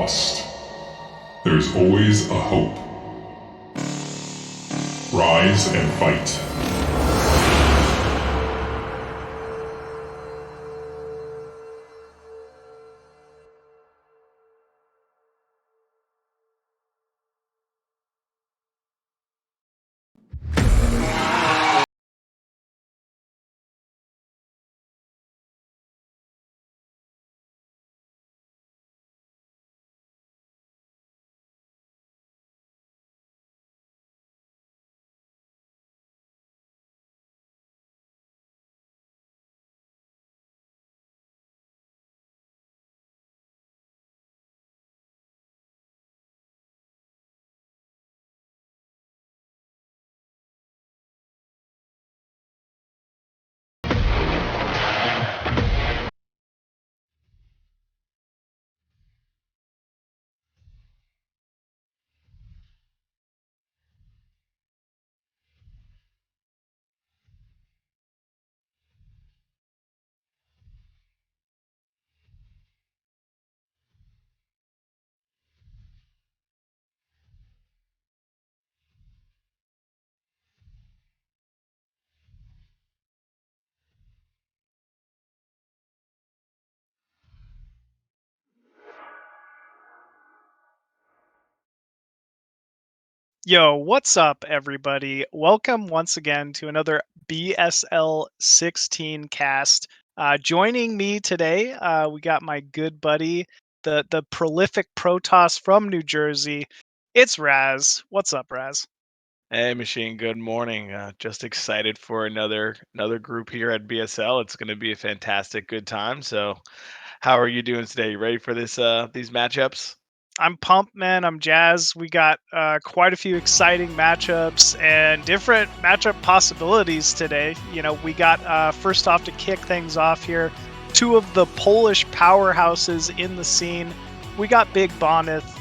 lost, there's always a hope. Rise and fight. Yo, what's up, everybody? Welcome once again to another BSL16 cast. Joining me today, we got my good buddy, the prolific Protoss from New Jersey. It's Razz. What's up, Razz? Hey, Machine. Good morning. Just excited for another group here at BSL. It's going to be a fantastic, good time. So, how are you doing today? You ready for these matchups? I'm pumped, man. I'm jazzed. We got quite a few exciting matchups and different matchup possibilities today. You know, we got first off to kick things off here, two of the Polish powerhouses in the scene. We got Big Bonth,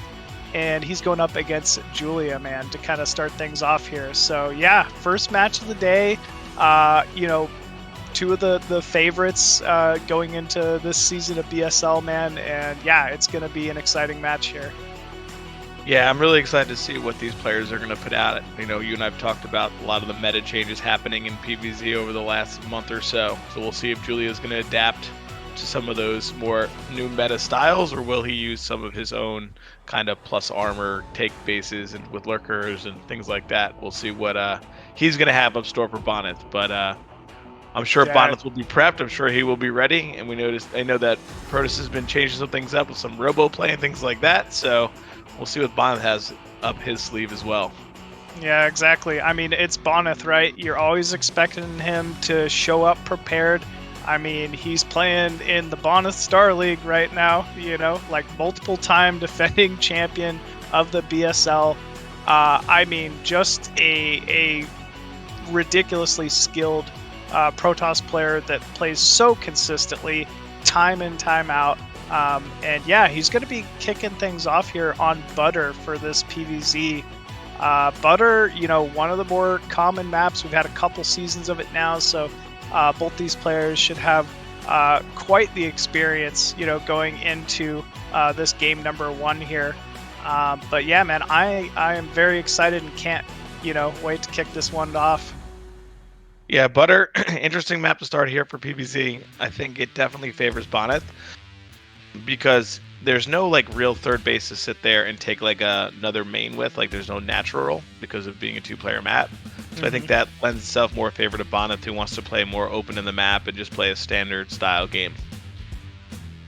and he's going up against Julia, man, to kind of start things off here. So yeah, first match of the day. You know, two of the favorites going into this season of BSL, man, and yeah, it's going to be an exciting match here. Yeah, I'm really excited to see what these players are going to put out. You know, you and I've talked about a lot of the meta changes happening in PvZ over the last month or so. So we'll see if Julia is going to adapt to some of those more new meta styles, or will he use some of his own kind of plus armor take bases and with lurkers and things like that. We'll see what he's going to have up store for Bonyth, but I'm sure Yeah. Bonth will be prepped. I'm sure he will be ready. And I know that Protoss has been changing some things up with some robo play and things like that. So we'll see what Bonth has up his sleeve as well. Yeah, exactly. I mean, it's Bonyth, right? You're always expecting him to show up prepared. I mean, he's playing in the Bombastic Starleague right now, you know, like multiple time defending champion of the BSL. I mean, just a ridiculously skilled Protoss player that plays so consistently, time in, time out. And yeah, he's going to be kicking things off here on Butter for this PvZ. Butter, you know, one of the more common maps. We've had a couple seasons of it now, so both these players should have quite the experience, you know, going into this game number one here. But yeah, man, I am very excited and can't, you know, wait to kick this one off. Yeah, Butter, interesting map to start here for PvZ. I think it definitely favors Bonnet because there's no like real third base to sit there and take like another main with. Like there's no natural because of being a two-player map. So I think that lends itself more favor to Bonnet, who wants to play more open in the map and just play a standard style game.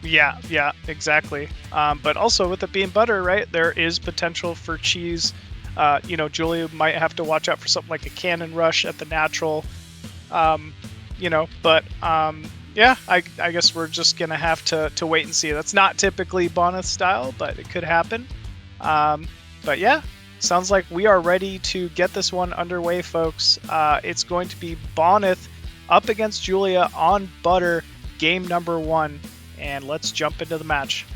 Yeah, exactly. But also with it being Butter, right, there is potential for cheese. You know, Julia might have to watch out for something like a cannon rush at the natural. You know, but yeah, I guess we're just gonna have to wait and see. That's not typically Bonus style, but it could happen. But yeah, sounds like we are ready to get this one underway, folks. It's going to be Bonith up against Julia on Butter, game number one, and let's jump into the match.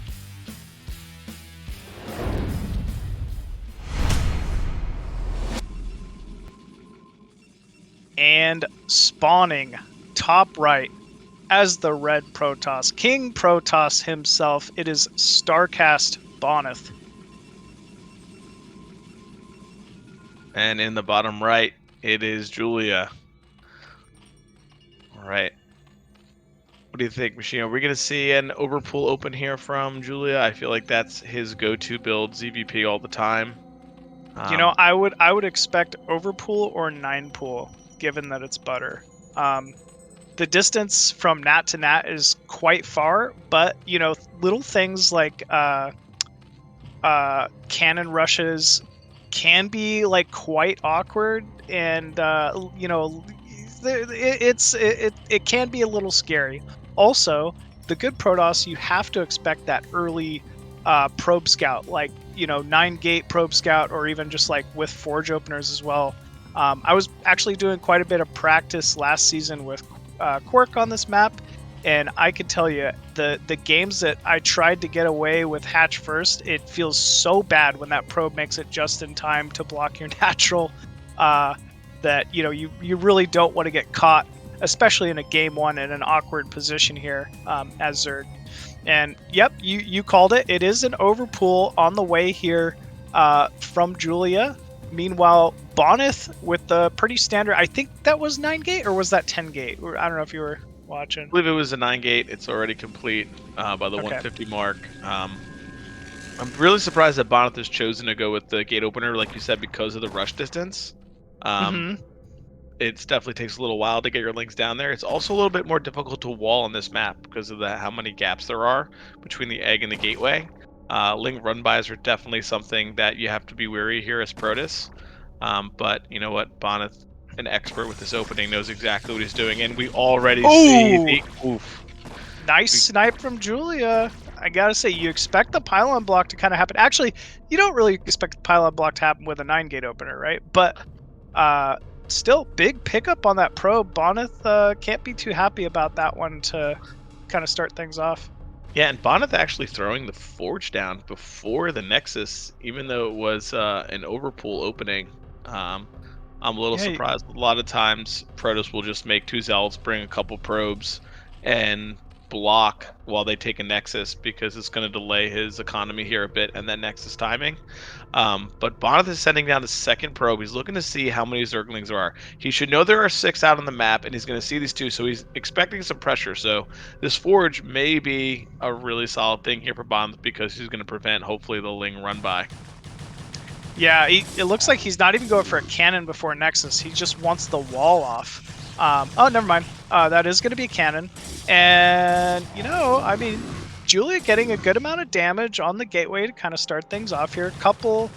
And spawning top right as the red Protoss, King Protoss himself, it is StarCast Bonyth. And in the bottom right, it is Julia. All right. What do you think, Machine? Are we going to see an overpool open here from Julia? I feel like that's his go-to build, ZVP all the time. You know, I would expect overpool or 9-pool, given that it's butter. The distance from nat to nat is quite far, but you know, little things like cannon rushes can be like quite awkward, and you know, it can be a little scary. Also, the good Protoss, you have to expect that early probe scout, like, you know, 9-gate probe scout, or even just like with forge openers as well. I was actually doing quite a bit of practice last season with KwarK on this map, and I can tell you, the games that I tried to get away with hatch first, it feels so bad when that probe makes it just in time to block your natural, that, you know, you really don't want to get caught, especially in a game one, in an awkward position here as Zerg. And yep, you called it. It is an overpool on the way here from Julia. Meanwhile, Bonyth with the pretty standard, I think that was 9-gate, or was that 10-gate? I don't know if you were watching. I believe it was a 9-gate. It's already complete by the 150 mark. I'm really surprised that Bonth has chosen to go with the gate opener, like you said, because of the rush distance. It definitely takes a little while to get your links down there. It's also a little bit more difficult to wall on this map because of how many gaps there are between the egg and the gateway. Link run-bys are definitely something that you have to be wary here as Protoss. But you know what? Bonyth, an expert with this opening, knows exactly what he's doing, and we already see the oof. Nice snipe from Julia. I gotta say, you expect the pylon block to kind of happen. Actually, you don't really expect the pylon block to happen with a 9-gate opener, right? But still, big pickup on that probe. Bonyth can't be too happy about that one to kind of start things off. Yeah, and Bonyth actually throwing the forge down before the Nexus, even though it was an overpool opening. I'm a little surprised. A lot of times, Protoss will just make 2 Zealots, bring a couple probes, and block while they take a Nexus, because it's going to delay his economy here a bit and then Nexus timing. But Bonth is sending down the second probe. He's looking to see how many Zerglings there are. He should know there are 6 out on the map, and he's going to see these 2, so he's expecting some pressure. So this forge may be a really solid thing here for Bonth, because he's going to prevent, hopefully, the Ling run by. Yeah, it looks like he's not even going for a cannon before Nexus. He just wants the wall off. Oh, never mind. That is going to be a cannon. And, you know, I mean, Julia getting a good amount of damage on the gateway to kind of start things off here. One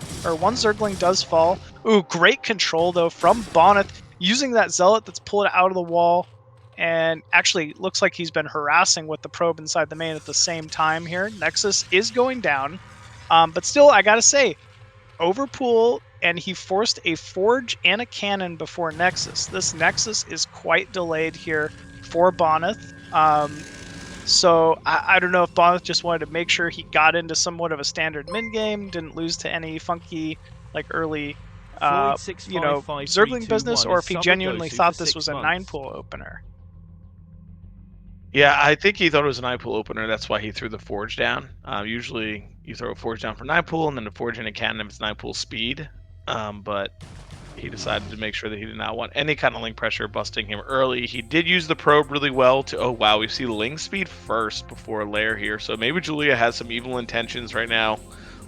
Zergling does fall. Ooh, great control, though, from Bonyth, using that Zealot that's pulled out of the wall. And actually, looks like he's been harassing with the probe inside the main at the same time here. Nexus is going down. But still, I gotta say, overpool, and he forced a forge and a cannon before Nexus. This Nexus is quite delayed here for Bonyth. So I don't know if Bonth just wanted to make sure he got into somewhat of a standard mid game, didn't lose to any funky, like, early, you know, Zergling business, or if he genuinely thought this was a 9-pool opener. Yeah, I think he thought it was a 9-pool opener. That's why he threw the forge down. Usually you throw a forge down for 9-pool, and then a forge and a cannon if it's 9-pool speed. But he decided to make sure that he did not want any kind of Ling pressure busting him early. He did use the probe really well to, oh wow, we see Ling speed first before Lair here. So maybe Julia has some evil intentions right now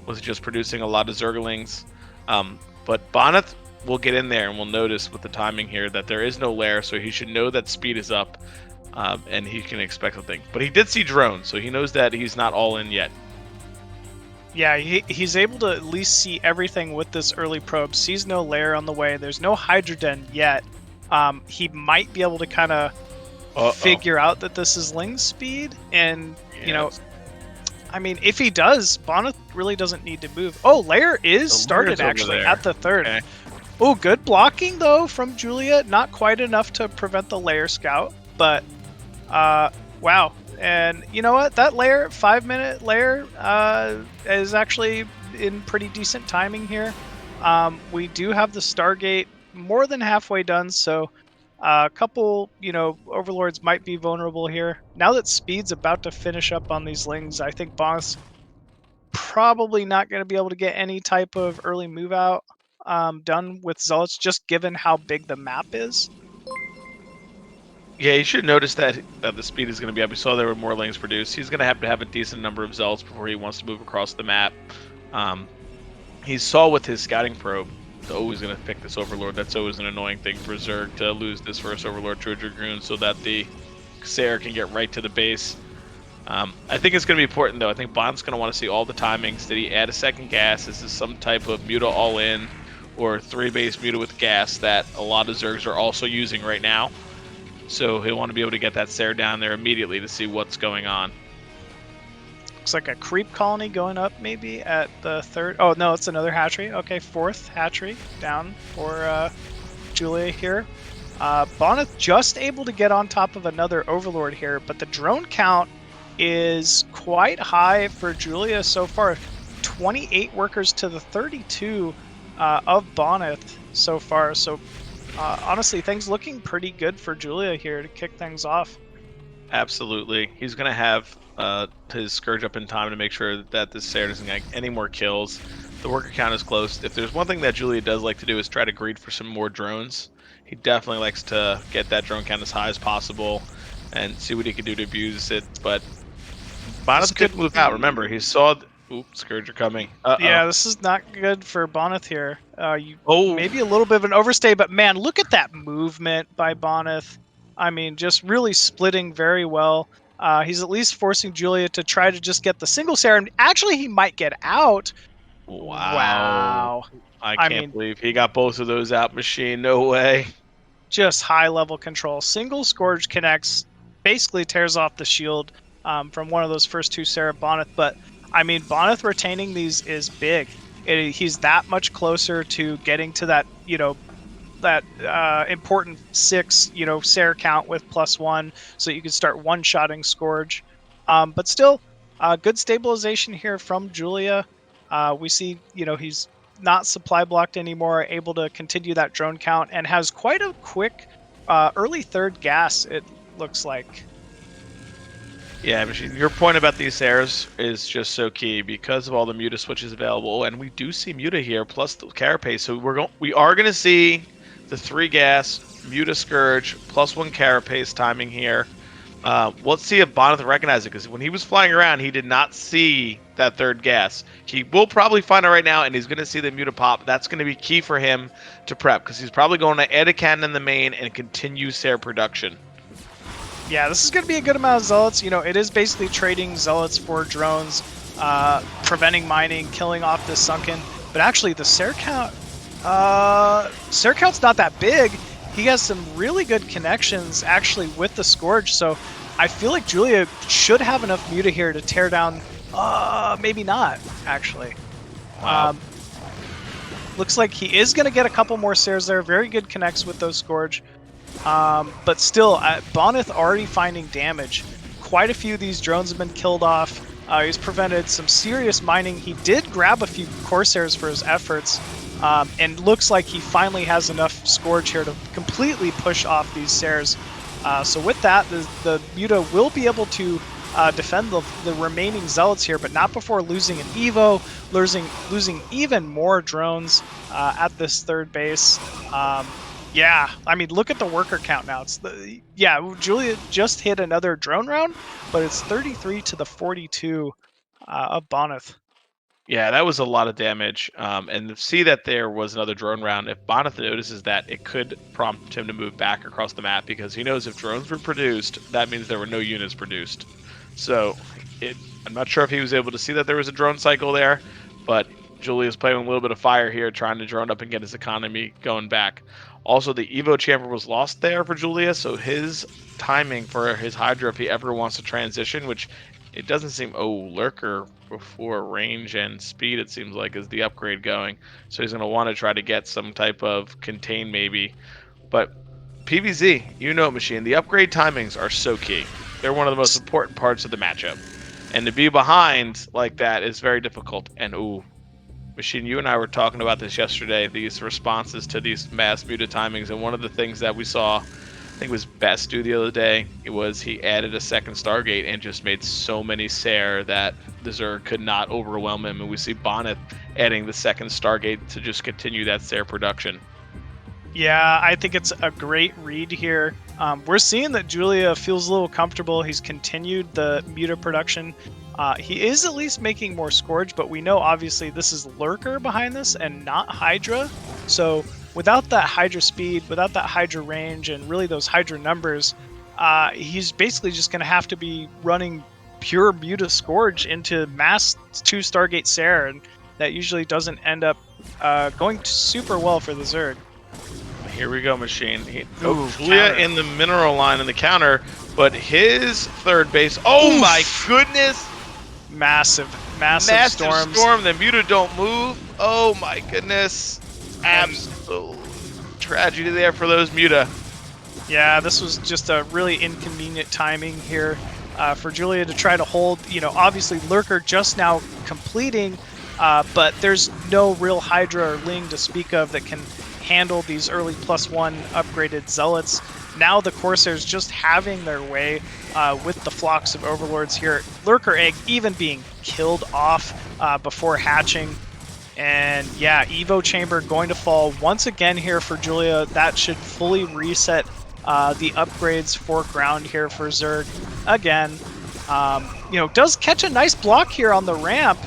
with just producing a lot of Zerglings. But Bonyth will get in there, and we'll notice with the timing here that there is no Lair, so he should know that speed is up, and he can expect something. But he did see drones, so he knows that he's not all in yet. Yeah, he's able to at least see everything with this early probe. Sees no Lair on the way. There's no Hydroden yet. He might be able to kind of figure out that this is Ling speed. And, you know, I mean, if he does, Bonyth really doesn't need to move. Oh, Lair is started, actually, at the third. Okay. Oh, good blocking, though, from Julia. Not quite enough to prevent the Lair scout. But, wow. And you know what? That Lair, 5-minute Lair, is actually in pretty decent timing here. We do have the Stargate more than halfway done, so a couple, you know, Overlords might be vulnerable here. Now that Speed's about to finish up on these Lings, I think Bonth's probably not going to be able to get any type of early move out done with Zealots, just given how big the map is. Yeah, you should notice that the speed is going to be up. We saw there were more lanes produced. He's going to have a decent number of Zealots before he wants to move across the map. He saw with his scouting probe, he's always going to pick this Overlord. That's always an annoying thing for Zerg, to lose this first Overlord to a Dragoon so that the Sayer can get right to the base. I think it's going to be important, though. I think Bonth's going to want to see all the timings. Did he add a second gas? Is this some type of Muta all-in or 3-base Muta with gas that a lot of Zergs are also using right now? So he'll want to be able to get that Sayer down there immediately to see what's going on. Looks like a creep colony going up maybe at the third. Oh, no, it's another hatchery. Okay, fourth hatchery down for Julia here. Bonth just able to get on top of another Overlord here, but the drone count is quite high for Julia so far. 28 workers to the 32 of Bonyth so far. So honestly, things looking pretty good for Julia here to kick things off. Absolutely. He's going to have his Scourge up in time to make sure that this Sayer doesn't get any more kills. The worker count is close. If there's one thing that Julia does like to do is try to greed for some more drones. He definitely likes to get that drone count as high as possible and see what he can do to abuse it. But Bonth could move out. Remember, he saw... Oops, Scourge are coming. Yeah, this is not good for Bonyth here. Maybe a little bit of an overstay, but man, look at that movement by Bonyth. I mean, just really splitting very well. He's at least forcing Julia to try to just get the single Sayer, and actually he might get out. Wow. I can't believe he got both of those out, Machine. No way. Just high-level control. Single Scourge connects, basically tears off the shield from one of those first two Sayer Bonyth, but I mean, Bonyth retaining these is big. He's that much closer to getting to that, that important 6, Sayer count with +1, so you can start one-shotting Scourge. But still, good stabilization here from Julia. We see, he's not supply blocked anymore, able to continue that drone count, and has quite a quick early third gas, it looks like. Yeah, Machine, your point about these Sayers is just so key because of all the Muta switches available, and we do see Muta here plus the Carapace. So we are going to see the 3 gas Muta Scourge +1 Carapace timing here. Let's see if Bonth recognizes it, because when he was flying around, he did not see that third gas. He will probably find it right now, and he's going to see the Muta pop. That's going to be key for him to prep, because he's probably going to add a cannon in the main and continue Sayer production. Yeah, this is going to be a good amount of Zealots. It is basically trading Zealots for drones, preventing mining, killing off the Sunken. But actually, the Sayer count, Sayer count's not that big. He has some really good connections, actually, with the Scourge. So I feel like Julia should have enough Muta here to tear down. Maybe not, actually. Wow. Looks like he is going to get a couple more Sayers there. Very good connects with those Scourge. But still, Bonyth already finding damage. Quite a few of these drones have been killed off. He's prevented some serious mining. He did grab a few Corsairs for his efforts, and looks like he finally has enough Scourge here to completely push off these Sayers. So with that, the Muta will be able to defend the remaining Zealots here, but not before losing an Evo, losing even more drones at this third base. Yeah, I mean, look at the worker count now. Julia just hit another drone round, but it's 33 to the 42 of Bonyth. Yeah, that was a lot of damage. And to see that there was another drone round, if Bonth notices that, it could prompt him to move back across the map, because he knows if drones were produced, that means there were no units produced. So I'm not sure if he was able to see that there was a drone cycle there, but Julia's playing with a little bit of fire here, trying to drone up and get his economy going back. Also, the Evo chamber was lost there for Julia, so his timing for his Hydra, if he ever wants to transition, which it doesn't seem... Lurker before range and speed, it seems like, is the upgrade going. So he's going to want to try to get some type of contain maybe. But PvZ, Machine, the upgrade timings are so key. They're one of the most important parts of the matchup. And to be behind like that is very difficult. And Machine, you and I were talking about this yesterday, these responses to these mass Muta timings, and one of the things that we saw think it was best do the other day. It was he added a second Stargate and just made so many Sair that the Zerg could not overwhelm him. And we see Bonyth adding the second Stargate to just continue that Sair production. Yeah, I think it's a great read here. We're seeing that Julia feels a little comfortable. He's continued the Muta production. He is at least making more Scourge, but we know obviously this is Lurker behind this and not Hydra. So without that Hydra speed, without that Hydra range, and really those Hydra numbers, he's basically just going to have to be running pure Muta Scourge into mass 2 Stargate Sair, and that usually doesn't end up going super well for the Zerg. Here we go, Machine. Ooh, Julia counter. in the mineral line in the counter, but his third base. Oh my goodness! Massive storms. Storm. The Muta don't move. Oh my goodness! Absolute tragedy there for those Muta. Yeah, this was just a really inconvenient timing here for Julia to try to hold. You know, obviously Lurker just now completing, but there's no real Hydra or Ling to speak of that can handle these early +1 upgraded Zealots. Now the Corsairs just having their way with the flocks of Overlords here. Lurker Egg even being killed off before hatching. And yeah, Evo Chamber going to fall once again here for Julia. That should fully reset the upgrades for ground here for Zerg again. You know, does catch a nice block here on the ramp.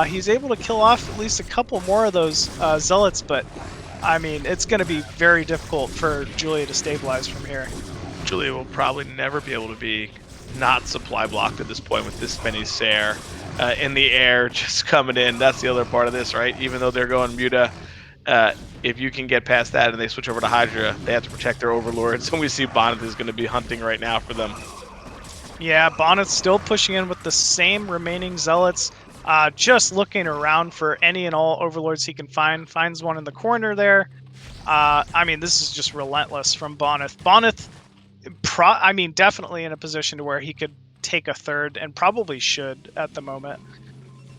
He's able to kill off at least a couple more of those Zealots, but I mean, it's going to be very difficult for Julia to stabilize from here. Julia will probably never be able to be not supply blocked at this point with this many Sair in the air just coming in. That's the other part of this, right? Even though they're going Muta, if you can get past that and they switch over to Hydra, they have to protect their Overlords. And we see Bonth is going to be hunting right now for them. Yeah, Bonnet's still pushing in with the same remaining Zealots. Just looking around for any and all Overlords he can find. Finds one in the corner there. I mean, this is just relentless from Bonth. Bonth, I mean, definitely in a position to where he could take a third, and probably should at the moment.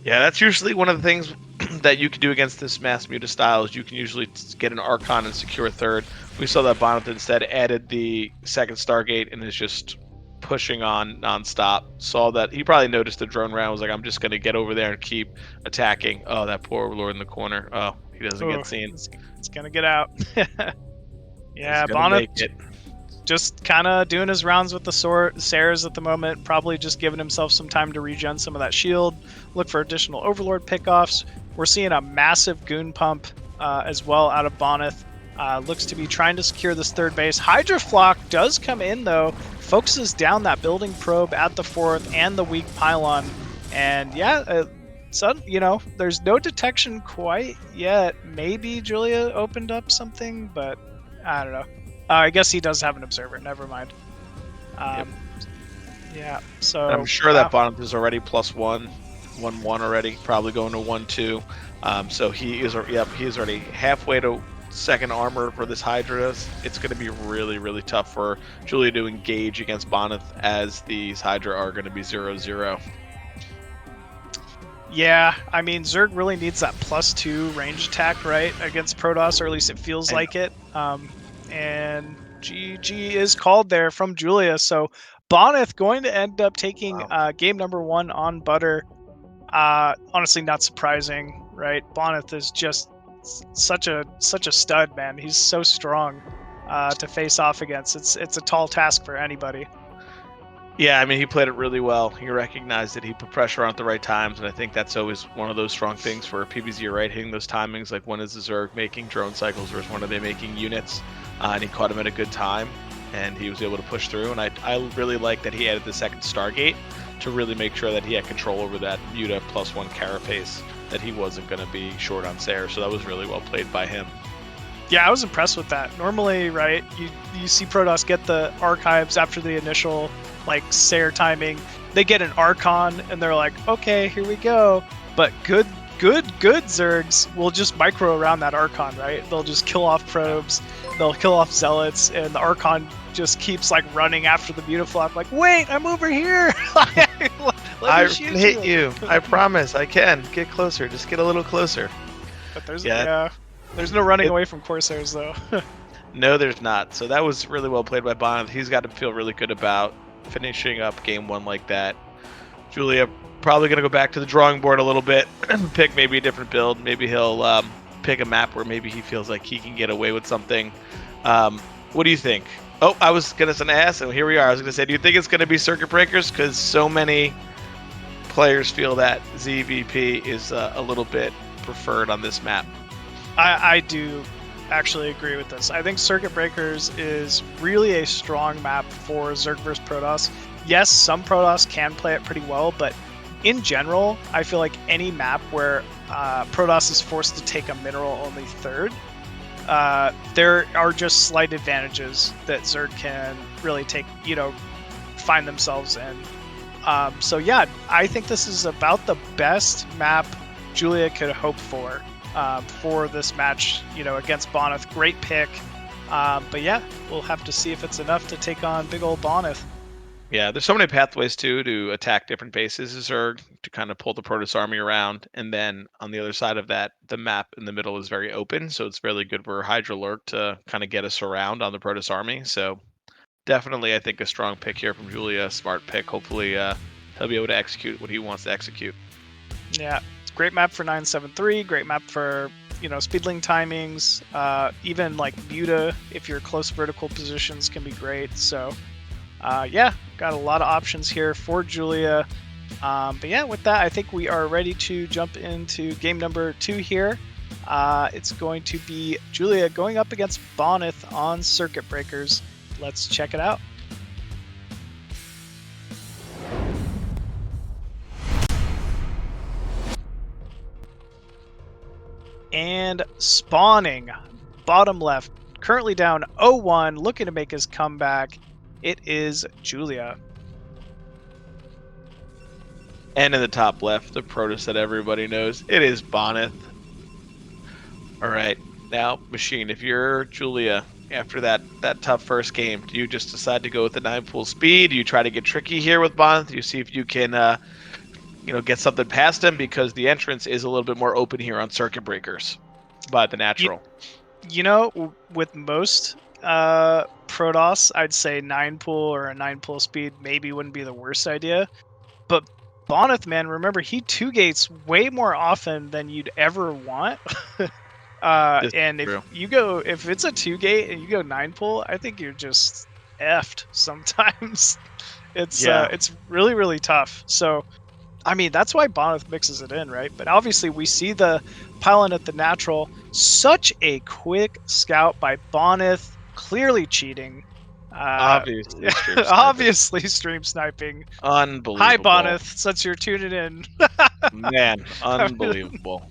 Yeah, that's usually one of the things that you can do against this mass Muta style is you can usually get an Archon and secure a third. We saw that Bonth instead added the second Stargate and is just pushing on nonstop. Saw that he probably noticed the drone round, was like, I'm just going to get over there and keep attacking. Oh, that poor Overlord in the corner. Oh, he doesn't get seen. It's going to get out. Yeah, He's gonna make Bonth it. just kind of doing his rounds with the Sairs at the moment, probably just giving himself some time to regen some of that shield, look for additional Overlord pickoffs. We're seeing a massive goon pump as well out of Bonyth. Looks to be trying to secure this third base. Hydra Flock does come in though, focuses down that building probe at the fourth and the weak pylon. And yeah, so, you know, there's no detection quite yet. Maybe Julia opened up something, but I don't know. I guess he does have an observer. Never mind. Yep. Yeah, so And I'm sure that Bonth is already +1 already, probably going to 1-2. So he is already halfway to second armor for this Hydra. It's going to be really, really tough for Julia to engage against Bonyth, as these Hydra are going to be 0-0. Yeah, I mean, Zerg really needs that +2 range attack, right, against Protoss, or at least it feels like it. And GG is called there from Julia. So Bonyth going to end up taking game number 1 on Butter. Honestly, not surprising, right? Bonyth is just such a stud, man. He's so strong to face off against. It's a tall task for anybody. Yeah, I mean, he played it really well. He recognized it. He put pressure on at the right times, and I think that's always one of those strong things for PvZ, right? Hitting those timings, like when is the Zerg making drone cycles, or when are they making units? And he caught him at a good time, and he was able to push through. And I really like that he added the second Stargate to really make sure that he had control over that Muta +1 carapace, that he wasn't going to be short on Sair. So that was really well played by him. Yeah, I was impressed with that. Normally, right, you see Protoss get the archives after the initial like Sair timing. They get an Archon and they're like, okay, here we go. But good Zergs will just micro around that Archon, right? They'll just kill off probes, they'll kill off Zealots, and the Archon just keeps like running after the Mutaflock, like, wait, I'm over here. I can hit you. I promise I can. Get closer. Just get a little closer. But there's no running away from Corsairs though. No, there's not. So that was really well played by Bonth. He's got to feel really good about finishing up game 1 like that. Julia probably going to go back to the drawing board a little bit, pick maybe a different build. Maybe he'll pick a map where maybe he feels like he can get away with something. What do you think? Oh, I was going to ask, and here we are. I was going to say, do you think it's going to be Circuit Breakers? Because so many players feel that ZVP is a little bit preferred on this map. I do actually agree with this. I think Circuit Breakers is really a strong map for Zerg vs Protoss. Yes, some Protoss can play it pretty well, but in general, I feel like any map where Protoss is forced to take a mineral-only third, there are just slight advantages that Zerg can really take, find themselves in. So yeah, I think this is about the best map Julia could hope for this match, against Bonth. Great pick. But yeah, we'll have to see if it's enough to take on big old Bonth. Yeah, there's so many pathways too to attack different bases as Zerg to kind of pull the Protoss army around, and then on the other side of that, the map in the middle is very open, so it's really good for Hydra Lurk to kind of get us around on the Protoss army. So definitely, I think a strong pick here from Julia, smart pick. Hopefully, he'll be able to execute what he wants to execute. Yeah, it's a great map for 973. Great map for speedling timings. Even like Muta, if you're close vertical positions, can be great. So. Yeah, got a lot of options here for Julia. But yeah, with that, I think we are ready to jump into game number 2 here. It's going to be Julia going up against Bonyth on Circuit Breakers. Let's check it out. And spawning, bottom left, currently down 0-1, looking to make his comeback. It is Julia. And in the top left, the Protoss that everybody knows, it is Bonyth. All right, now, Machine, if you're Julia, after that tough first game, do you just decide to go with the 9-pool speed? Do you try to get tricky here with Bonth? Do you see if you can, get something past him? Because the entrance is a little bit more open here on Circuit Breakers by the natural. With most Protoss, I'd say 9-pool or a 9-pool speed maybe wouldn't be the worst idea. But Bonth, man, remember, he 2-gates way more often than you'd ever want. And if it's a 2-gate and you go 9-pool, I think you're just effed sometimes. It's really, really tough. So, I mean, that's why Bonth mixes it in, right? But obviously we see the pylon at the natural. Such a quick scout by Bonth, clearly cheating. Obviously stream sniping. Unbelievable. Hi, Bonth, since you're tuning in. Man, unbelievable.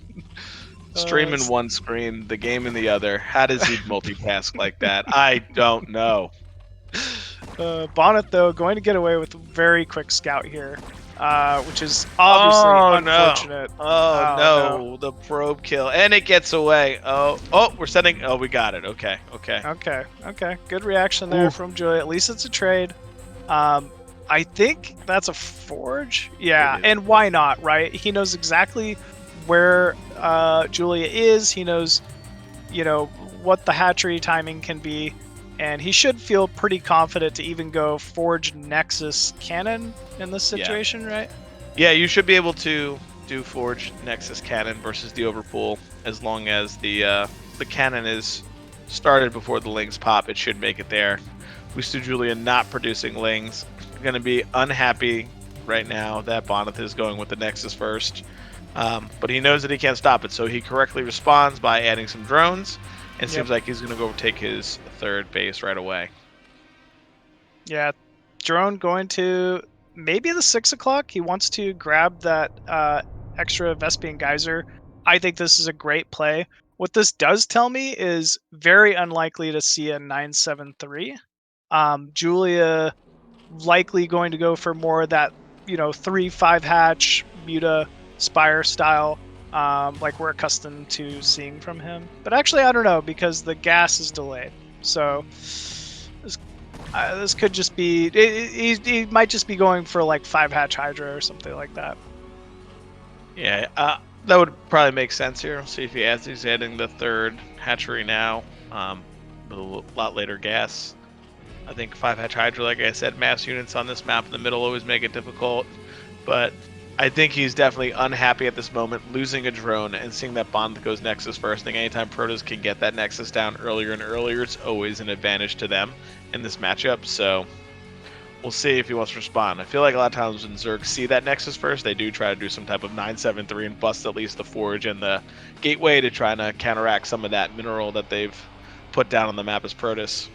Stream in one screen, the game in the other. How does he multitask like that? I don't know. Bonth, though, going to get away with a very quick scout here. Which is obviously unfortunate. No, the probe kill, and it gets away. We're sending. Oh, we got it. Okay. Good reaction there from Julia. At least it's a trade. I think that's a forge. Yeah, and why not, right? He knows exactly where Julia is. He knows, what the hatchery timing can be. And he should feel pretty confident to even go Forge Nexus Cannon in this situation, right? Yeah, you should be able to do Forge Nexus Cannon versus the Overpool as long as the cannon is started before the lings pop. It should make it there. We see Julia not producing lings. Going to be unhappy right now that Bonth is going with the Nexus first. But he knows that he can't stop it, so he correctly responds by adding some drones. It seems like he's going to go take his third base right away. Yeah, drone going to maybe the 6 o'clock. He wants to grab that extra Vespian Geyser. I think this is a great play. What this does tell me is very unlikely to see a 973. Julia likely going to go for more of that, 3-5 hatch, Muta, Spire style. Like we're accustomed to seeing from him. But actually, I don't know, because the gas is delayed. So this could just be... He might just be going for like 5-hatch Hydra or something like that. Yeah, that would probably make sense here. See if he's adding the third hatchery now. with a lot later gas. I think 5-hatch Hydra, like I said, mass units on this map in the middle always make it difficult. But I think he's definitely unhappy at this moment, losing a drone and seeing that Bonth goes Nexus first. I think anytime Protoss can get that Nexus down earlier and earlier, it's always an advantage to them in this matchup. So we'll see if he wants to respond. I feel like a lot of times when Zerg see that Nexus first, they do try to do some type of 973 and bust at least the Forge and the Gateway to try to counteract some of that mineral that they've put down on the map as Protoss.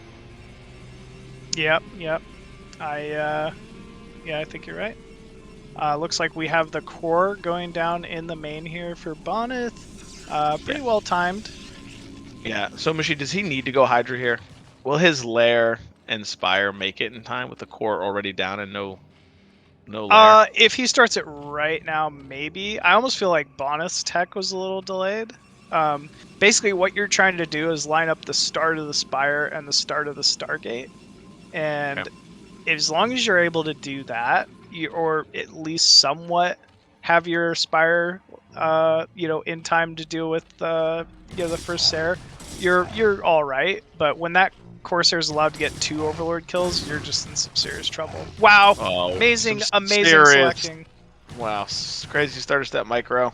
Yep. I think you're right. Looks like we have the core going down in the main here for Bonyth. Pretty well timed. Yeah. So Mashi, does he need to go Hydra here? Will his lair and Spire make it in time with the core already down and no lair? If he starts it right now, maybe. I almost feel like Bonyth's tech was a little delayed. Basically, what you're trying to do is line up the start of the Spire and the start of the Stargate. And as long as you're able to do that, or at least somewhat have your Spire, in time to deal with the first Sair, you're all right. But when that Corsair is allowed to get 2 Overlord kills, you're just in some serious trouble. Wow! Amazing selecting. Wow, crazy starter step micro.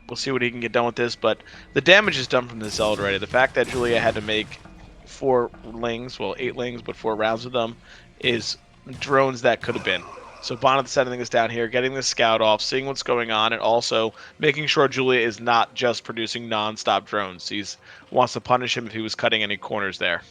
We'll see what he can get done with this, but the damage is done from the Zealot already. The fact that Julia had to make 4 lings, well 8 lings, but 4 rounds with them, is drones that could have been. So Bonth setting this down here, getting the scout off, seeing what's going on, and also making sure Julia is not just producing non-stop drones. He wants to punish him if he was cutting any corners there.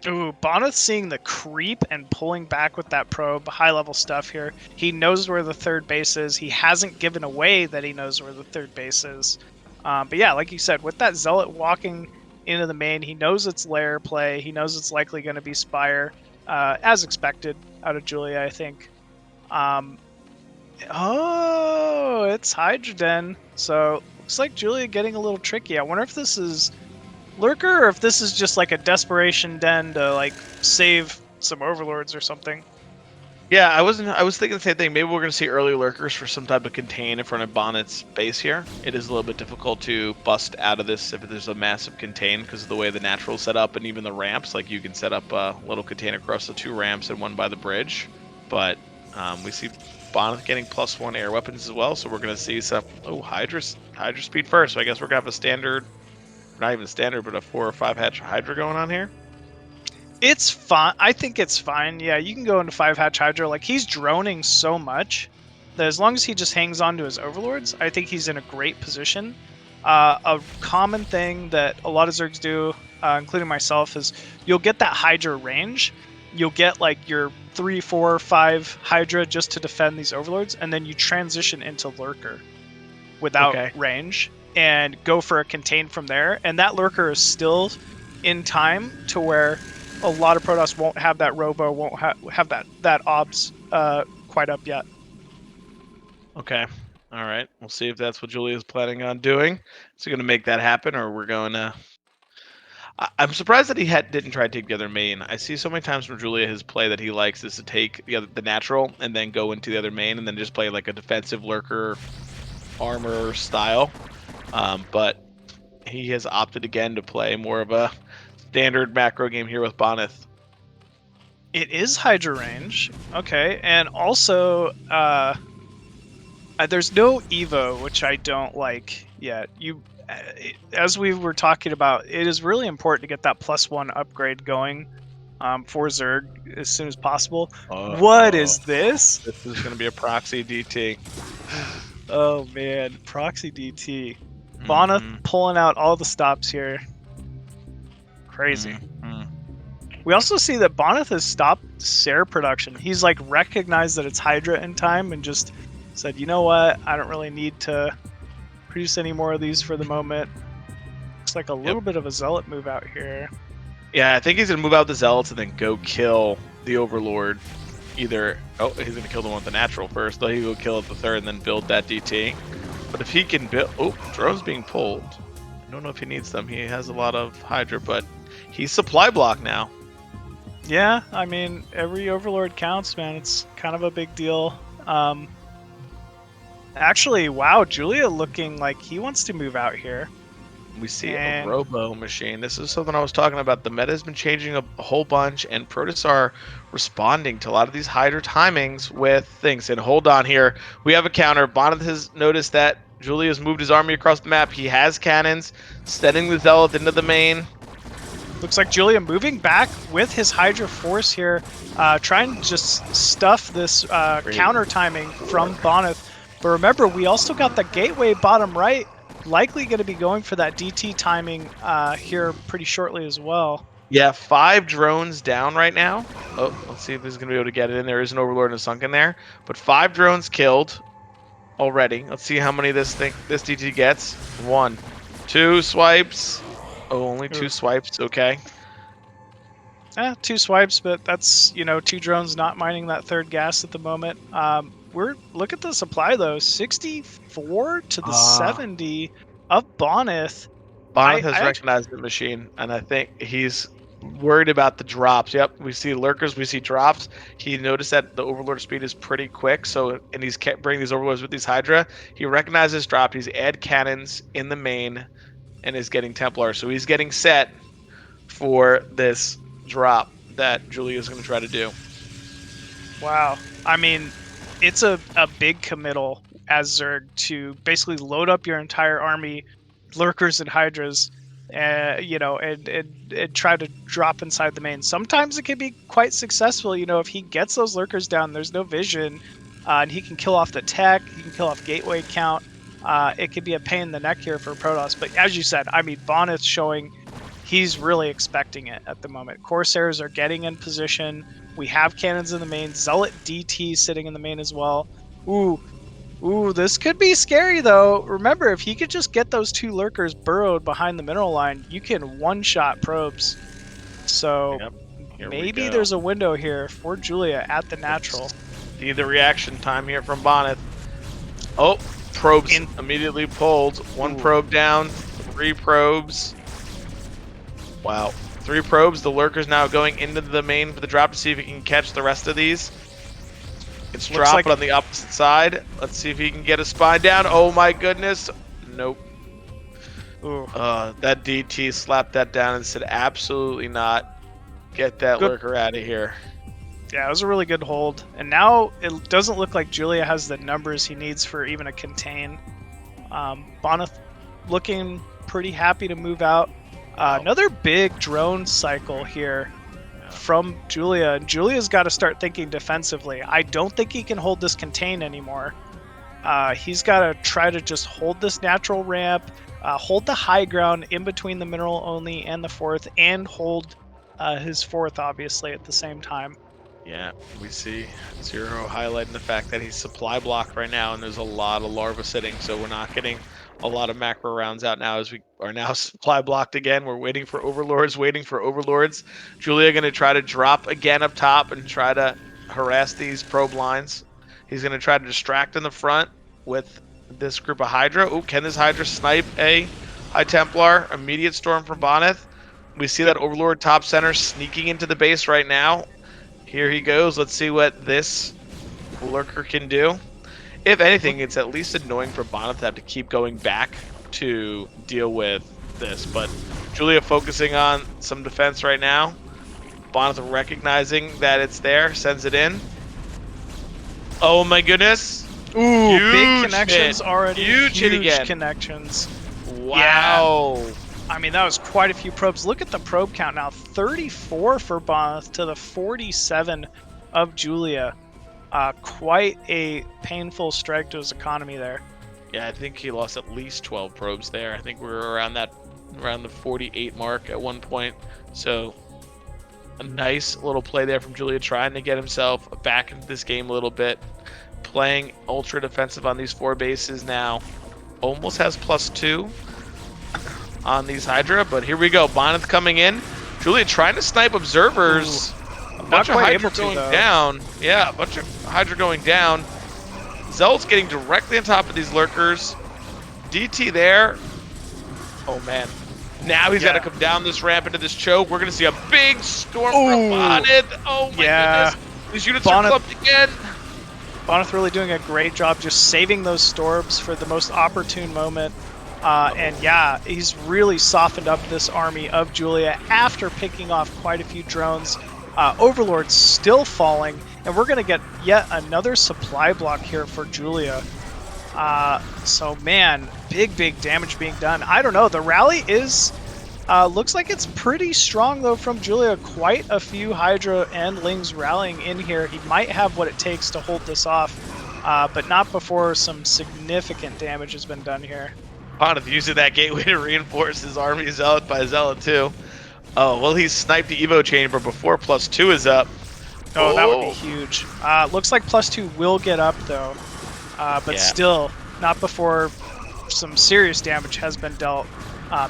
Ooh, Bonyth seeing the creep and pulling back with that probe, high-level stuff here. He knows where the third base is. He hasn't given away that he knows where the third base is. But yeah, like you said, with that Zealot walking into the main, he knows it's lair play. He knows it's likely going to be Spire, as expected out of Julia, I think. It's Hydra Den. So looks like Julia getting a little tricky. I wonder if this is Lurker or if this is just like a desperation den to like save some Overlords or something. Yeah, I was thinking the same thing. Maybe we're going to see early Lurkers for some type of contain in front of Bonnet's base here. It is a little bit difficult to bust out of this if there's a massive contain because of the way the natural's set up and even the ramps. Like you can set up a little contain across the 2 ramps and one by the bridge. But we see Bonth getting +1 air weapons as well, so we're going to see some Hydra speed first. So I guess we're going to have a standard, not even standard, but a 4 or 5 hatch Hydra going on here. It's fine. I think it's fine. Yeah, you can go into 5-hatch Hydra. Like, he's droning so much that as long as he just hangs on to his Overlords, I think he's in a great position. A common thing that a lot of Zergs do, including myself, is you'll get that Hydra range. You'll get, like, your 3, 4, 5 Hydra just to defend these Overlords, and then you transition into Lurker without range and go for a contain from there. And that Lurker is still in time to where a lot of Protoss won't have that Robo, won't have that Obs quite up yet. Okay. All right. We'll see if that's what Julia's planning on doing. Is he going to make that happen, or we're going to... I'm surprised that he didn't try to take the other main. I see so many times from Julia his play that he likes is to take the natural and then go into the other main and then just play like a defensive Lurker armor style. But he has opted again to play more of a standard macro game here with Bonyth. It is Hydra range. Okay, and also there's no Evo, which I don't like yet. As we were talking about, it is really important to get that +1 upgrade going for Zerg as soon as possible. What is this? This is going to be a proxy DT. Oh man, proxy DT. Bonth pulling out all the stops here. Crazy. We also see that Bonyth has stopped Sair production. He's like recognized that it's Hydra in time and just said, you know what, I don't really need to produce any more of these for the moment. Looks like a little bit of a Zealot move out here. Yeah, I think he's going to move out the Zealots and then go kill the Overlord. Either, he's going to kill the one with the natural first, though he will kill it the third and then build that DT. But if he can build... drone's being pulled. I don't know if he needs them. He has a lot of Hydra, but he's supply block now. Yeah, I mean, every Overlord counts, man. It's kind of a big deal. Actually, wow, Julia looking like he wants to move out here. We see And- a Robo Machine. This is something I was talking about. The meta has been changing a whole bunch, and Protoss are responding to a lot of these Hydra timings with things. And hold on here. We have a counter. Bonth has noticed that Julia has moved his army across the map. He has cannons, sending the Zealot into the main. Looks like Julia moving back with his Hydra force here, trying to just stuff this counter timing from Bonyth. But remember, we also got the gateway bottom right, likely going to be going for that DT timing here pretty shortly as well. Yeah, 5 drones down right now. Oh, let's see if this is going to be able to get it in. There is an Overlord and a Sunken there. But 5 drones killed already. Let's see how many this DT gets. 1, 2 swipes. Oh, only 2 swipes. Okay. 2 swipes, but that's, 2 drones not mining that third gas at the moment. Look at the supply though, 64 to the 70 of Bonyth. Bonth has recognized the machine, and I think he's worried about the drops. Yep, we see lurkers, we see drops. He noticed that the Overlord speed is pretty quick, and he's kept bringing these Overlords with these Hydra. He recognizes drop. He's add cannons in the main, and is getting Templar. So he's getting set for this drop that Julia's going to try to do. Wow. I mean, it's a big committal as Zerg to basically load up your entire army, lurkers and hydras, and try to drop inside the main. Sometimes it can be quite successful. If he gets those lurkers down, there's no vision, and he can kill off the tech, he can kill off gateway count. It could be a pain in the neck here for Protoss. But as you said, I mean, Bonyth's showing he's really expecting it at the moment. Corsairs are getting in position. We have cannons in the main. Zealot DT sitting in the main as well. Ooh, this could be scary though. Remember, if he could just get those 2 lurkers burrowed behind the mineral line, you can one-shot probes. So maybe there's a window here for Julia at the natural. See the reaction time here from Bonyth. Oh, probes immediately pulled. 1 probe down, 3 probes. Wow. 3 probes. The lurker's now going into the main for the drop to see if he can catch the rest of these. It's dropped on the opposite side. Let's see if he can get a spine down. Oh my goodness. Nope. That DT slapped that down and said absolutely not. Get that lurker out of here. Yeah, it was a really good hold. And now it doesn't look like Julia has the numbers he needs for even a contain. Bonth looking pretty happy to move out. Another big drone cycle here from Julia. And Julia's got to start thinking defensively. I don't think he can hold this contain anymore. He's got to try to just hold this natural ramp, hold the high ground in between the mineral only and the 4th, and hold his 4th, obviously, at the same time. Yeah, we see Zero highlighting the fact that he's supply blocked right now, and there's a lot of larva sitting, so we're not getting a lot of macro rounds out now as we are now supply blocked again. We're waiting for overlords. Julia going to try to drop again up top and try to harass these probe lines. He's going to try to distract in the front with this group of Hydra. Oh, can this Hydra snipe a High Templar? Immediate storm from Bonyth. We see that Overlord top center sneaking into the base right now. Here he goes. Let's see what this lurker can do. If anything, it's at least annoying for Bonth to have to keep going back to deal with this. But Julia focusing on some defense right now. Bonth recognizing that it's there, sends it in. Oh my goodness. Ooh, huge big connections hit. already. Huge hit again. Connections. Wow. Yeah. I mean, that was quite a few probes. Look at the probe count now. 34 for Bonth to the 47 of Julia. Quite a painful strike to his economy there. Yeah, I think he lost at least 12 probes there. I think we were around the 48 mark at one point. So a nice little play there from Julia, trying to get himself back into this game a little bit. Playing ultra defensive on these 4 bases now. Almost has +2 on these Hydra, but here we go. Bonyth coming in. Julia trying to snipe observers. Ooh. A bunch of Hydra going down. Yeah, a bunch of Hydra going down. Zealot's getting directly on top of these lurkers. DT there. Oh man. Now he's got to come down this ramp into this choke. We're going to see a big storm from Bonyth. Oh my goodness. These units are clumped again. Bonth really doing a great job just saving those storms for the most opportune moment. And yeah, he's really softened up this army of Julia after picking off quite a few drones. Overlord's still falling, and we're going to get yet another supply block here for Julia. So man, big damage being done. I don't know, the rally is looks like it's pretty strong though from Julia. Quite a few Hydra and Lings rallying in here. He might have what it takes to hold this off, but not before some significant damage has been done here. Bonth using that gateway to reinforce his army zealot by zealot too. Oh, well, he's sniped the Evo chamber before +2 is up. Oh, that would be huge. Looks like +2 will get up though, but still not before some serious damage has been dealt.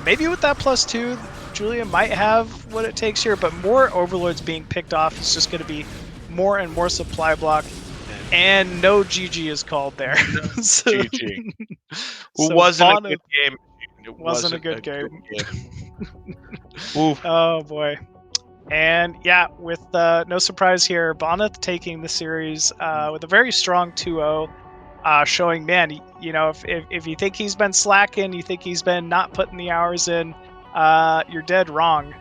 Maybe with that +2, Julia might have what it takes here, but more Overlords being picked off is just going to be more and more supply block. And no GG is called there. So, GG. So wasn't a good game. It wasn't a good game. Oh boy. And yeah, with no surprise here, Bonth taking the series with a very strong 2-0, showing, man, you know, if you think he's been slacking, you think he's been not putting the hours in, you're dead wrong.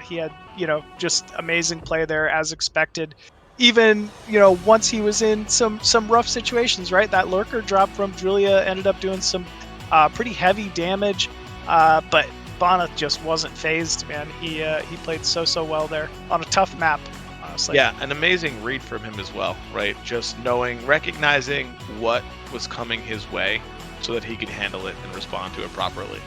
He had, you know, just amazing play there as expected. Even, you know, once he was in some rough situations, right? That lurker drop from Julia ended up doing some pretty heavy damage, but Bonth just wasn't phased, man. He played so well there on a tough map, honestly. Yeah, an amazing read from him as well, right? Just recognizing what was coming his way so that he could handle it and respond to it properly.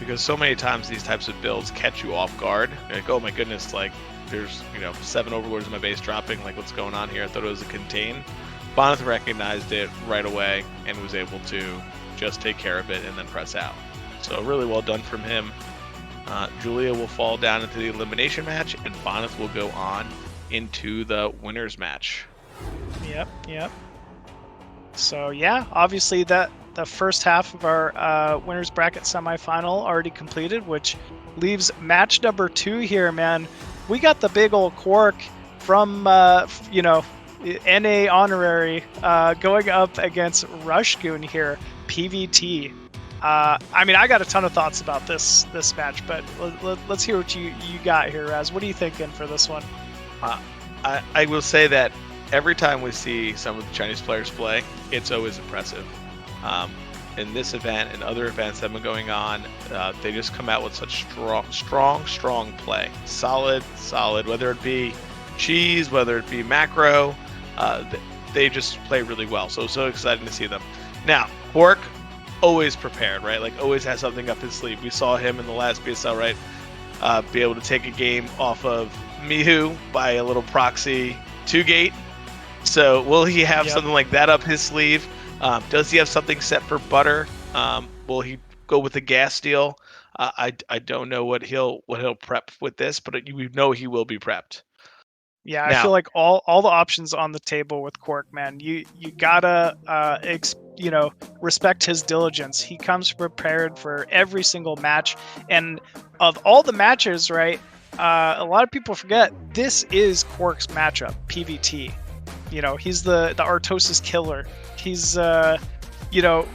Because so many times these types of builds catch you off guard. You're like, oh my goodness, like, there's, you know, 7 Overlords in my base dropping, like, what's going on here? I thought it was a contain. Bonth recognized it right away and was able to just take care of it and then press out. So really well done from him. Julia will fall down into the elimination match, and Bonth will go on into the winners match. Yep. So yeah, obviously the first half of our winners bracket semifinal already completed, which leaves match number 2 here, man. We got the big old KwarK from, you know, NA honorary going up against RushGoon here, PVT. I mean, I got a ton of thoughts about this match, but let's hear what you got here, Razz. What are you thinking for this one? I will say that every time we see some of the Chinese players play, it's always impressive. In this event and other events that have been going on, they just come out with such strong play. Solid, whether it be cheese, whether it be macro, they just play really well. So exciting to see them. Now, KwarK, always prepared, right? Like, always has something up his sleeve. We saw him in the last BSL, right? Be able to take a game off of Mihu by a little proxy 2-gate. So will he have something like that up his sleeve? Does he have something set for Butter? Will he go with the gas deal? I don't know what he'll prep with this, but you know he will be prepped. Yeah, now, I feel like all the options on the table with KwarK, man. You gotta you know, respect his diligence. He comes prepared for every single match, and of all the matches, right? A lot of people forget this is KwarK's matchup, PVT. You know, he's the Artosis killer. He's you know,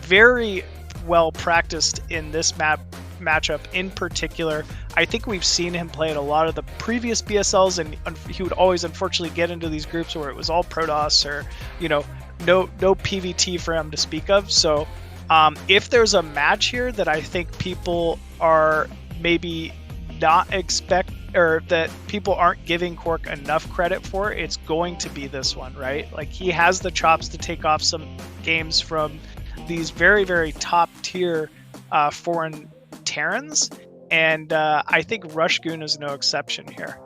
very well practiced in this matchup in particular. I think we've seen him play at a lot of the previous BSLs, and he would always unfortunately get into these groups where it was all Protoss or, you know, no PVT for him to speak of. So if there's a match here that I think people are maybe not or that people aren't giving KwarK enough credit for, it's going to be this one, right? Like, he has the chops to take off some games from these very top tier foreign Terrans, and I think RushGoon is no exception here.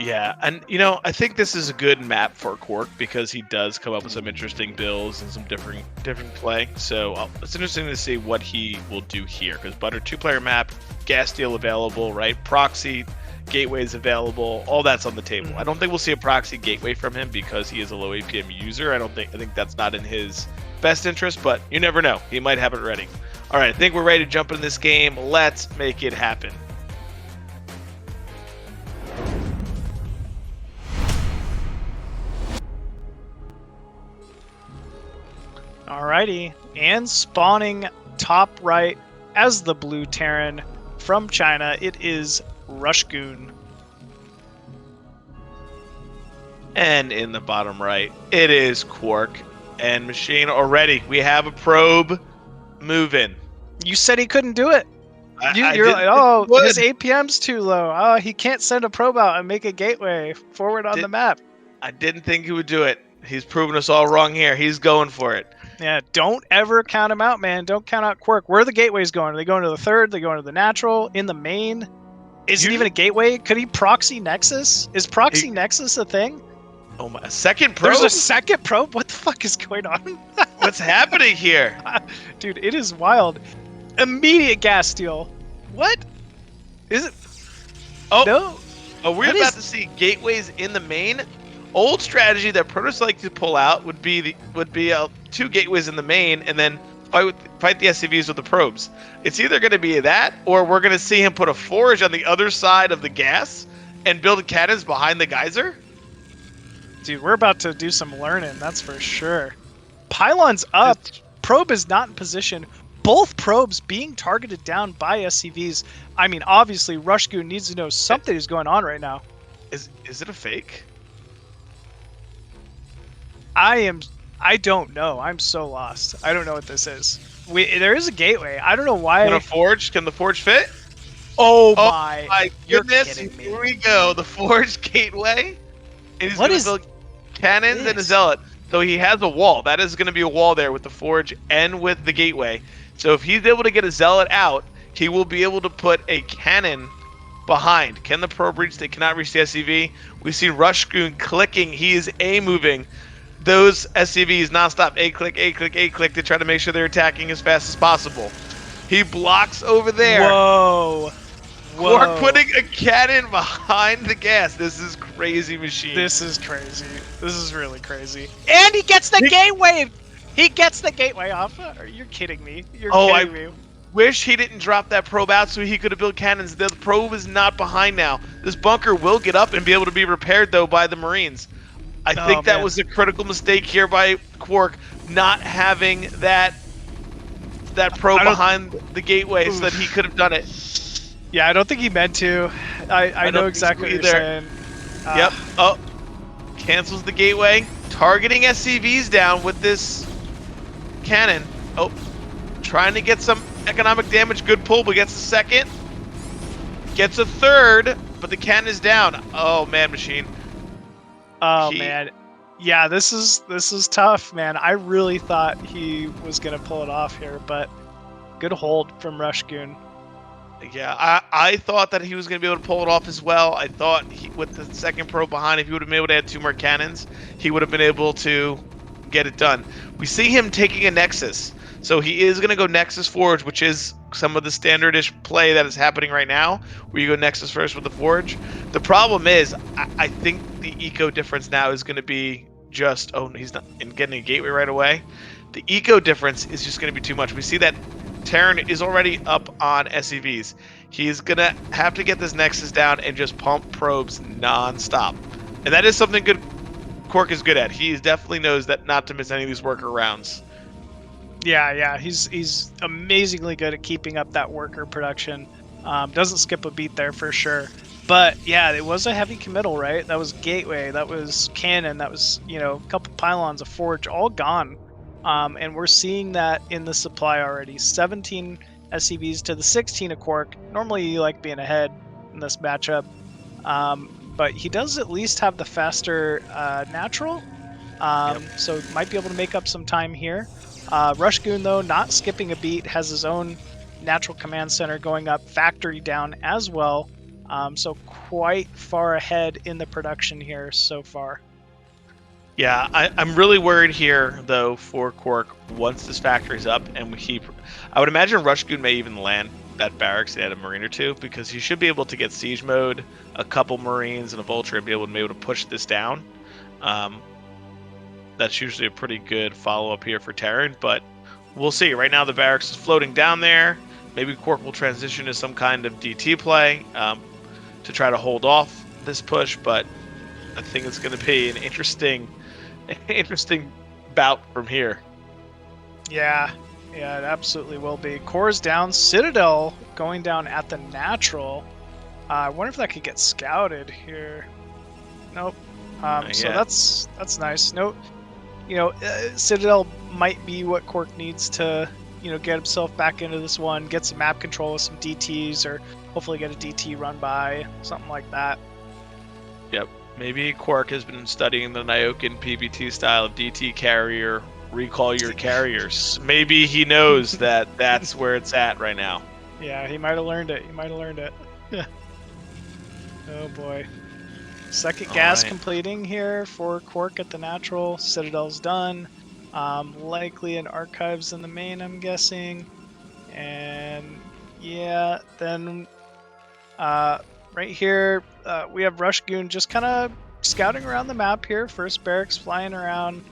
Yeah, and you know, I think this is a good map for KwarK because he does come up with some interesting builds and some different play. So it's interesting to see what he will do here, because Butter 2-player map, gas deal available, right? Proxy gateways available, all that's on the table. I don't think we'll see a proxy gateway from him because he is a low APM user. I think that's not in his best interest, but you never know. He might have it ready. All right, I think we're ready to jump into this game. Let's make it happen. Alrighty, and spawning top right as the blue Terran from China, it is RushGoon. And in the bottom right, it is KwarK and Machine. Already, we have a probe moving. You said he couldn't do it. I You're didn't like, think oh, he would. his APM's too low. Oh, he can't send a probe out and make a gateway forward on the map. I didn't think he would do it. He's proven us all wrong here. He's going for it. Yeah, don't ever count him out, man. Don't count out KwarK. Where are the gateways going? Are they going to the third? Are they going to the natural? In the main? Is it even a gateway? Could he proxy Nexus? Is proxy Nexus a thing? Oh my! A second probe? There's a second probe? What the fuck is going on? What's happening here? Dude, it is wild. Immediate gas steal. What? Is it? Oh, No. Are we about to see gateways in the main? Old strategy that Protoss like to pull out would be 2 gateways in the main and then fight the SCVs with the probes. It's either going to be that or we're going to see him put a forge on the other side of the gas and build cannons behind the geyser. Dude, we're about to do some learning, that's for sure. Pylon's up. Probe is not in position. Both probes being targeted down by SCVs. I mean, obviously, RushGoon needs to know something is going on right now. Is it a fake? I don't know. I'm so lost. I don't know what this is. There is a gateway. I don't know why. Can the forge fit? Oh my goodness! You're kidding me. Here we go. The forge gateway. And he's What gonna is build cannons and a zealot. So he has a wall. That is going to be a wall there with the forge and with the gateway. So if he's able to get a zealot out, he will be able to put a cannon behind. Can the probe reach? They cannot reach the SCV. We see RushGoon clicking. He is A-moving those SCVs nonstop. A-click, A-click, A-click to try to make sure they're attacking as fast as possible. He blocks over there. Whoa. KwarK putting a cannon behind the gas. This is crazy machine. This is crazy. This is really crazy. And he gets the gateway! He gets the gateway off. You're kidding me. You're kidding me. Wish he didn't drop that probe out so he could have built cannons. The probe is not behind now. This bunker will get up and be able to be repaired, though, by the Marines. I think that was a critical mistake here by KwarK, not having that probe behind the gateway so that he could have done it. Yeah, I don't think he meant to. I know exactly what you're saying. Yep. Oh, cancels the gateway. Targeting SCVs down with this cannon. Oh, trying to get some economic damage. Good pull, but gets a second. Gets a third, but the cannon is down. Oh, man, machine. Oh, man. Yeah, this is tough, man. I really thought he was going to pull it off here, but good hold from RushGoon. Yeah, I thought that he was going to be able to pull it off as well. I thought with the second probe behind, if he would have been able to add 2 more cannons, he would have been able to get it done. We see him taking a Nexus. So he is going to go Nexus Forge, which is some of the standardish play that is happening right now, where you go Nexus first with the Forge. The problem is, I think the eco difference now is going to be just, oh, he's not getting a gateway right away. The eco difference is just going to be too much. We see that Terran is already up on SCVs. He's going to have to get this Nexus down and just pump probes non-stop. And that is something good KwarK is good at. He definitely knows that not to miss any of these workarounds. Yeah, he's amazingly good at keeping up that worker production. Doesn't skip a beat there for sure. But yeah, it was a heavy committal, right? That was gateway, that was cannon, that was, a couple pylons, a forge, all gone. And we're seeing that in the supply already. 17 SCVs to the 16 of KwarK. Normally you like being ahead in this matchup. But he does at least have the faster natural. So might be able to make up some time here. RushGoon, though, not skipping a beat, has his own natural command center going up, factory down as well. So quite far ahead in the production here so far. Yeah, I'm really worried here, though, for KwarK once this factory's up. And I would imagine RushGoon may even land that barracks and add a Marine or 2, because he should be able to get siege mode, a couple Marines, and a Vulture, and be able to push this down. That's usually a pretty good follow-up here for Terran, but we'll see. Right now the barracks is floating down there. Maybe KwarK will transition to some kind of DT play to try to hold off this push, but I think it's going to be an interesting bout from here. Yeah, Yeah, it absolutely will be. Core's down. Citadel going down at the natural. I wonder if that could get scouted here. Nope. So yet. that's nice. Nope. Citadel might be what KwarK needs to, get himself back into this one, get some map control with some DTs, or hopefully get a DT run by, something like that. Yep. Maybe KwarK has been studying the Nyokin PBT style of DT carrier, recall your carriers. Maybe he knows that that's where it's at right now. Yeah, he might have learned it. Oh boy. Second gas completing here for KwarK at the natural. Citadel's done. Likely an archives in the main, I'm guessing. And yeah, then right here we have RushGoon just kind of scouting around the map here. First barracks flying around.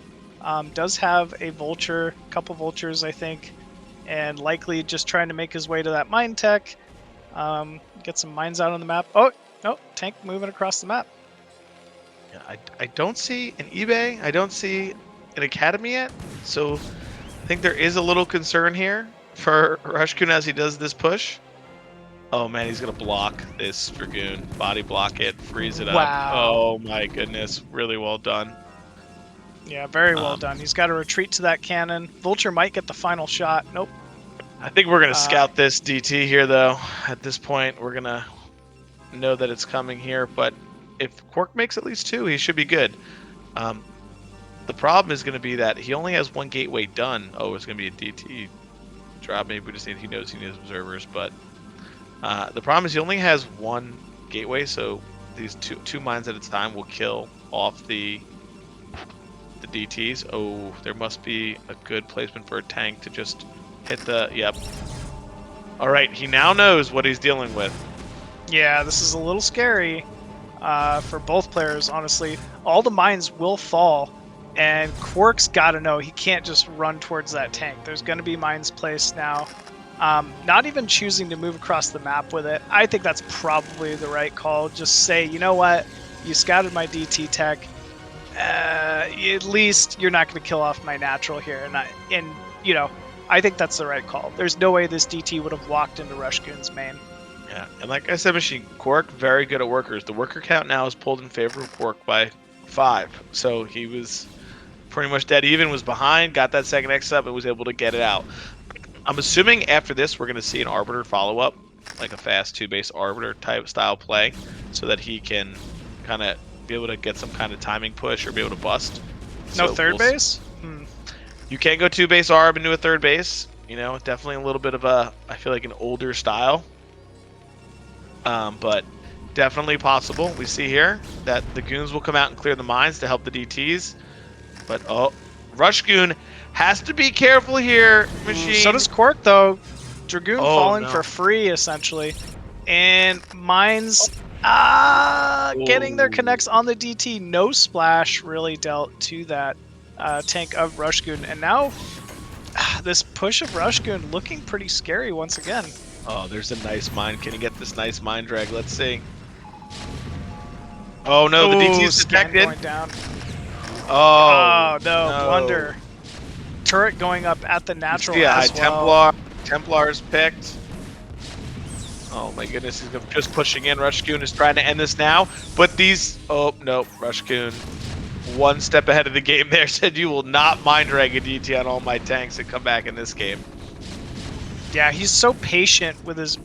Does have a vulture, couple vultures, I think, and likely just trying to make his way to that mine tech. Get some mines out on the map. Oh, no, tank moving across the map. Yeah, I don't see an eBay. I don't see an academy yet. So I think there is a little concern here for RushGoon as he does this push. Oh man, he's gonna block this Dragoon. Body block it, freeze it up. Oh my goodness, really well done. Yeah, very well done. He's got to retreat to that cannon. Vulture might get the final shot. Nope. I think we're gonna scout this DT here though. At this point, we're gonna know that it's coming here, but if KwarK makes at least 2, he should be good. The problem is going to be that he only has 1 gateway done. Oh, it's going to be a DT drop. Maybe we just need, he knows observers, but the problem is he only has 1 gateway, so these two mines at a time will kill off the DTs. Oh, there must be a good placement for a tank to just hit the, yep. All right, he now knows what he's dealing with. Yeah, this is a little scary for both players, honestly. All the mines will fall, and KwarK's got to know he can't just run towards that tank. There's going to be mines placed now. Not even choosing to move across the map with it. I think that's probably the right call. Just say, you know what? You scouted my DT tech. At least you're not going to kill off my natural here. And I think that's the right call. There's no way this DT would have walked into RushGoon's main. Yeah, and like I said, Machine, KwarK very good at workers. The worker count now is pulled in favor of KwarK by 5. So he was pretty much dead even, was behind, got that second X up, and was able to get it out. I'm assuming after this we're going to see an Arbiter follow-up, like a fast 2-base Arbiter type style play, so that he can kind of be able to get some kind of timing push or be able to bust. No third base? You can go 2-base Arb into a third base. Definitely a little bit of a, I feel like, an older style. But definitely possible. We see here that the goons will come out and clear the mines to help the DTs. But RushGoon has to be careful here, Machine. So does KwarK though. Dragoon falling for free essentially, and mines getting their connects on the DT. No splash really dealt to that tank of RushGoon, and now this push of RushGoon looking pretty scary once again. Oh, there's a nice mine. Can he get this nice mine drag? Let's see. Oh no, the DT's detected. Going down. Oh no, blunder. Turret going up at the natural as well. Templar's picked. Oh my goodness, he's just pushing in. RushGoon is trying to end this now, but these... Oh, no, RushGoon, one step ahead of the game there, said you will not mind drag a DT on all my tanks and come back in this game. Yeah, he's so patient with his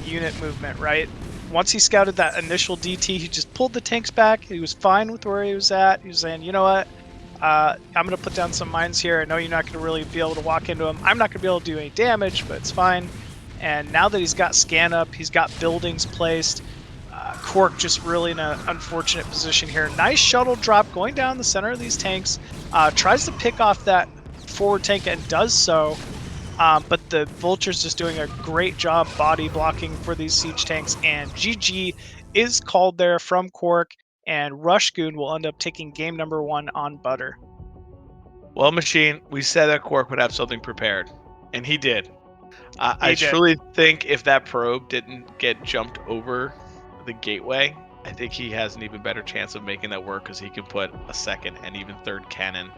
unit movement, right? Once he scouted that initial DT, he just pulled the tanks back. He was fine with where he was at. He was saying, you know what? I'm going to put down some mines here. I know you're not going to really be able to walk into them. I'm not going to be able to do any damage, but it's fine. And now that he's got scan up, he's got buildings placed. KwarK just really in an unfortunate position here. Nice shuttle drop going down the center of these tanks. Tries to pick off that forward tank and does so. But the Vulture's just doing a great job body blocking for these siege tanks. And GG is called there from KwarK. And RushGoon will end up taking game number 1 on Butter. Well, Machine, we said that KwarK would have something prepared. And he did. I truly think if that probe didn't get jumped over the gateway, I think he has an even better chance of making that work because he can put a second and even third cannon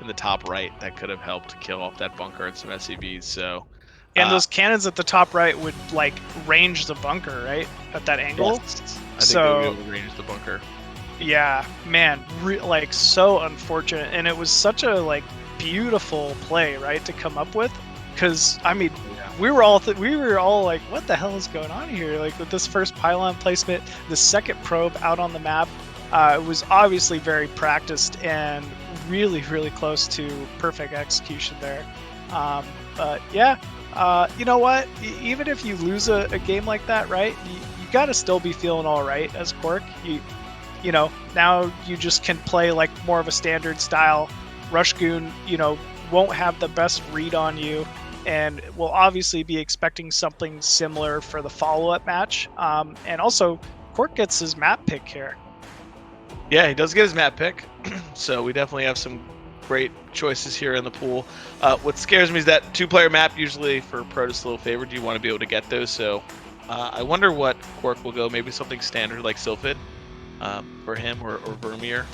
in the top right that could have helped kill off that bunker and some SCVs. So, And those cannons at the top right would like range the bunker, right, at that angle. yes, I think So- they would be able to range the bunker. Yeah, man, like so unfortunate, and it was such a like beautiful play, right, to come up with, because I mean, we were all like, what the hell is going on here? Like with this first pylon placement, the second probe out on the map, it was obviously very practiced and really, really close to perfect execution there. But yeah, you know what? Even if you lose a game like that, right, you got to still be feeling all right as KwarK. You know, now you just can play like more of a standard style. RushGoon, you know, won't have the best read on you, and will obviously be expecting something similar for the follow-up match. And also, KwarK gets his map pick here. Yeah, he does get his map pick, so we definitely have some great choices here in the pool. What scares me is that two-player map, usually for Protoss a little favored, you want to be able to get those. So I wonder what KwarK will go. Maybe something standard like Sylphid for him, or Vermeer.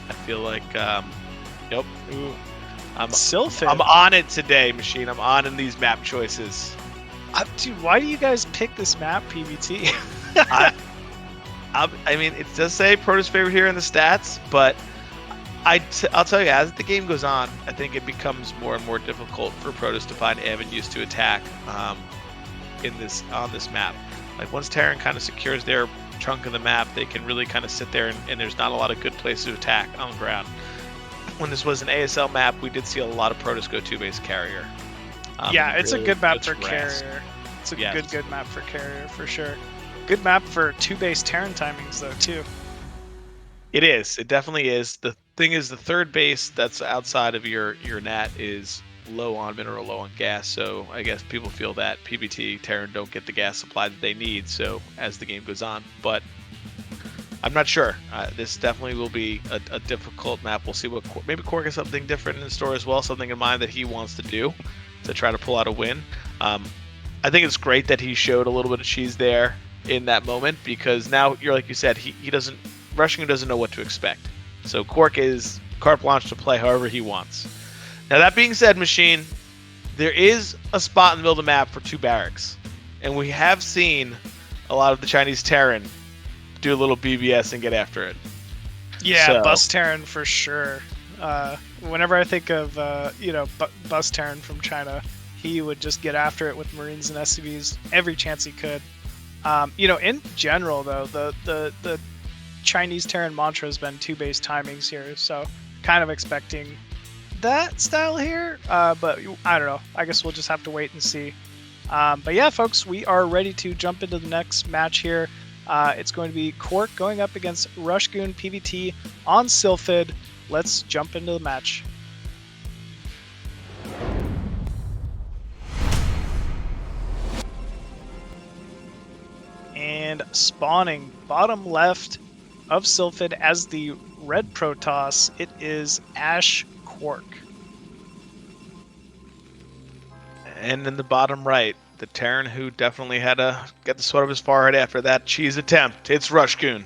I feel like, yep. Ooh. Sylphid. I'm on it today, Machine. I'm on in these map choices. Dude, why do you guys pick this map, PBT? I mean, it does say Protoss favorite here in the stats, but I'll tell you, as the game goes on, I think it becomes more and more difficult for Protoss to find avenues to attack on this map. Like once Terran kind of secures their chunk of the map, they can really kind of sit there, and there's not a lot of good places to attack on the ground. When this was an ASL map, we did see a lot of Protoss go two-base carrier. Yeah, it's really a good map for puts Razz. carrier. It's a Yes. good map for carrier for sure. Good map for two-base Terran timings though too. It is. It definitely is. The thing is, the third base that's outside of your nat is low on mineral, low on gas. So I guess people feel that PBT Terran don't get the gas supply that they need. So as the game goes on, but I'm not sure. This definitely will be a difficult map. We'll see what maybe KwarK has something different in store as well, something in mind that he wants to do to try to pull out a win. I think it's great that he showed a little bit of cheese there in that moment, because now you're like you said, he doesn't. RushGoon doesn't know what to expect. So KwarK is carte blanche to play however he wants. Now that being said, Machine, there is a spot in the middle of the map for two barracks, and we have seen a lot of the Chinese Terran do a little BBS and get after it. Yeah, So- Bus Terran for sure. Whenever I think of Bus Terran from China, he would just get after it with Marines and SCVs every chance he could. In general though, the Chinese Terran mantra has been two-base timings here, so kind of expecting that style here. But I don't know. I guess we'll just have to wait and see. But yeah, folks, we are ready to jump into the next match here. It's going to be KwarK going up against RushGoon PVT on Sylphid. Let's jump into the match. And spawning bottom left of Sylphid as the red Protoss, it is Ash KwarK. And in the bottom right, the Terran who definitely had to get the sweat of his forehead after that cheese attempt. It's RushGoon.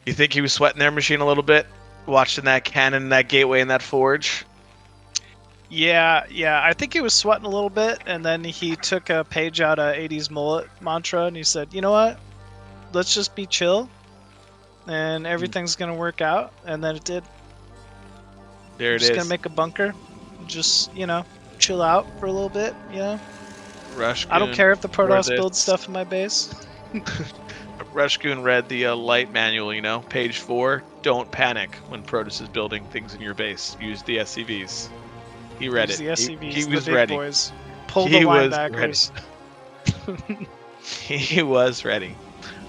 You think he was sweating their Machine a little bit, watching that cannon and that gateway and that forge? Yeah, I think he was sweating a little bit, and then he took a page out of 80s mullet mantra, and he said, you know what? Let's just be chill, and everything's going to work out. And then it did. There it Just is. going to make a bunker. Just, chill out for a little bit, RushGoon. I don't care if the Protoss this. builds stuff in my base. RushGoon read the light manual, page 4. Don't panic when Protoss is building things in your base. Use the SCVs. He read Use it. the SCVs, He the was big ready. boys. Pull He the was linebackers. He was ready.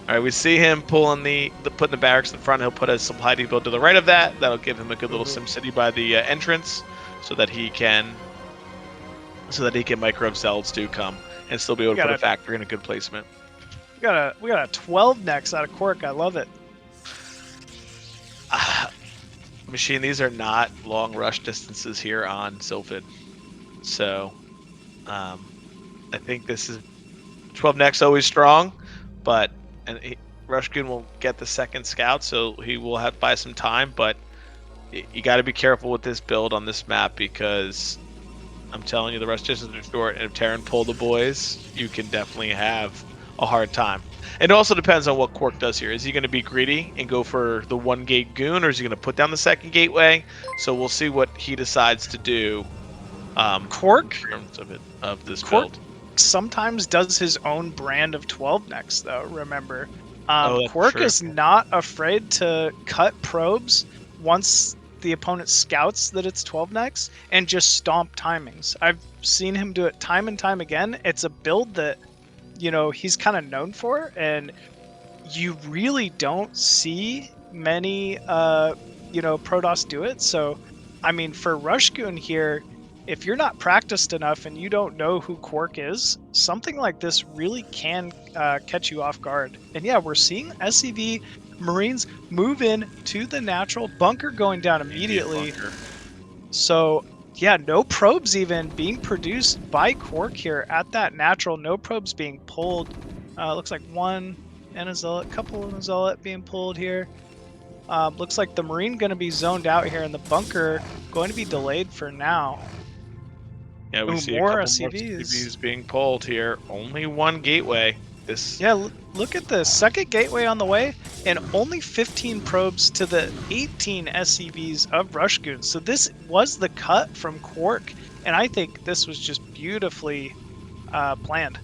All right, we see him putting the barracks in front. He'll put a supply depot to the right of that. That'll give him a good little sim city by the entrance, so that he can micro cells to come and still be able to put a factory in a good placement. We got a 12 next out of KwarK. I love it. Machine, these are not long rush distances here on Sylphid. So, I think this is 12 next always strong, but RushGoon will get the second scout, so he will have to buy some time. But you got to be careful with this build on this map because I'm telling you, the rush distances are short, and if Terran pull the boys, you can definitely have a hard time. And it also depends on what KwarK does here. Is he going to be greedy and go for the 1-gate goon, or is he going to put down the second gateway? So we'll see what he decides to do. KwarK in terms of this KwarK build. sometimes does his own brand of 12 necks, though. Remember, That's KwarK true. is not afraid to cut probes once the opponent scouts that it's 12 necks and just stomp timings. I've seen him do it time and time again. It's a build that, you know, he's kind of known for, and you really don't see many, you know, Protoss do it. So, I mean, for RushGoon here, if you're not practiced enough and you don't know who KwarK is, something like this really can catch you off guard. And yeah, we're seeing SCV Marines move in to the natural bunker going down immediately. So yeah, no probes even being produced by KwarK here at that natural. No probes being pulled. Looks like one and a zealot, couple of a zealot being pulled here. Looks like the Marine going to be zoned out here, and the bunker going to be delayed for now. Yeah, we see more a couple more SCVs. SCVs being pulled here. Only one gateway. Yeah, look at the second gateway on the way, and only 15 probes to the 18 SCVs of RushGoon. So this was the cut from KwarK, and I think this was just beautifully planned.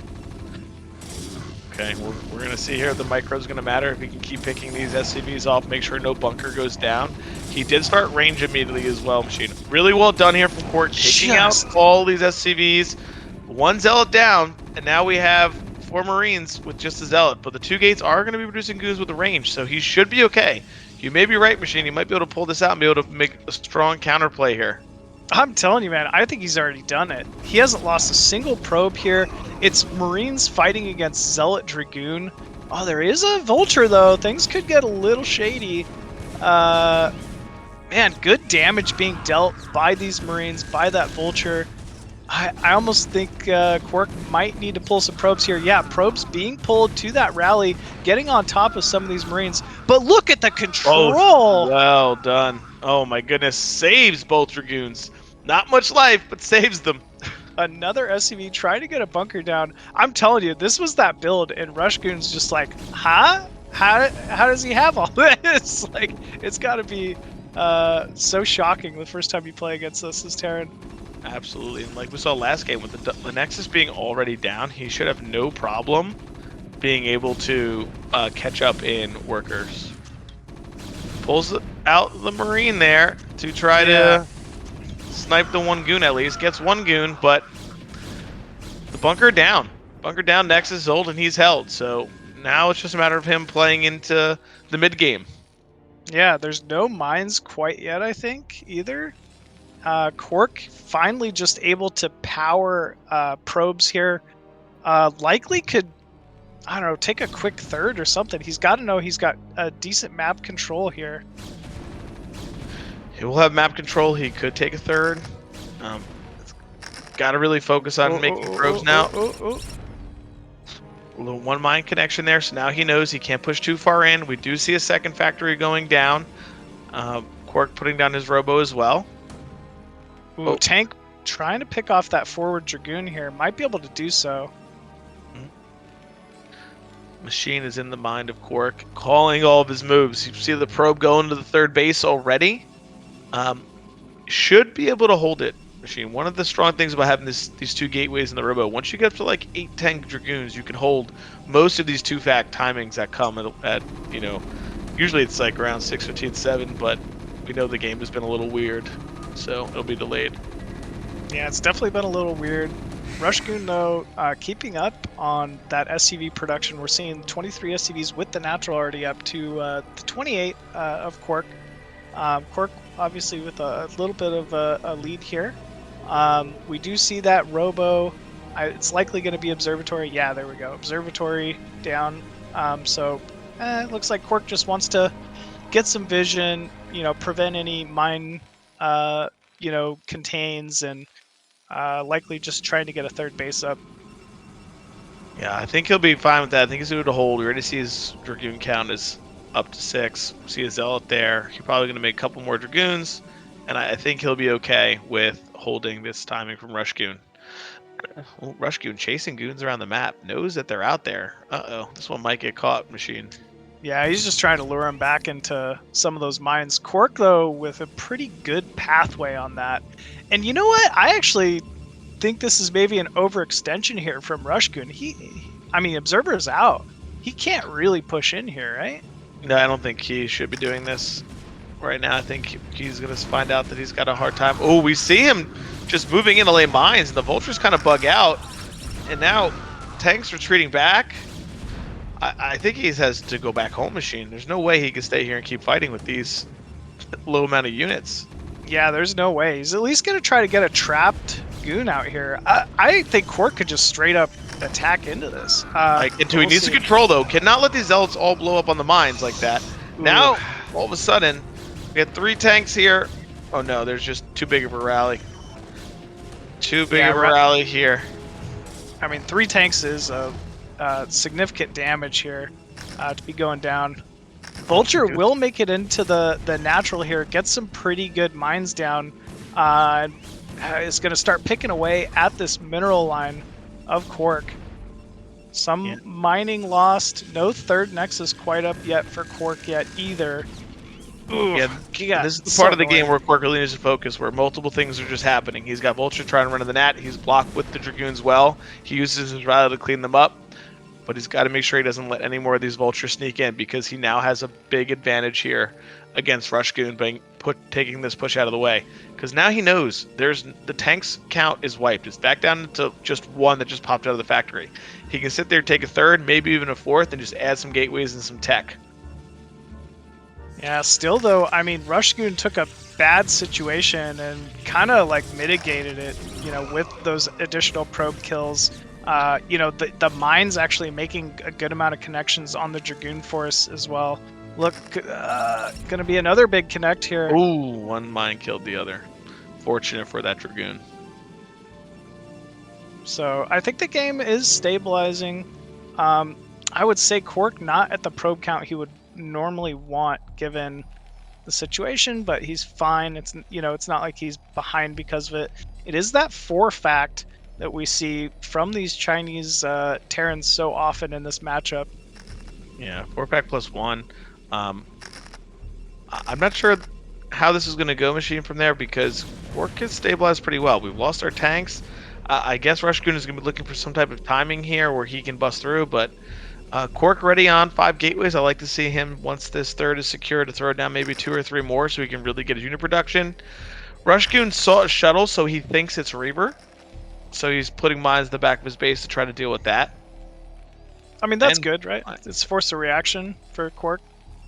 Okay, we're going to see here if the micro's going to matter. If he can keep picking these SCVs off, make sure no bunker goes down. He did start range immediately as well, Machine. Really well done here from KwarK, taking out all these SCVs. One zealot down, and now we have 4 Marines with just a zealot. But the 2 gates are going to be producing goons with the range, so he should be okay. You may be right, Machine. You might be able to pull this out and be able to make a strong counterplay here. I'm telling you, man, I think he's already done it. He hasn't lost a single probe here. It's Marines fighting against Zealot Dragoon. Oh, there is a Vulture, though. Things could get a little shady. Man, good damage being dealt by these Marines, by that Vulture. I almost think KwarK might need to pull some probes here. Yeah, probes being pulled to that rally, getting on top of some of these Marines. But look at the control! Oh, well done. Oh my goodness, saves both Dragoons. Not much life, but saves them. Another SCV trying to get a bunker down. I'm telling you, this was that build, and RushGoon's just like, huh? How does he have all this? Like, it's got to be so shocking the first time you play against this Terran. Absolutely, and like we saw last game with the Nexus being already down, he should have no problem being able to catch up in workers. Pulls out the Marine there to try to snipe the 1 goon at least. Gets 1 goon, but the bunker down. Bunker down, Nexus is old, and he's held. So now it's just a matter of him playing into the mid game. Yeah, there's no mines quite yet, I think, either. KwarK finally just able to power probes here. Likely could, I don't know, take a quick third or something. He's got to know he's got a decent map control here. He will have map control. He could take a third. Got to really focus on making probes now. A little 1 mine connection there, so now he knows he can't push too far in. We do see a second factory going down. KwarK putting down his robo as well. Ooh, Tank trying to pick off that forward Dragoon here. Might be able to do so. Machine is in the mind of KwarK, calling all of his moves. You see the probe going to the 3rd base already. Should be able to hold it, Machine. One of the strong things about having these 2 gateways in the robo, once you get up to like 8-10 Dragoons, you can hold most of these 2 fact timings that come at you know, usually it's like around 6:15, 7, but we know the game has been a little weird, so it'll be delayed. Yeah, it's definitely been a little weird. RushGoon, though, keeping up on that SCV production. We're seeing 23 SCVs with the natural already up to the 28 of KwarK. KwarK obviously with a little bit of a lead here. We do see that robo. It's likely going to be observatory. Yeah, there we go. Observatory down. So it looks like KwarK just wants to get some vision, you know, prevent any mine, you know, contains, and likely just trying to get a 3rd base up. Yeah, I think he'll be fine with that. I think he's able to hold. We already see his Dragoon count is up to 6. See a Zealot there. He's probably going to make a couple more Dragoons, and I think he'll be okay with holding this timing from RushGoon. Well, RushGoon chasing goons around the map, knows that they're out there. Uh-oh, this one might get caught, Machine. Yeah, he's just trying to lure him back into some of those mines. KwarK, though, with a pretty good pathway on that. And you know what? I actually think this is maybe an overextension here from RushGoon. I mean, Observer's out. He can't really push in here, right? No, I don't think he should be doing this right now. I think he's going to find out that he's got a hard time. Oh, we see him just moving in to lay mines, and the Vultures kind of bug out. And now Tank's retreating back. I think he has to go back home, Machine. There's no way he can stay here and keep fighting with these low amount of units. Yeah, there's no way. He's at least going to try to get a trapped goon out here. I think KwarK could just straight up attack into this. He needs to control, though. Cannot let these Zealots all blow up on the mines like that. Ooh. Now, all of a sudden, we have 3 tanks here. Oh, no, there's just too big of a rally. Too big of a rally here. I mean, 3 tanks is significant damage here to be going down. Vulture will make it into the natural here, get some pretty good mines down. Is going to start picking away at this mineral line of KwarK. Some mining lost. No third nexus quite up yet for KwarK yet either. Ooh, yeah, this is the part of the game where KwarK really needs to focus, where multiple things are just happening. He's got Vulture trying to run in the net. He's blocked with the Dragoons well. He uses his rally to clean them up. But he's got to make sure he doesn't let any more of these Vultures sneak in, because he now has a big advantage here against RushGoon by taking this push out of the way. Because now he knows the tanks count is wiped. It's back down to just 1 that just popped out of the factory. He can sit there, take a 3rd, maybe even a 4th, and just add some gateways and some tech. Yeah, still though, I mean, RushGoon took a bad situation and kind of like mitigated it, with those additional probe kills. The mines actually making a good amount of connections on the Dragoon force as well. Look, gonna be another big connect here. Ooh, 1 mine killed the other. Fortunate for that Dragoon. So I think the game is stabilizing. I would say KwarK not at the probe count he would normally want given the situation, but he's fine. It's not like he's behind because of it. It is that 4 fact that we see from these Chinese Terrans so often in this matchup. Yeah, 4-pack plus 1. I'm not sure how this is going to go, Machine, from there, because KwarK is stabilized pretty well. We've lost our tanks. I guess RushGoon is going to be looking for some type of timing here where he can bust through, but KwarK ready on 5 gateways. I like to see him, once this 3rd is secure, to throw down maybe 2 or 3 more so he can really get his unit production. RushGoon saw a shuttle, so he thinks it's Reaver. So he's putting mines in the back of his base to try to deal with that. I mean, that's good, right? It's forced a reaction for KwarK.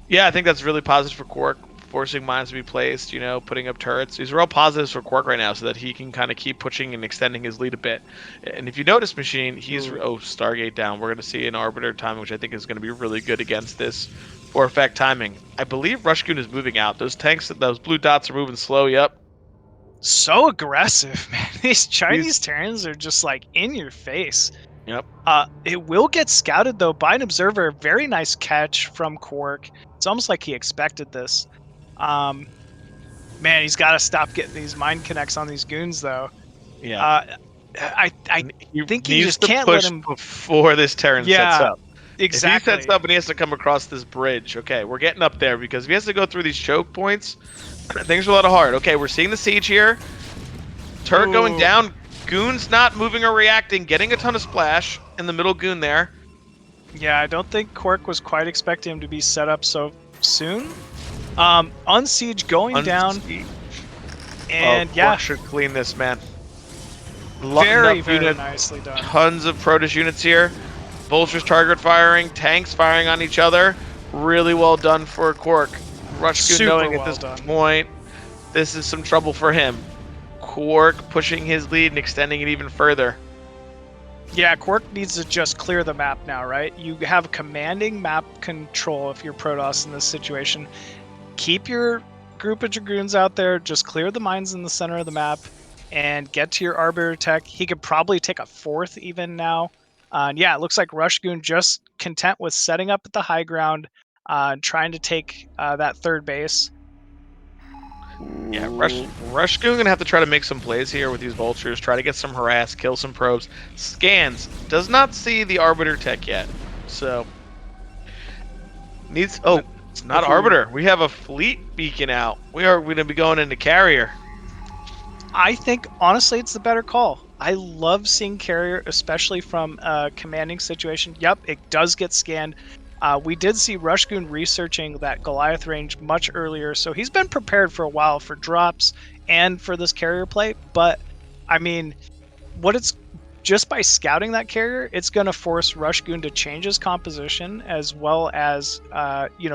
Yeah, I think that's really positive for KwarK, forcing mines to be placed, putting up turrets. These are all positives for KwarK right now so that he can kind of keep pushing and extending his lead a bit. And if you notice, Machine, he's... Oh, Stargate down. We're going to see an Arbiter timing, which I think is going to be really good against this 4-effect timing. I believe RushGoon is moving out. Those tanks, those blue dots are moving slow, yep. So aggressive, man. These Chinese Terrans are just like in your face. Yep. It will get scouted though by an Observer. Very nice catch from KwarK. It's almost like he expected this. Man, he's got to stop getting these mine connects on these goons though. Yeah. I think he just can't let him before this Terran sets up. Exactly. If he sets up and he has to come across this bridge, okay, we're getting up there, because if he has to go through these choke points, things are a lot hard. Okay, we're seeing the siege here. Turret going down. Goon's not moving or reacting. Getting a ton of splash in the middle goon there. Yeah, I don't think KwarK was quite expecting him to be set up so soon. Unsiege going down. And KwarK should clean this, man. Very nicely done. Tons of Protoss units here. Vultures target firing. Tanks firing on each other. Really well done for KwarK. RushGoon knowing at this point this is some trouble for him. KwarK pushing his lead and extending it even further. Yeah, KwarK needs to just clear the map now, right? You have commanding map control if you're Protoss in this situation. Keep your group of Dragoons out there, just clear the mines in the center of the map, and get to your Arbiter tech. He could probably take a 4th even now. Yeah, it looks like RushGoon just content with setting up at the high ground, trying to take that third base. Yeah, RushGoon gonna have to try to make some plays here with these vultures. Try to get some harass, kill some probes. Scans does not see the Arbiter tech yet, so needs. Oh, it's not Arbiter. We have a fleet beacon out. We are going to be going into carrier. I think honestly, it's the better call. I love seeing carrier, especially from a commanding situation. Yep, it does get scanned. We did see RushGoon researching that Goliath range much earlier, so he's been prepared for a while for drops and for this carrier play. But I mean, just by scouting that carrier, it's going to force RushGoon to change his composition as well as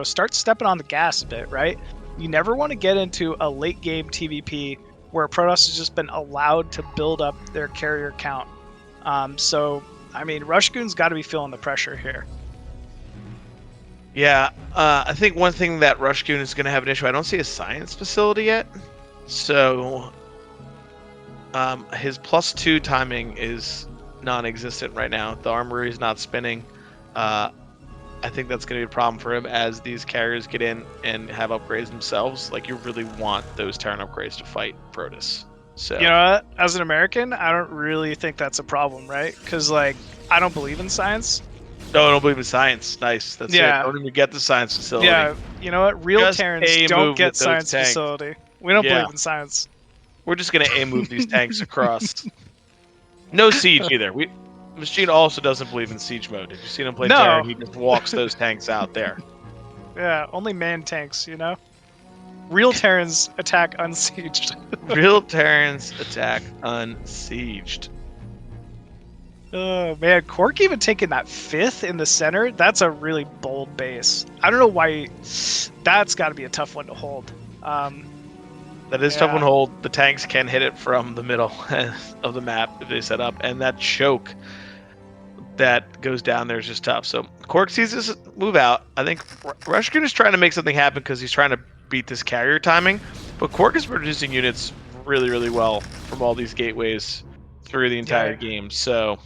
start stepping on the gas a bit, right? You never want to get into a late game TVP where Protoss has just been allowed to build up their carrier count. So I mean, RushGoon's got to be feeling the pressure here. Yeah, I think one thing that RushGoon is going to have an issue, I don't see a science facility yet. So his +2 timing is non-existent right now. The armory is not spinning. I think that's going to be a problem for him as these carriers get in and have upgrades themselves. Like, you really want those Terran upgrades to fight Protoss. So, you know what? As an American, I don't really think that's a problem, right? Because, like, I don't believe in science. No, I don't believe in science. Nice. That's it. Don't even get the science facility. Yeah, you know what? Real Just Terrans A don't move get with those science tanks. facility. We don't Yeah. believe in science. We're just going to A-move these tanks across. No siege either. Machine also doesn't believe in siege mode. If you've seen him play No. Terran, he just walks those tanks out there. Yeah, only man tanks, you know? Real Terrans attack unsieged. Real Terrans attack unsieged. Oh, man. KwarK even taking that 5th in the center, that's a really bold base. I don't know why. That's got to be a tough one to hold. That is tough one to hold. The tanks can hit it from the middle of the map if they set up, and that choke that goes down there is just tough. So KwarK sees this move out. I think RushGoon is trying to make something happen because he's trying to beat this carrier timing, but KwarK is producing units really, really well from all these gateways through the entire game. So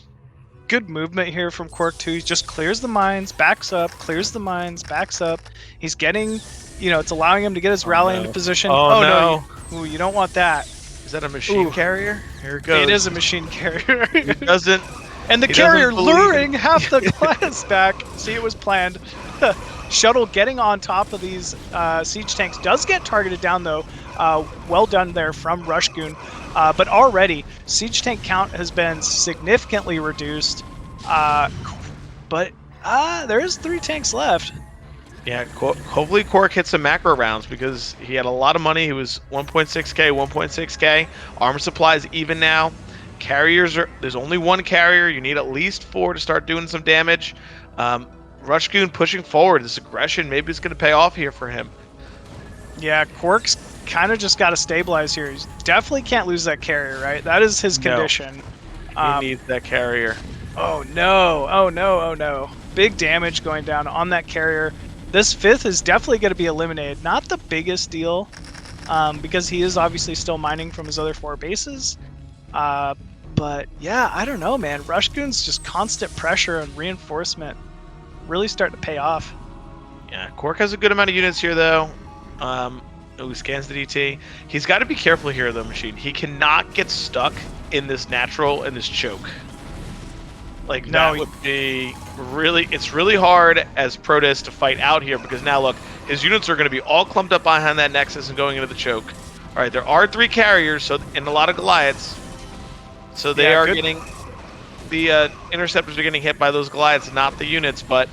good movement here from KwarK too. He just clears the mines, backs up, clears the mines, backs up. He's getting, it's allowing him to get his rally into position. Oh no. Ooh, you don't want that. Is that a machine carrier? Here it goes. It is a machine carrier. It doesn't. And the carrier luring half the class back. See, it was planned. Shuttle getting on top of these siege tanks does get targeted down though. Well done there from RushGoon. But already, siege tank count has been significantly reduced. But there is 3 tanks left. Yeah, hopefully KwarK hits some macro rounds because he had a lot of money. He was 1.6k, 1.6k. Armor supplies even now. Carriers there's only 1 carrier. You need at least 4 to start doing some damage. RushGoon pushing forward. This aggression maybe is going to pay off here for him. Yeah, KwarK's kind of just got to stabilize here. He definitely can't lose that carrier, right? That is his condition. He needs that carrier. Oh no, oh no, oh no. Big damage going down on that carrier. This 5th is definitely going to be eliminated. Not the biggest deal, because he is obviously still mining from his other 4 bases. But yeah, I don't know, man. RushGoon's just constant pressure and reinforcement really starting to pay off. Yeah, KwarK has a good amount of units here, though. He scans the DT. He's got to be careful here, though, Machine. He cannot get stuck in this natural and this choke. Like, that would be really... It's really hard as Protoss to fight out here because now, look, his units are going to be all clumped up behind that Nexus and going into the choke. All right, there are 3 carriers and a lot of Goliaths. So they are getting... The interceptors are getting hit by those Goliaths, not the units, but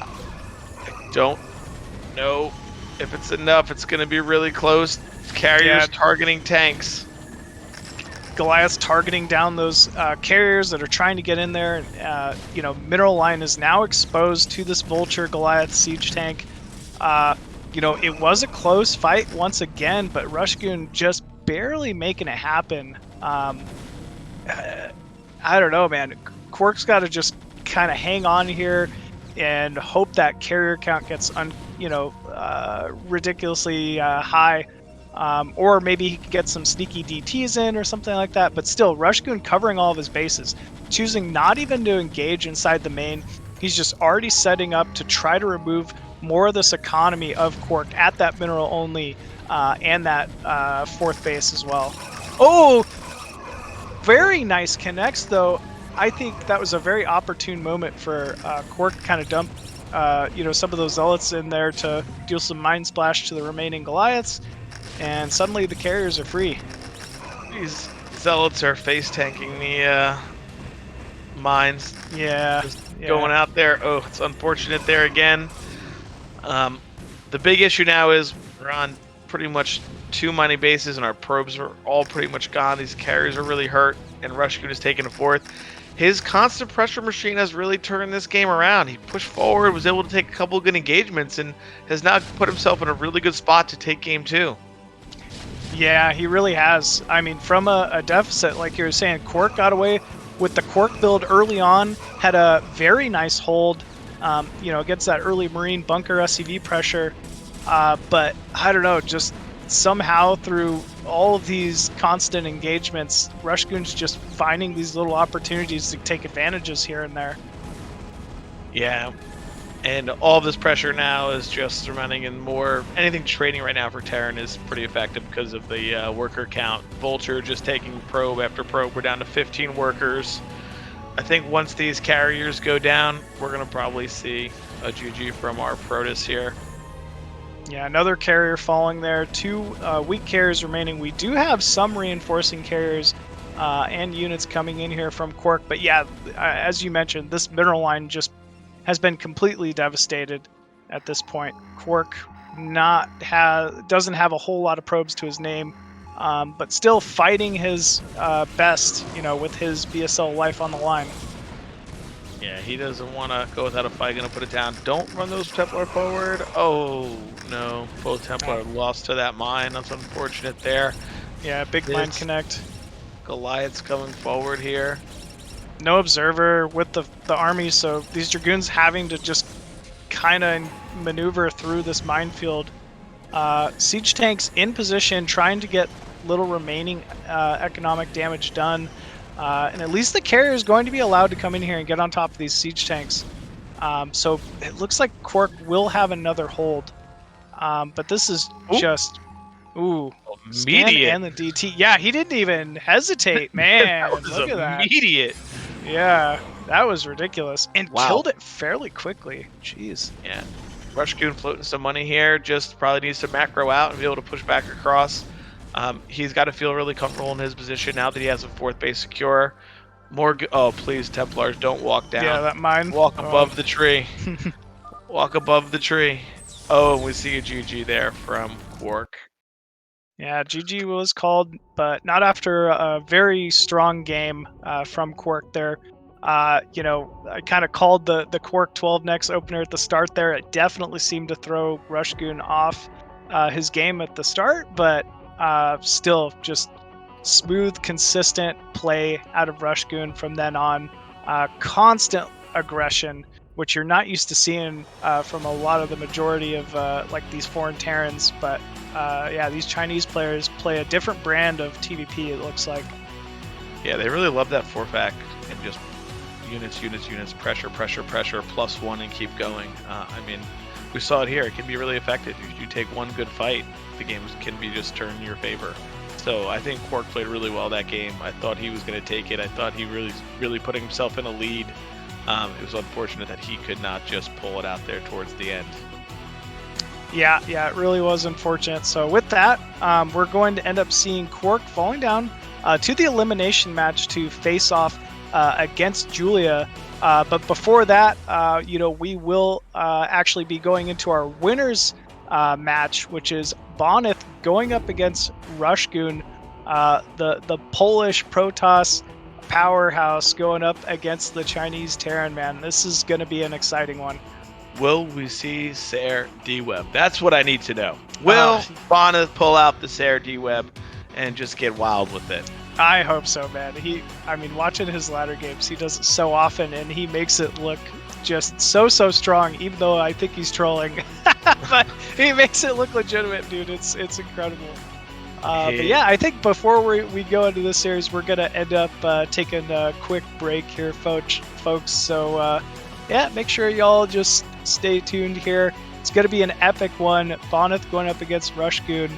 I don't know if it's enough. It's going to be really close. Carriers targeting tanks. Goliath's targeting down those carriers that are trying to get in there. Mineral Line is now exposed to this Vulture Goliath siege tank. It was a close fight once again, but RushGoon just barely making it happen. I don't know, man. KwarK's got to just kind of hang on here and hope that carrier count gets ridiculously high. Or maybe he could get some sneaky DTs in or something like that. But still, RushGoon covering all of his bases, choosing not even to engage inside the main. He's just already setting up to try to remove more of this economy of KwarK at that mineral only and that 4th base as well. Oh, very nice connects though. I think that was a very opportune moment for KwarK to kind of dump some of those zealots in there to deal some Mind Splash to the remaining Goliaths, and suddenly the carriers are free. These zealots are face tanking the mines. Yeah, Just going out there. Oh, it's unfortunate there again. The big issue now is we're on pretty much 2 mining bases, and our probes are all pretty much gone. These carriers are really hurt, and RushGoon is taking a 4th. His constant pressure machine has really turned this game around. He pushed forward, was able to take a couple of good engagements, and has now put himself in a really good spot to take game 2. Yeah, he really has. I mean, from a deficit, like you were saying, KwarK got away with the KwarK build early on, had a very nice hold, against that early Marine bunker SCV pressure. But I don't know, just somehow through all of these constant engagements, RushGoon's just finding these little opportunities to take advantages here and there. Yeah, and all this pressure now is just running in more. Anything trading right now for Terran is pretty effective because of the worker count. Vulture just taking probe after probe. We're down to 15 workers. I think once these carriers go down, we're going to probably see a GG from our Protoss here. Yeah, another carrier falling there. 2 weak carriers remaining. We do have some reinforcing carriers and units coming in here from KwarK. But yeah, as you mentioned, this mineral line just has been completely devastated at this point. KwarK doesn't have a whole lot of probes to his name, but still fighting his best, with his BSL life on the line. Yeah, he doesn't want to go without a fight. Gonna put it down. Don't run those Templar forward. Oh no, both Templar lost to that mine. That's unfortunate there. Yeah, big mine connect. Goliath's coming forward here. No observer with the army, so these Dragoons having to just kind of maneuver through this minefield. Siege tanks in position, trying to get little remaining economic damage done. And at least the carrier is going to be allowed to come in here and get on top of these siege tanks. So it looks like KwarK will have another hold. But this is just... Ooh. Immediate. And the DT. Yeah, he didn't even hesitate, man. Look at that. Immediate. Yeah, that was ridiculous. And killed it fairly quickly. Jeez. Yeah. RushGoon floating some money here. Just probably needs to macro out and be able to push back across. He's got to feel really comfortable in his position now that he has a 4th base secure. Oh, please, Templars, don't walk down. Yeah, that mine. Walk above the tree. Walk above the tree. Oh, and we see a GG there from KwarK. Yeah, GG was called, but not after a very strong game from KwarK there. I kind of called the KwarK 12 next opener at the start there. It definitely seemed to throw RushGoon off his game at the start, but still just smooth, consistent play out of RushGoon from then on. Constant aggression, which you're not used to seeing from a lot of the majority of like these foreign Terrans, but yeah, these Chinese players play a different brand of TVP, it looks like. Yeah, they really love that 4-fac and just units, pressure, +1 and keep going. I mean, we saw it here. It can be really effective. If you take one good fight, the game can be just turned in your favor. So I think KwarK played really well that game. I thought he was going to take it. I thought he really putting himself in a lead. It was unfortunate that he could not just pull it out there towards the end. Yeah, it really was unfortunate. So with that, we're going to end up seeing KwarK falling down to the elimination match to face off against Julia. But before that, we will actually be going into our winners match, which is Bonth going up against RushGoon, the Polish Protoss powerhouse going up against the Chinese Terran, man. This is going to be an exciting one. Will we see Ser D-Web? That's what I need to know. Will Bonth pull out the Ser D-Web and just get wild with it? I hope so, man. Watching his ladder games, he does it so often, and he makes it look just so strong, even though I think he's trolling. But he makes it look legitimate, dude. It's incredible. But yeah, I think before we go into this series, we're going to end up taking a quick break here, folks. So yeah, make sure y'all just stay tuned here. It's going to be an epic one. Bonth going up against RushGoon.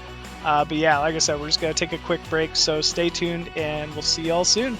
But yeah, like I said, we're just going to take a quick break. So stay tuned, and we'll see y'all soon.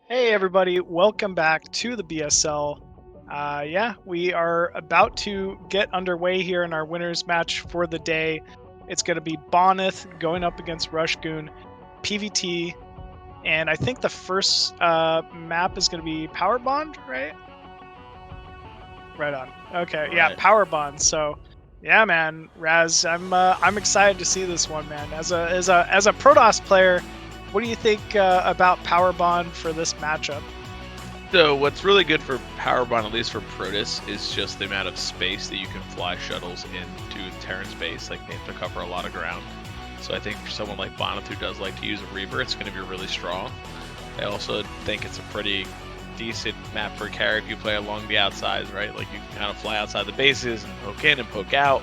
Hey everybody, welcome back to the BSL. Yeah, we are about to get underway here in our winners match for the day. It's going to be Bonyth going up against RushGoon, PvT, and I think the first map is going to be Power Bond, right? Right on. Okay, yeah, Right. Power Bond. So, yeah, man, Razz, I'm excited to see this one, man. As a Protoss player, what do you think about Power Bond for this matchup? So what's really good for Powerbond, at least for Protoss, is just the amount of space that you can fly shuttles into Terran space. Like, they have to cover a lot of ground. So I think for someone like Bonth who does like to use a Reaver, it's going to be really strong. I also think it's a pretty decent map for a carry if you play along the outsides, right? Like, you can kind of fly outside the bases and poke in and poke out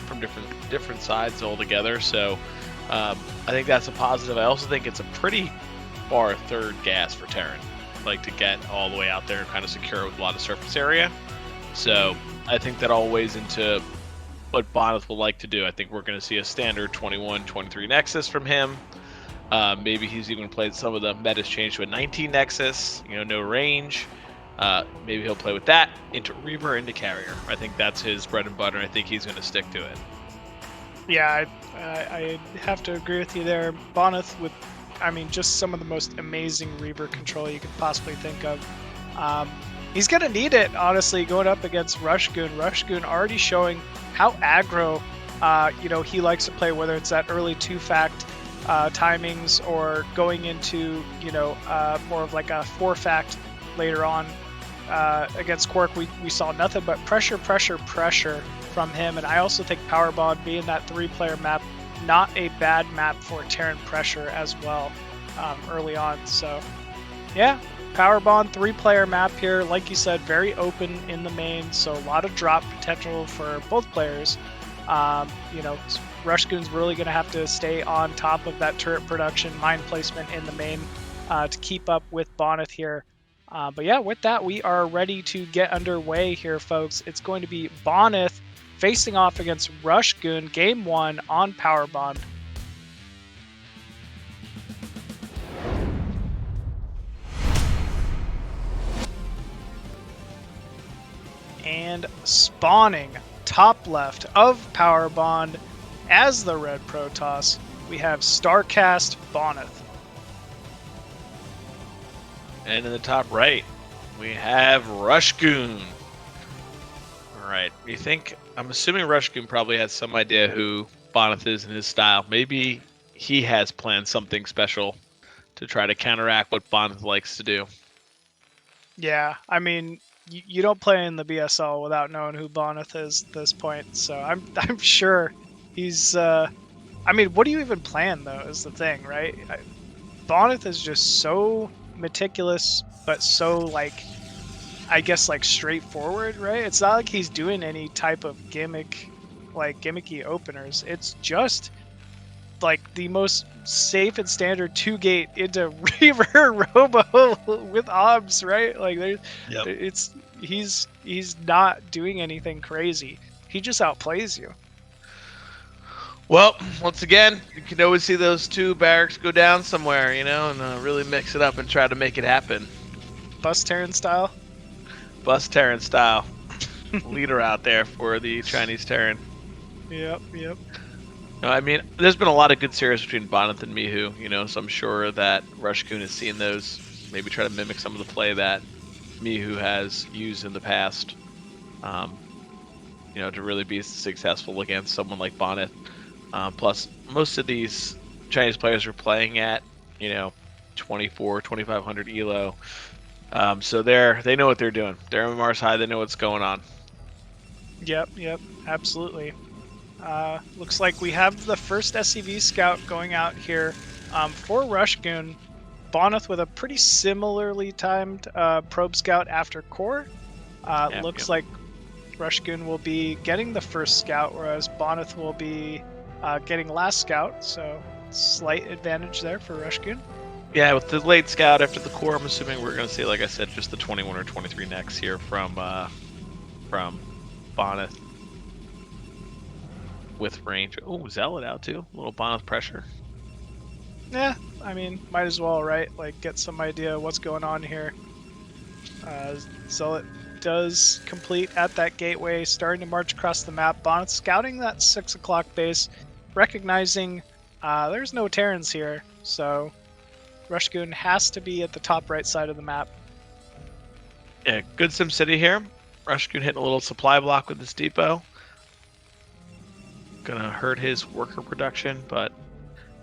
from different sides altogether. So I think that's a positive. I also think it's a pretty far third gas for Terran, like to get all the way out there and kind of secure with a lot of surface area. So I think that all weighs into what Bonth will like to do. I think we're going to see a standard 21-23 Nexus from him. Maybe he's even played some of the metas change to a 19 Nexus, no range. Maybe he'll play with that into Reaver, into Carrier. I think that's his bread and butter. I think he's going to stick to it. Yeah, I have to agree with you there. Bonyth with, just some of the most amazing Reaver control you could possibly think of. He's going to need it, honestly, going up against RushGoon. RushGoon already showing how aggro, he likes to play, whether it's that early 2-fact timings or going into, more of like a 4-fact later on. Against KwarK, we saw nothing but pressure from him, and I also think Power Bond being that 3-player map, not a bad map for Terran pressure as well early on. So yeah, Power Bond 3-player map here, like you said, very open in the main, so a lot of drop potential for both players. RushGoon's really going to have to stay on top of that turret production, mine placement in the main to keep up with Bonyth here. But yeah, with that, we are ready to get underway here, folks. It's going to be Bonyth facing off against RushGoon, Game 1 on Power Bond. And spawning top left of Power Bond as the red Protoss, we have StarCraft Bonyth. And in the top right, we have RushGoon. All right, I'm assuming RushGoon probably has some idea who Bonth is in his style. Maybe he has planned something special to try to counteract what Bonth likes to do. Yeah, you don't play in the BSL without knowing who Bonyth is at this point, so I'm sure he's what do you even plan, though, is the thing, right? Bonyth is just so meticulous, but so straightforward, right? It's not like he's doing any type of gimmicky openers. It's just like the most safe and standard 2-gate into Reaver Robo with obs, right? Like he's not doing anything crazy. He just outplays you. Well, once again, you can always see those two barracks go down somewhere, and really mix it up and try to make it happen. Bus Terran style? Bus Terran style. Leader out there for the Chinese Terran. Yep. No, there's been a lot of good series between Bonth and Mihu, so I'm sure that RushGoon has seen those, maybe try to mimic some of the play that Mihu has used in the past, to really be successful against someone like Bonyth. Plus, most of these Chinese players are playing at, 2,500 elo. So they know what they're doing. Their MMR's high, they know what's going on. Yep, absolutely. Looks like we have the first SCV scout going out here for RushGoon. Bonyth with a pretty similarly timed probe scout after core. Looks like RushGoon will be getting the first scout, whereas Bonyth will be getting last scout, so slight advantage there for RushGoon. Yeah, with the late scout after the core, I'm assuming we're going to see, like I said, just the 21 or 23 next here from Bonyth with range. Oh, Zealot out too. A little Bonyth pressure. Yeah, I mean, might as well, right? Like, get some idea what's going on here. Zealot does complete at that gateway, starting to march across the map. Bonth scouting that 6 o'clock base, recognizing there's no Terrans here, so RushGoon has to be at the top right side of the map. Yeah, good SimCity here. RushGoon hitting a little supply block with this depot. Gonna hurt his worker production, but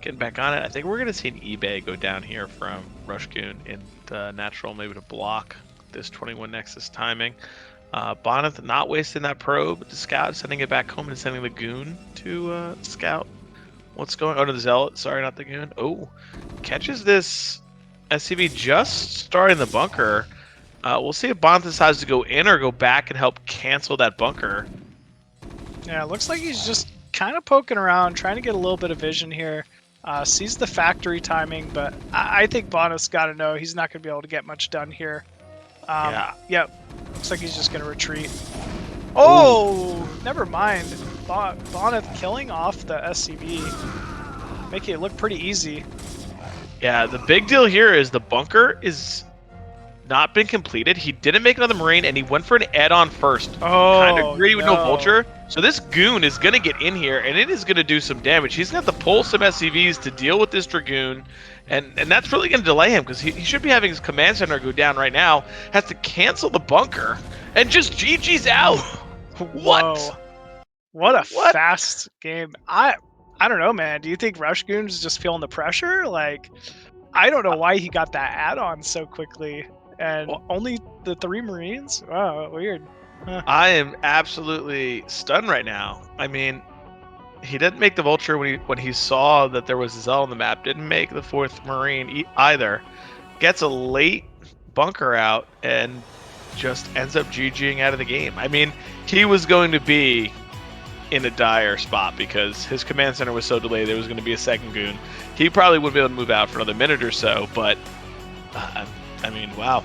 getting back on it. I think we're gonna see an eBay go down here from RushGoon in the natural, maybe to block this 21 Nexus timing. Bonth not wasting that probe to scout, sending it back home and sending the goon to scout what's going on. Oh, to the Zealot. Sorry, not the goon. Oh, catches this SCV just starting the bunker. We'll see if Bonth decides to go in or go back and help cancel that bunker. Yeah, it looks like he's just kind of poking around, trying to get a little bit of vision here. Sees the factory timing, but I think Bonth's got to know he's not going to be able to get much done here. Yep. Looks like he's just going to retreat. Oh, never mind. Bonth killing off the SCV, making it look pretty easy. Yeah, the big deal here is the bunker is not been completed. He didn't make another Marine, and he went for an add-on first. Oh, kind of greedy with no Vulture. So this goon is going to get in here, and it is going to do some damage. He's going to have to pull some SCVs to deal with this Dragoon, and that's really going to delay him, because he should be having his command center go down right now. Has to cancel the bunker, and just GG's out. What? Whoa. What a fast game. I don't know, man. Do you think RushGoon's just feeling the pressure? Like, I don't know why he got that add-on so quickly. And only the 3 Marines? Wow, weird. Huh. I am absolutely stunned right now. I mean, he didn't make the Vulture when he saw that there was a Zell on the map. Didn't make the 4th Marine either. Gets a late bunker out and just ends up GGing out of the game. I mean, he was going to be in a dire spot because his command center was so delayed there was going to be a second goon. He probably wouldn't be able to move out for another minute or so, but I mean, wow.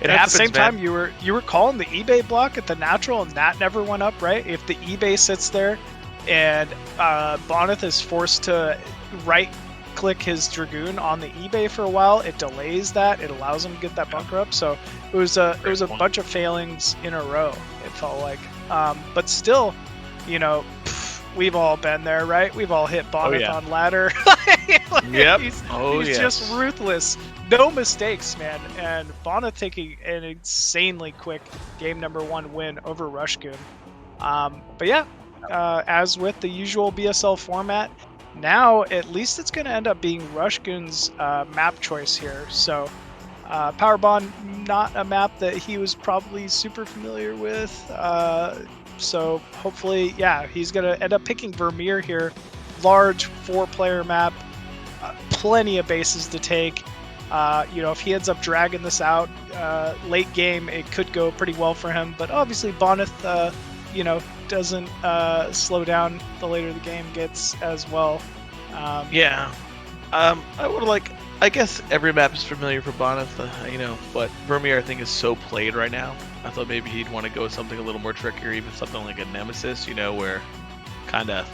At the same time, you were calling the eBay block at the natural, and that never went up, right? If the eBay sits there, and Bonyth is forced to right-click his Dragoon on the eBay for a while, it delays that. It allows him to get that bunker up. So it was a bunch of failings in a row. It felt like, but still, you know, we've all been there, right? We've all hit Bonyth on ladder. Yep. He's just ruthless. No mistakes, man. And Bonth taking an insanely quick game number 1 win over RushGoon. But yeah, as with the usual BSL format, now at least it's going to end up being RushGoon's map choice here. So Power Bond, not a map that he was probably super familiar with. So hopefully, yeah, he's going to end up picking Vermeer here. Large 4-player map, plenty of bases to take. You know, if he ends up dragging this out late game, it could go pretty well for him. But obviously, Bonyth, you know, doesn't slow down the later the game gets as well. I guess every map is familiar for Bonyth, you know, but Vermeer I think is so played right now. I thought maybe he'd want to go with something a little more trickier, even something like a Nemesis, you know, where kind of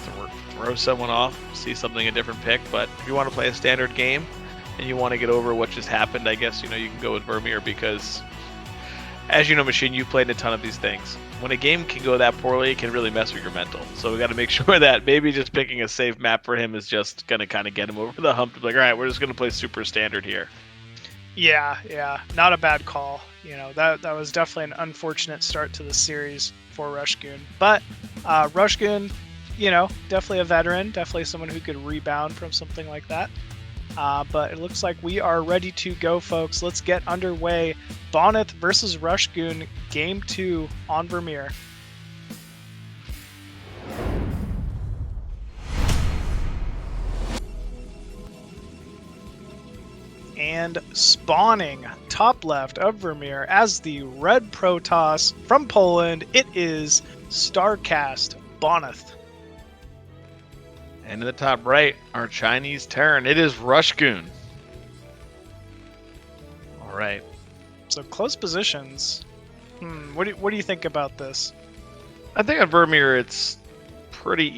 throw someone off, see something a different pick. But if you want to play a standard game and you want to get over what just happened, I guess, you know, you can go with Vermeer because, as you know, Machine, you've played a ton of these things. When a game can go that poorly, it can really mess with your mental. So we got to make sure that maybe just picking a safe map for him is just going to kind of get him over the hump. Like, all right, we're just going to play super standard here. Yeah, not a bad call. You know, that was definitely an unfortunate start to the series for RushGoon. But RushGoon, you know, definitely a veteran, definitely someone who could rebound from something like that. But it looks like we are ready to go, folks. Let's get underway. Bonyth versus RushGoon, Game 2 on Vermeer. And spawning top left of Vermeer as the red Protoss from Poland, it is StarCraft Bonyth. And in the top right, our Chinese Terran, it is RushGoon. All right. So close positions. What do you think about this? I think on Vermeer, it's pretty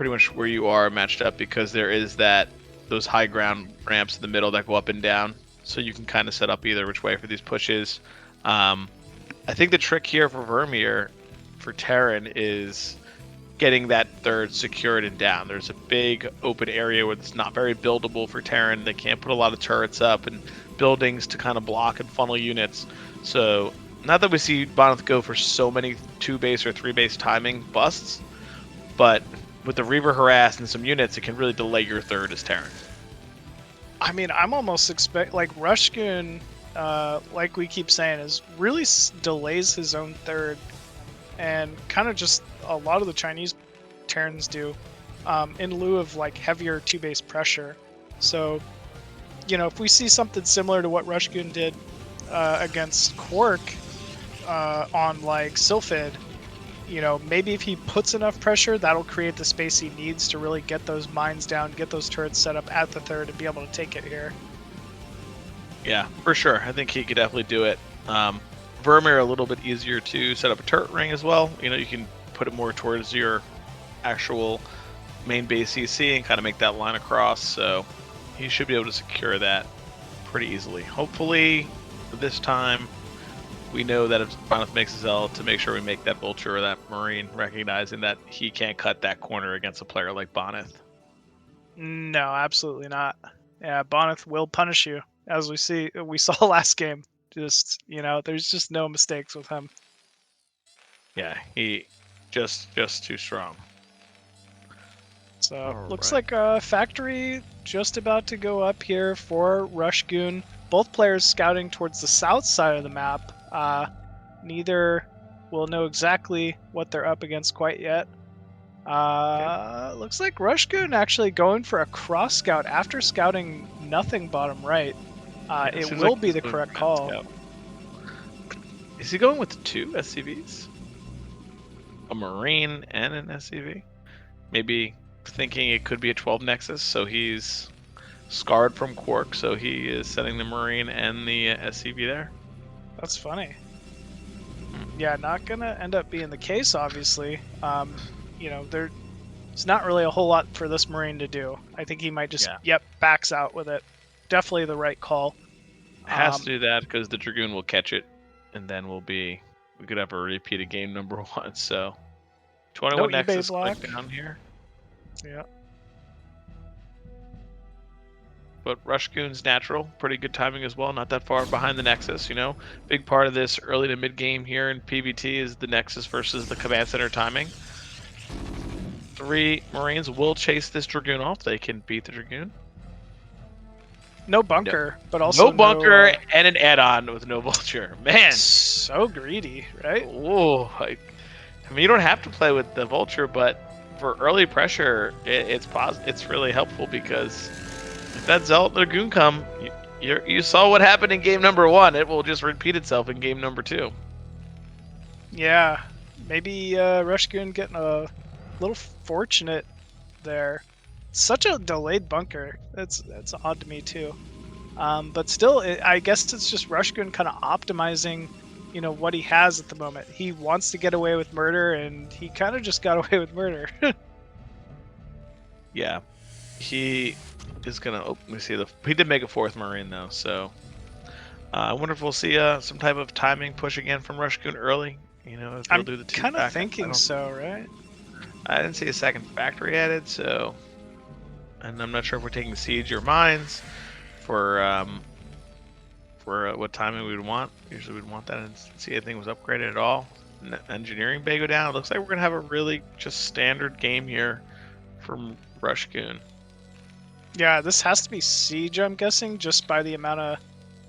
much where you are matched up because there is that those high ground ramps in the middle that go up and down, so you can kind of set up either which way for these pushes. I think the trick here for Vermeer, for Terran, is getting that third secured and down. There's a big open area where it's not very buildable for Terran. They can't put a lot of turrets up and buildings to kind of block and funnel units. So, not that we see Bonth go for so many 2-base or 3-base timing busts, but with the Reaver harass and some units, it can really delay your third as Terran. I mean, I'm almost like RushGoon, like we keep saying, is really delays his own third, and kind of just a lot of the Chinese Terrans do, in lieu of like heavier 2-base pressure. So, you know, if we see something similar to what RushGoon did against KwarK on like Sylphid, you know, maybe if he puts enough pressure, that'll create the space he needs to really get those mines down, get those turrets set up at the third, and be able to take it here. Yeah, for sure. I think he could definitely do it. Vermeer, a little bit easier to set up a turret ring as well. You know, you can put it more towards your actual main base CC and kind of make that line across. So he should be able to secure that pretty easily. Hopefully, this time, we know that if Bonth makes his L, to make sure we make that Vulture or that Marine, recognizing that he can't cut that corner against a player like Bonth. No, absolutely not. Yeah, Bonth will punish you, as we saw last game. Just, you know, there's just no mistakes with him. Yeah, he just too strong. So looks like Factory just about to go up here for RushGoon. Both players scouting towards the south side of the map. Neither will know exactly what they're up against quite yet. Looks like RushGoon actually going for a cross scout after scouting nothing bottom right. It will like be the correct call. Scout. Is he going with 2 SCVs? A Marine and an SCV? Maybe thinking it could be a 12 Nexus, so he's scarred from KwarK, so he is setting the Marine and the SCV there. That's funny. Yeah, not gonna end up being the case, obviously. You know, there's not really a whole lot for this Marine to do. I think he might just, backs out with it. Definitely the right call. Has to do that because the Dragoon will catch it, and then we could have a repeat of game number 1. So 21 no Nexus block down here. Yeah. But RushGoon's natural, pretty good timing as well. Not that far behind the Nexus, you know. Big part of this early to mid game here in PvT is the Nexus versus the Command Center timing. 3 Marines will chase this Dragoon off. They can beat the Dragoon. No bunker, but also no bunker and an add-on with no vulture. Man, so greedy, right? Whoa! I mean, you don't have to play with the vulture, but for early pressure, it's really helpful because if that Zealot Dragoon come, you saw what happened in game number 1. It will just repeat itself in game number 2. Yeah, maybe RushGoon getting a little fortunate there. Such a delayed bunker. That's odd to me too. But still, I guess it's just RushGoon kind of optimizing, you know, what he has at the moment. He wants to get away with murder, and he kind of just got away with murder. Yeah, he is gonna. Oh, let me see. He did make a 4th Marine though, so I wonder if we'll see some type of timing push again from RushGoon early. You know, if I'm do the 2 kind of thinking so, right? I didn't see a second factory added, so. And I'm not sure if we're taking siege or mines for what timing we would want. Usually we'd want that and see if anything was upgraded at all. Engineering bay go down. It looks like we're gonna have a really just standard game here from RushGoon. Yeah, this has to be siege, I'm guessing, just by the amount of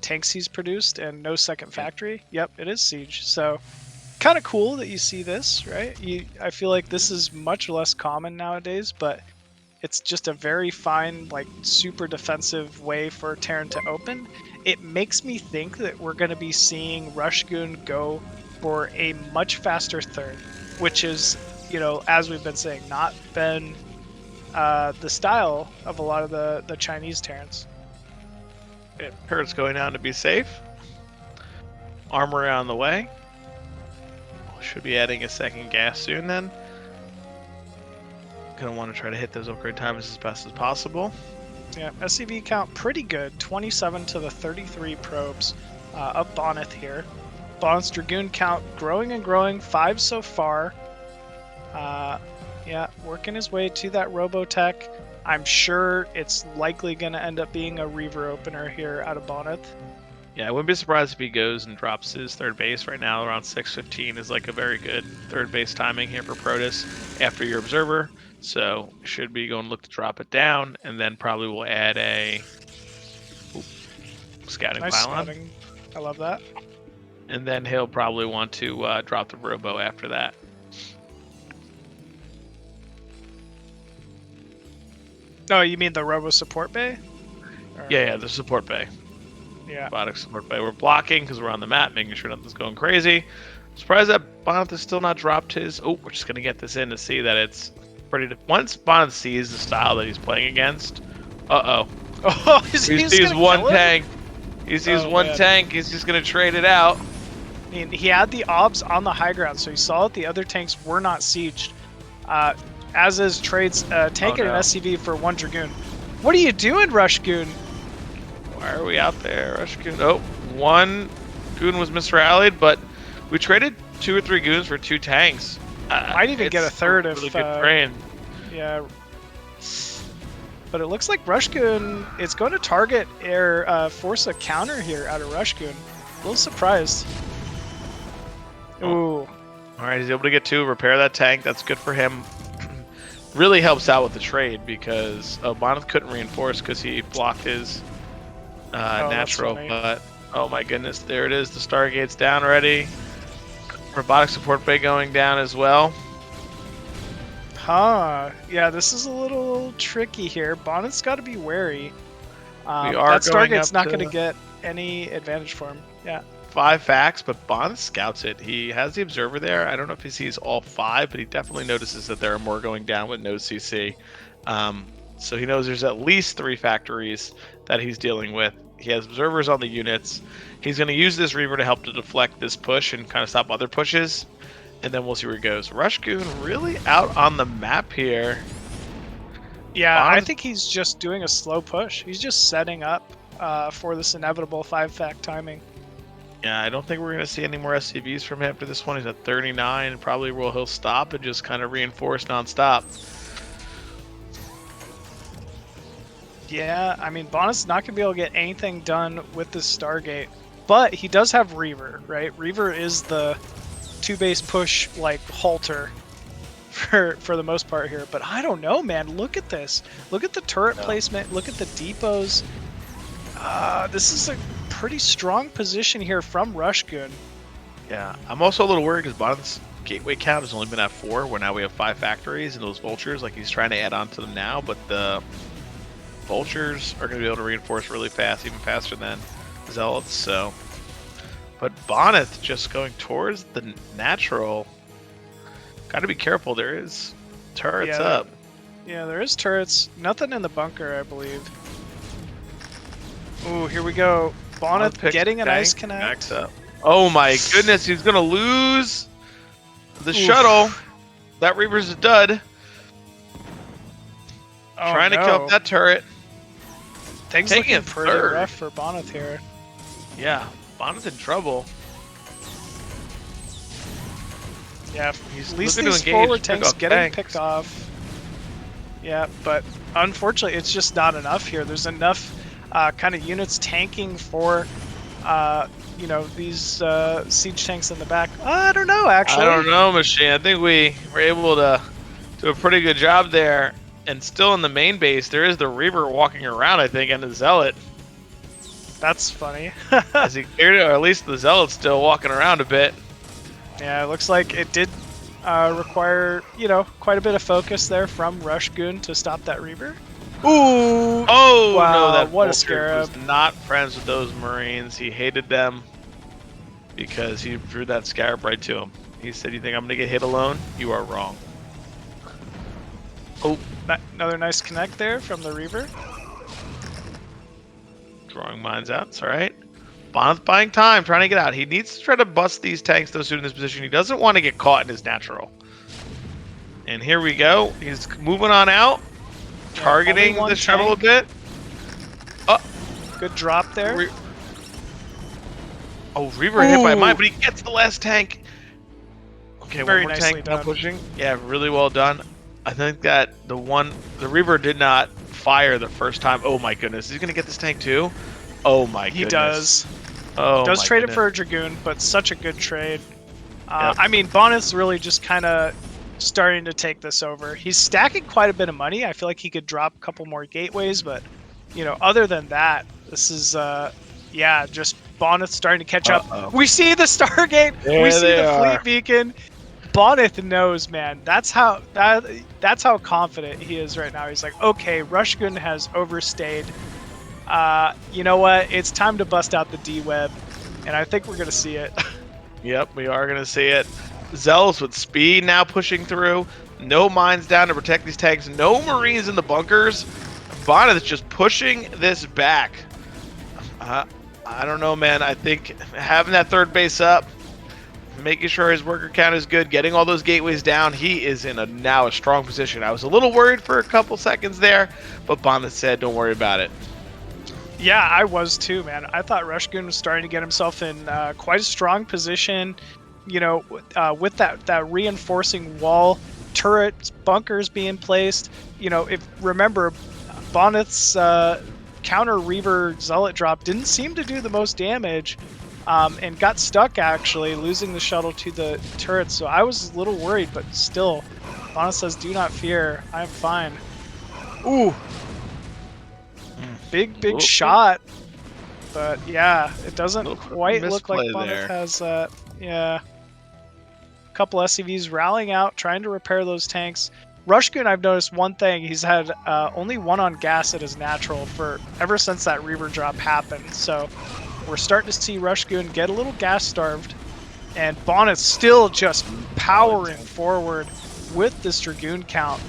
tanks he's produced and no second factory. Yep, it is siege. So kind of cool that you see this, right? I feel like this is much less common nowadays, but it's just a very fine, like, super defensive way for Terran to open. It makes me think that we're going to be seeing RushGoon go for a much faster third, which is, you know, as we've been saying, not been the style of a lot of the Chinese Terrans. Yeah, turret's going down to be safe. Armory on the way. Should be adding a second gas soon then. Gonna want to try to hit those upgrade times as best as possible. Yeah, SCV count pretty good. 27 to the 33 probes of Bonyth here. Bonth's Dragoon count growing and growing. 5 so far. Yeah, working his way to that Robotech. I'm sure it's likely going to end up being a Reaver opener here out of Bonyth. Yeah, I wouldn't be surprised if he goes and drops his third base right now. Around 6:15 is like a very good third base timing here for Protoss after your Observer. So should be going to look to drop it down, and then probably we'll add a scouting Nice pylon. scouting. I love that. And then he'll probably want to drop the Robo after that. Oh, you mean the Robo support bay? Or- Yeah, the support bay. Yeah. Robotic support bay. We're blocking because we're on the map, making sure nothing's going crazy. Surprised that Bonth has still not dropped his... Oh, we're just going to get this in to see that it's pretty... Once Bonth sees the style that he's playing against... Uh-oh. Oh, He sees one tank. He sees one tank. He's just going to trade it out. I mean, he had the obs on the high ground, so he saw that the other tanks were not sieged. As is trades taking an SCV for 1 Dragoon. What are you doing, RushGoon? Why are we out there, RushGoon? Oh, 1 Goon was misrallied, but we traded 2 or 3 Goons for 2 tanks. Might even get a third if... Really good train. Yeah. But it looks like RushGoon is going to target or force a counter here out of RushGoon. A little surprised. Ooh. All right, he's able to get 2, repair that tank. That's good for him. Really helps out with the trade because Bonth couldn't reinforce because he blocked his natural. But oh my goodness, there it is. The Stargate's down already. Robotic support bay going down as well. Huh. Yeah, this is a little tricky here. Bonyth's got to be wary. That Stargate's not going to get any advantage for him. Yeah. 5 facts, but Bonth scouts it. He has the Observer there. I don't know if he sees all 5, but he definitely notices that there are more going down with no CC. So he knows there's at least 3 factories that he's dealing with. He has Observers on the units. He's going to use this Reaver to help to deflect this push and kind of stop other pushes. And then we'll see where he goes. RushGoon really out on the map here. Yeah, I think he's just doing a slow push. He's just setting up for this inevitable 5-fact timing. Yeah, I don't think we're going to see any more SCVs from him after this one. He's at 39. Probably he'll stop and just kind of reinforce nonstop. Yeah, I mean, Bonyth's not going to be able to get anything done with this Stargate. But he does have Reaver, right? Reaver is the 2-base push, like, halter for the most part here. But I don't know, man. Look at this. Look at the turret placement. Look at the depots. This is a pretty strong position here from RushGoon. Yeah, I'm also a little worried because Bonth's gateway count has only been at 4, where now we have 5 factories and those vultures. Like, he's trying to add on to them now, but the vultures are going to be able to reinforce really fast, even faster than zealots. So, but Bonyth just going towards the natural. Got to be careful. There is turrets up. Yeah, there is turrets. Nothing in the bunker, I believe. Ooh, here we go. Bonth getting a nice connect. Up. Oh my goodness, he's gonna lose the shuttle. That Reaver's a dud. Trying to kill up that turret. Things looking pretty rough for Bonth here. Yeah, Bonth in trouble. Yeah, at least these forward tanks getting picked off. Yeah, but unfortunately, it's just not enough here. There's enough kind of units tanking for, you know, these siege tanks in the back. I don't know, actually. I don't know, Machine. I think we were able to do a pretty good job there. And still in the main base, there is the Reaver walking around, I think, and the Zealot. That's funny. As he cleared it, or at least the Zealot's still walking around a bit. Yeah, it looks like it did require, you know, quite a bit of focus there from RushGoon to stop that Reaver. Ooh! Oh, wow, no, that what a Vulture scarab. was not friends with those Marines. He hated them because he drew that Scarab right to him. He said, "You think I'm going to get hit alone? You are wrong." Oh, another nice connect there from the Reaver. Drawing mines out. It's all right. Bonth buying time, trying to get out. He needs to try to bust these tanks though soon in this position. He doesn't want to get caught in his natural. And here we go. He's moving on out, targeting the shuttle a bit. Good drop there. Oh, Reaver hit by mine, but he gets the last tank. Okay, Very one more nicely tank now done. pushing. Yeah, really well done. I think that the Reaver did not fire the first time. Oh my goodness, he's gonna get this tank too. Oh my goodness. He does. Oh, Does my trade goodness. it for a Dragoon, but such a good trade. Yep. I mean, Bonith's really just kind of starting to take this over. He's stacking quite a bit of money. I feel like he could drop a couple more gateways, but other than that, this is just Bonith starting to catch up. We see the Stargate. There we see they the are. fleet beacon. Bonith knows, man. That's how confident he is right now. He's like, okay, RushGoon has overstayed. You know what? It's time to bust out the D-Web, and I think we're gonna see it. Yep, we are gonna see it. Zealous with speed now pushing through. No mines down to protect these tanks. No Marines in the bunkers. Bonith is just pushing this back. I don't know, man. I think having that third base up, making sure his worker count is good, getting all those gateways down, he is in now a strong position. I was a little worried for a couple seconds there, but Bonith said, don't worry about it. Yeah, I was too, man. I thought RushGoon was starting to get himself in quite a strong position, with that reinforcing wall, turrets, bunkers being placed. Remember, Bonith's counter Reaver Zealot drop didn't seem to do the most damage, and got stuck, actually, losing the shuttle to the turrets. So I was a little worried, but still, Bonith says, do not fear, I'm fine. Ooh. Big shot, but yeah, it doesn't quite look like Bonith has a couple SCVs rallying out, trying to repair those tanks. RushGoon, I've noticed one thing, he's had only one on gas at his natural ever since that Reaver drop happened, so we're starting to see RushGoon get a little gas starved, and Bonith still just powering forward with this Dragoon count.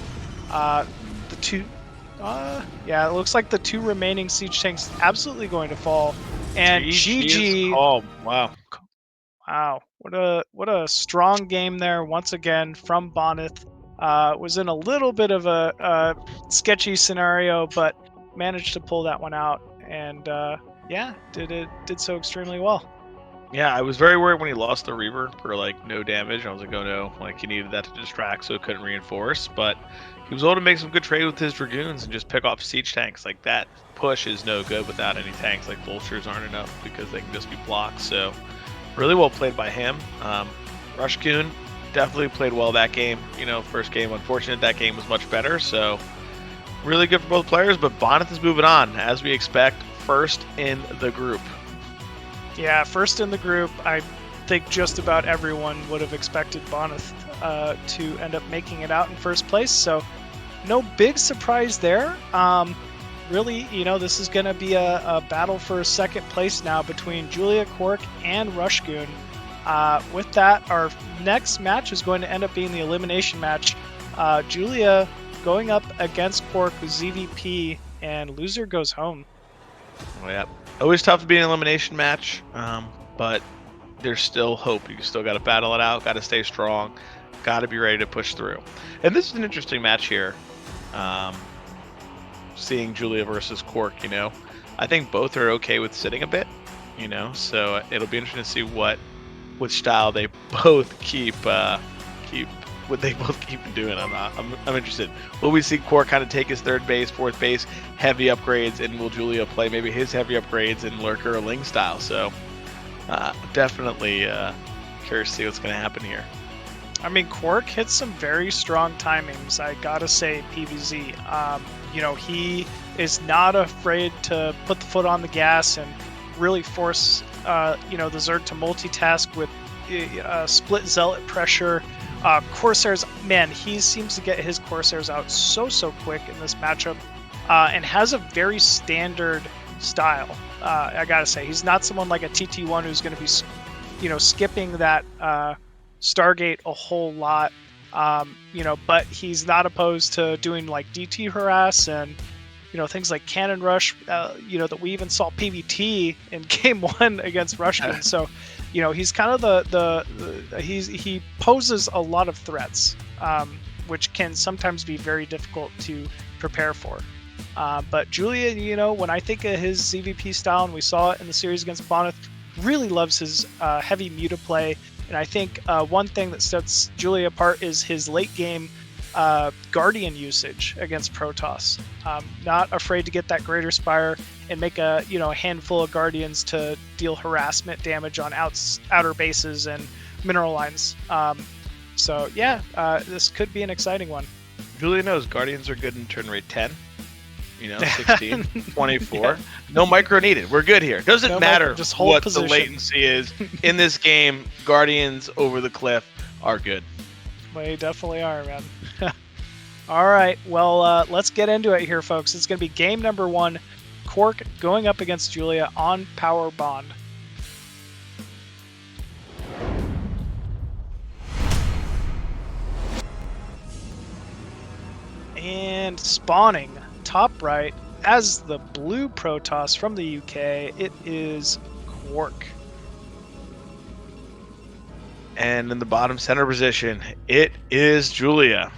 It looks like the two remaining siege tanks absolutely going to fall. And GG. Oh, wow. Wow. What a strong game there once again from Bonith. Was in a little bit of a sketchy scenario, but managed to pull that one out, and did so extremely well. Yeah, I was very worried when he lost the Reaver for no damage. I was like, oh no, he needed that to distract so it couldn't reinforce, but he was able to make some good trade with his Dragoons and just pick off siege tanks. That push is no good without any tanks. Vultures aren't enough because they can just be blocked. So really well played by him. RushGoon definitely played well that game. First game, unfortunate that game was much better. So really good for both players, but Bonith is moving on, as we expect, first in the group. Yeah, first in the group. I think just about everyone would have expected Bonith to end up making it out in first place, so no big surprise there. Really, this is going to be a battle for second place now between Julia, KwarK, and RushGoon. With that, our next match is going to end up being the elimination match. Julia going up against KwarK with ZVP, and loser goes home. Oh, yeah. Always tough to be an elimination match, but there's still hope. You still got to battle it out, got to stay strong, got to be ready to push through. And this is an interesting match here, seeing Julia versus KwarK. I think both are okay with sitting a bit, so it'll be interesting to see which style they both keep what they both keep doing. I'm interested. Will we see KwarK kind of take his third base, fourth base, heavy upgrades, and will Julia play maybe his heavy upgrades in Lurker or Ling style? So definitely curious to see what's going to happen here. I mean, KwarK hits some very strong timings, I gotta say, PvZ. He is not afraid to put the foot on the gas and really force the Zerg to multitask with split Zealot pressure. Corsairs, man, he seems to get his Corsairs out so quick in this matchup, and has a very standard style. I gotta say, he's not someone like a TT1 who's going to be, skipping that Stargate a whole lot. But he's not opposed to doing DT harass and things like cannon rush. That we even saw PvT in game 1 against RushGoon. So. He's kind of he poses a lot of threats, which can sometimes be very difficult to prepare for. But Julia, you know, when I think of his ZVP style, and we saw it in the series against Bonth, really loves his heavy Muta play. And I think one thing that sets Julia apart is his late game Guardian usage against Protoss. Not afraid to get that Greater Spire and make a handful of Guardians to deal harassment damage on outer bases and mineral lines. So yeah, this could be an exciting one. Julia knows Guardians are good in turn rate 10. 16, 24. Yeah. No micro needed. We're good here. Doesn't No matter micro, just hold what position. the latency is. In this game, Guardians over the cliff are good. They definitely are, man. All right, well, let's get into it here, folks. It's going to be game number 1, KwarK going up against Julia on Power Bond. And spawning top right as the blue Protoss from the UK, it is KwarK. And in the bottom center position, it is Julia.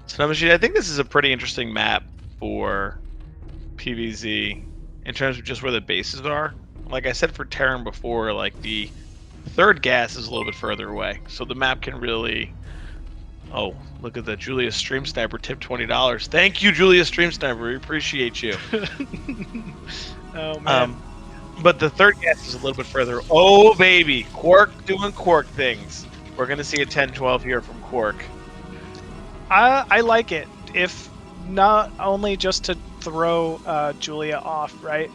So, I think this is a pretty interesting map for PvZ in terms of just where the bases are. Like I said for Terran before, like the third gas is a little bit further away. So the map can really... Oh, look at the Julia Stream Sniper tip $20. Thank you, Julia Stream Sniper. We appreciate you. Oh, man. But the third gas is a little bit further. Oh, baby. KwarK doing KwarK things. We're going to see a 10-12 here from KwarK. I like it, if not only just to throw Julia off, right?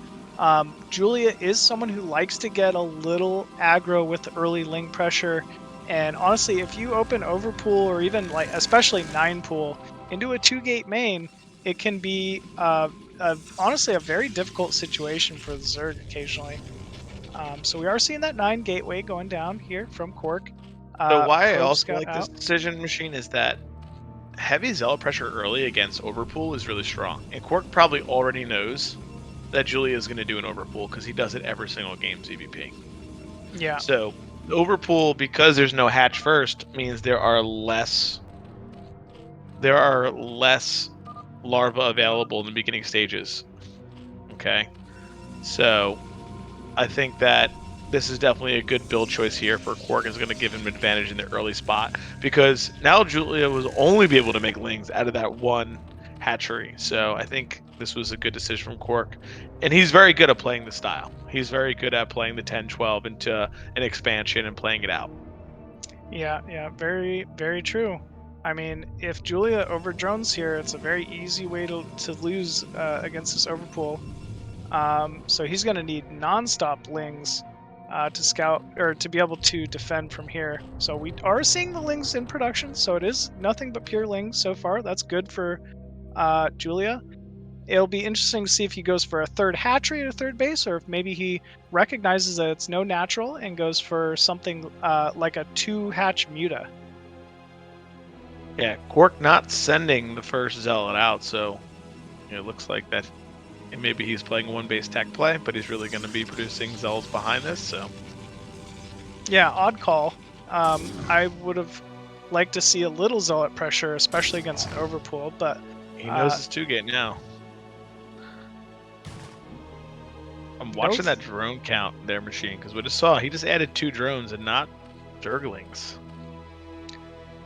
Julia is someone who likes to get a little aggro with early ling pressure. And honestly, if you open Overpool or even like especially 9-pool into a 2-gate main, it can be honestly a very difficult situation for the Zerg occasionally. So we are seeing that 9 gateway going down here from KwarK. So why I Probe also Scout like out. this decision machine is that heavy zealot pressure early against Overpool is really strong. And KwarK probably already knows that Julia is going to do an Overpool because he does it every single game ZVP. Yeah. So Overpool, because there's no hatch first, means there are less larvae available in the beginning stages. Okay, so I think that this is definitely a good build choice here for KwarK. Is going to give him an advantage in the early spot because now Julia will only be able to make lings out of that one hatchery. So I think this was a good decision from KwarK, and he's very good at playing the style. He's very good at playing the 10-12 into an expansion and playing it out. Yeah, very, very true. I mean, if Julia over drones here, it's a very easy way to lose against this Overpool. So he's going to need non-stop lings to scout or to be able to defend from here. So we are seeing the lings in production, so it is nothing but pure lings so far. That's good for Julia. It'll be interesting to see if he goes for a third hatchery at a third base, or if maybe he recognizes that it's no natural and goes for something like a 2-hatch Muta. Yeah, KwarK not sending the first zealot out, so it looks like that. And maybe he's playing one base tech play, but he's really going to be producing zealots behind this. So yeah, odd call. I would have liked to see a little zealot pressure, especially against an Overpool, but he knows his 2-gate now. I'm watching that drone count in their machine because we just saw he just added 2 drones and not Zerglings.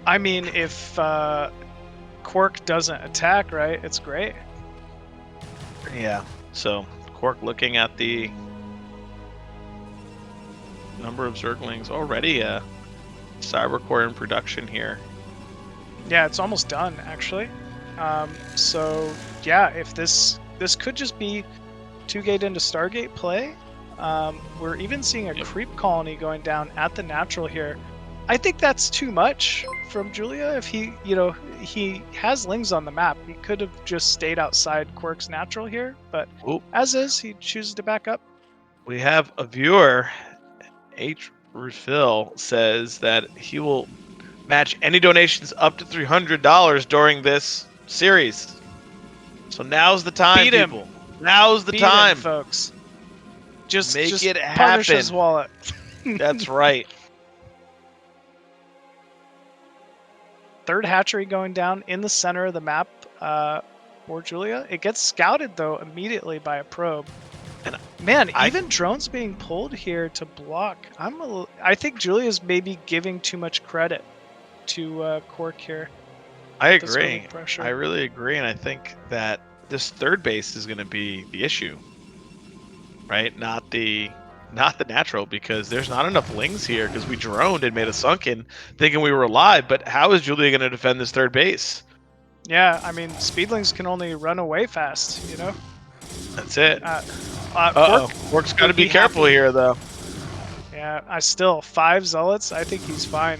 I mean, if KwarK doesn't attack, right, it's great. Yeah. So KwarK looking at the number of Zerglings already. Cybercore in production here. Yeah, it's almost done actually. So yeah, if this could just be 2-gate into Stargate play. We're even seeing a creep colony going down at the natural here. I think that's too much from Julia. If he has lings on the map, he could have just stayed outside KwarK's natural here. But as is, he chooses to back up. We have a viewer, H. Refill, says that he will match any donations up to $300 during this series. So now's the time, Beat him. people. Now's the Beat time, him, folks. Just make it punish happen. his wallet. That's right. Third hatchery going down in the center of the map. for Julia. It gets scouted, though, immediately by a probe. And man, even drones being pulled here to block. I think Julia's maybe giving too much credit to KwarK here. I agree. I really agree, and I think that this third base is going to be the issue, right? Not the natural, because there's not enough lings here, because we droned and made a sunken thinking we were alive. But how is Julia going to defend this third base? Yeah, I mean, speedlings can only run away fast, you know? That's it. KwarK's got to be careful here, though. Yeah, I still 5 zealots. I think he's fine.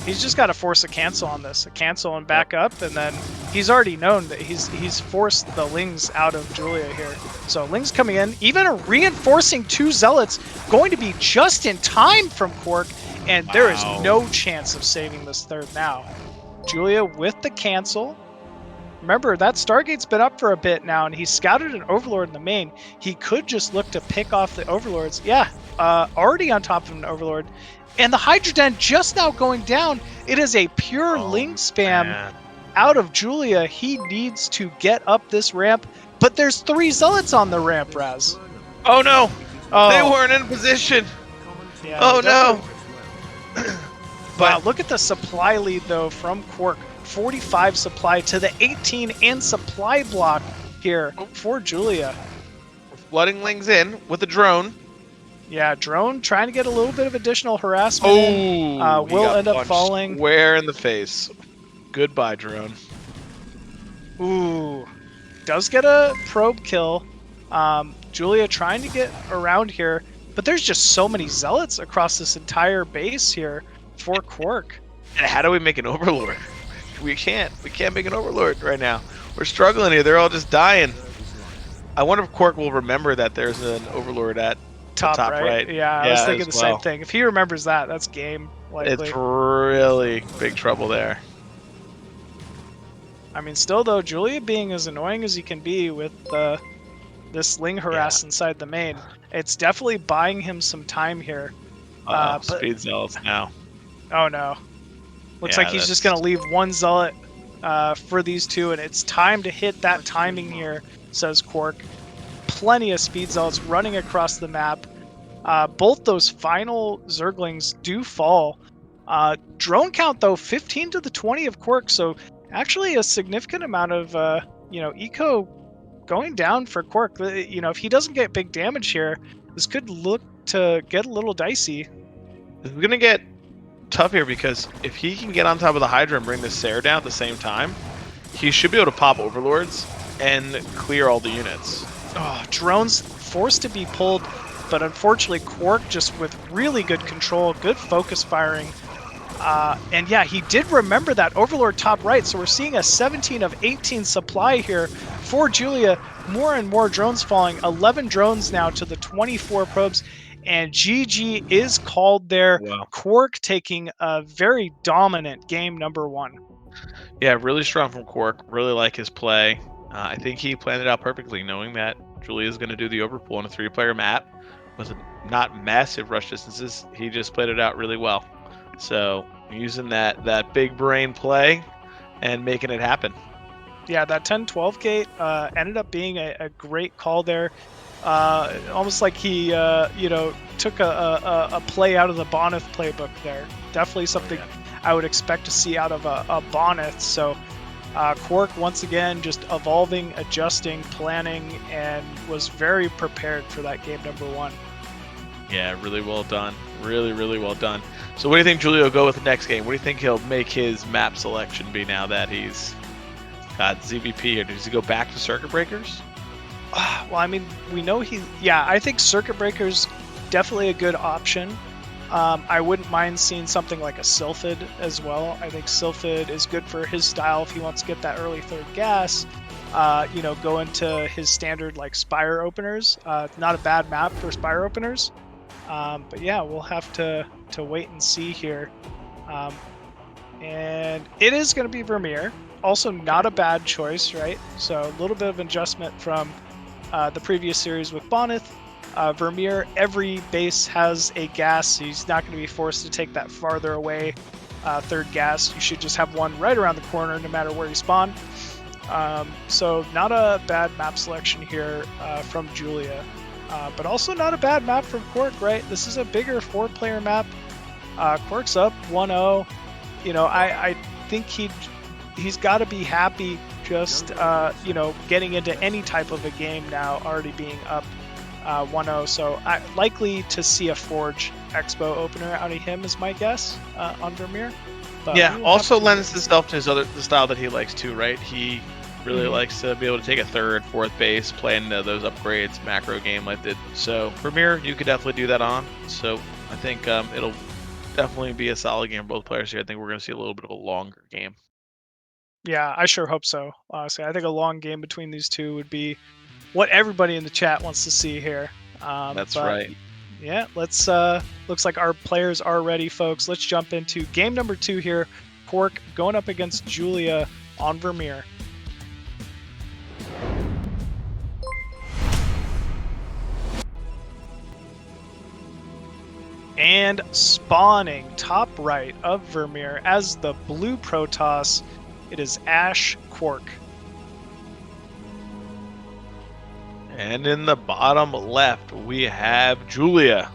He's just got to force a cancel on this, a cancel and back up, and then he's already known that he's forced the lings out of Julia here. So lings coming in, even a reinforcing 2 zealots, going to be just in time from KwarK, and there is no chance of saving this third now. Julia with the cancel. Remember, that Stargate's been up for a bit now, and he's scouted an Overlord in the main. He could just look to pick off the Overlords. Yeah, already on top of an Overlord. And the Hydra Den just now going down. It is a pure ling spam out of Julia. He needs to get up this ramp, but there's 3 zealots on the ramp, Razz. Oh, no. Oh. They weren't in position. Yeah, oh, no. Wow, look at the supply lead, though, from KwarK. 45 supply to the 18 in supply block here for Julia. We're flooding lings in with a drone. Yeah, drone trying to get a little bit of additional harassment. Oh, will end up falling. Square in the face. Goodbye, drone. Ooh, does get a probe kill. Julia trying to get around here, but there's just so many zealots across this entire base here for KwarK. And how do we make an Overlord? We can't make an Overlord right now. We're struggling here. They're all just dying. I wonder if KwarK will remember that there's an Overlord at top right. Yeah, I was thinking the same thing. If he remembers that, that's game likely. It's really big trouble there. I mean, still though, Julia being as annoying as he can be with this ling harass inside the main, it's definitely buying him some time here. Speed zealots now. Oh no. Looks like he's just going to leave 1 zealot for these 2, and it's time to hit that timing here, says KwarK. Plenty of speed zealots running across the map. Both those final Zerglings do fall. Drone count, though, 15 to the 20 of KwarK, so actually a significant amount of, eco going down for KwarK. If he doesn't get big damage here, this could look to get a little dicey. This is going to get tough here, because if he can get on top of the Hydra and bring the Sarah down at the same time, he should be able to pop Overlords and clear all the units. Oh, drones forced to be pulled, but unfortunately KwarK just with really good control, good focus firing. And yeah, he did remember that Overlord top right, so we're seeing a 17 of 18 supply here for Julia. More and more drones falling, 11 drones now to the 24 probes. And GG is called there. Wow. KwarK taking a very dominant game number 1. Yeah, really strong from KwarK. Really like his play. I think he planned it out perfectly, knowing that Julia is going to do the overpull on a 3-player map with not massive rush distances. He just played it out really well. So using that big brain play and making it happen. Yeah, that 10-12 gate ended up being a great call there. Almost like he, took a play out of the Bonth playbook there. Definitely something I would expect to see out of a Bonth. So KwarK once again just evolving, adjusting, planning, and was very prepared for that game number 1. Yeah, really well done. Really, really well done. So what do you think Julia will go with the next game? What do you think he'll make his map selection be now that he's got ZVP here? Does he go back to Circuit Breakers? Well, I mean, we know I think Circuit Breaker's definitely a good option. I wouldn't mind seeing something like a Sylphid as well. I think Sylphid is good for his style if he wants to get that early third gas. Go into his standard like Spire openers. Not a bad map for Spire openers. But yeah, we'll have to wait and see here. And it is going to be Vermeer. Also not a bad choice, right? So a little bit of adjustment from the previous series with Bonyth. Vermeer, every base has a gas, so he's not going to be forced to take that farther away third gas. You should just have one right around the corner no matter where you spawn. So not a bad map selection here from Julia, but also not a bad map from KwarK, right? This is a bigger 4-player map. KwarK's up 1-0. You know, I think he's got to be happy just you know, getting into any type of a game now, already being up 1-0. So likely to see a Forge Expo opener out of him is my guess on Vermeer. But yeah, also lends itself to the style that he likes too, right? He really likes to be able to take a third, fourth base, play into those upgrades, macro game like that. So Vermeer, you could definitely do that on. So I think it'll definitely be a solid game for both players here. I think we're going to see a little bit of a longer game. Yeah, I sure hope so. Honestly, I think a long game between these two would be what everybody in the chat wants to see here. That's right. Yeah, let's. Looks like our players are ready, folks. Let's jump into game number 2 here. KwarK going up against Julia on Vermeer. And spawning top right of Vermeer as the blue Protoss, it is Ash KwarK. And in the bottom left, we have Julia.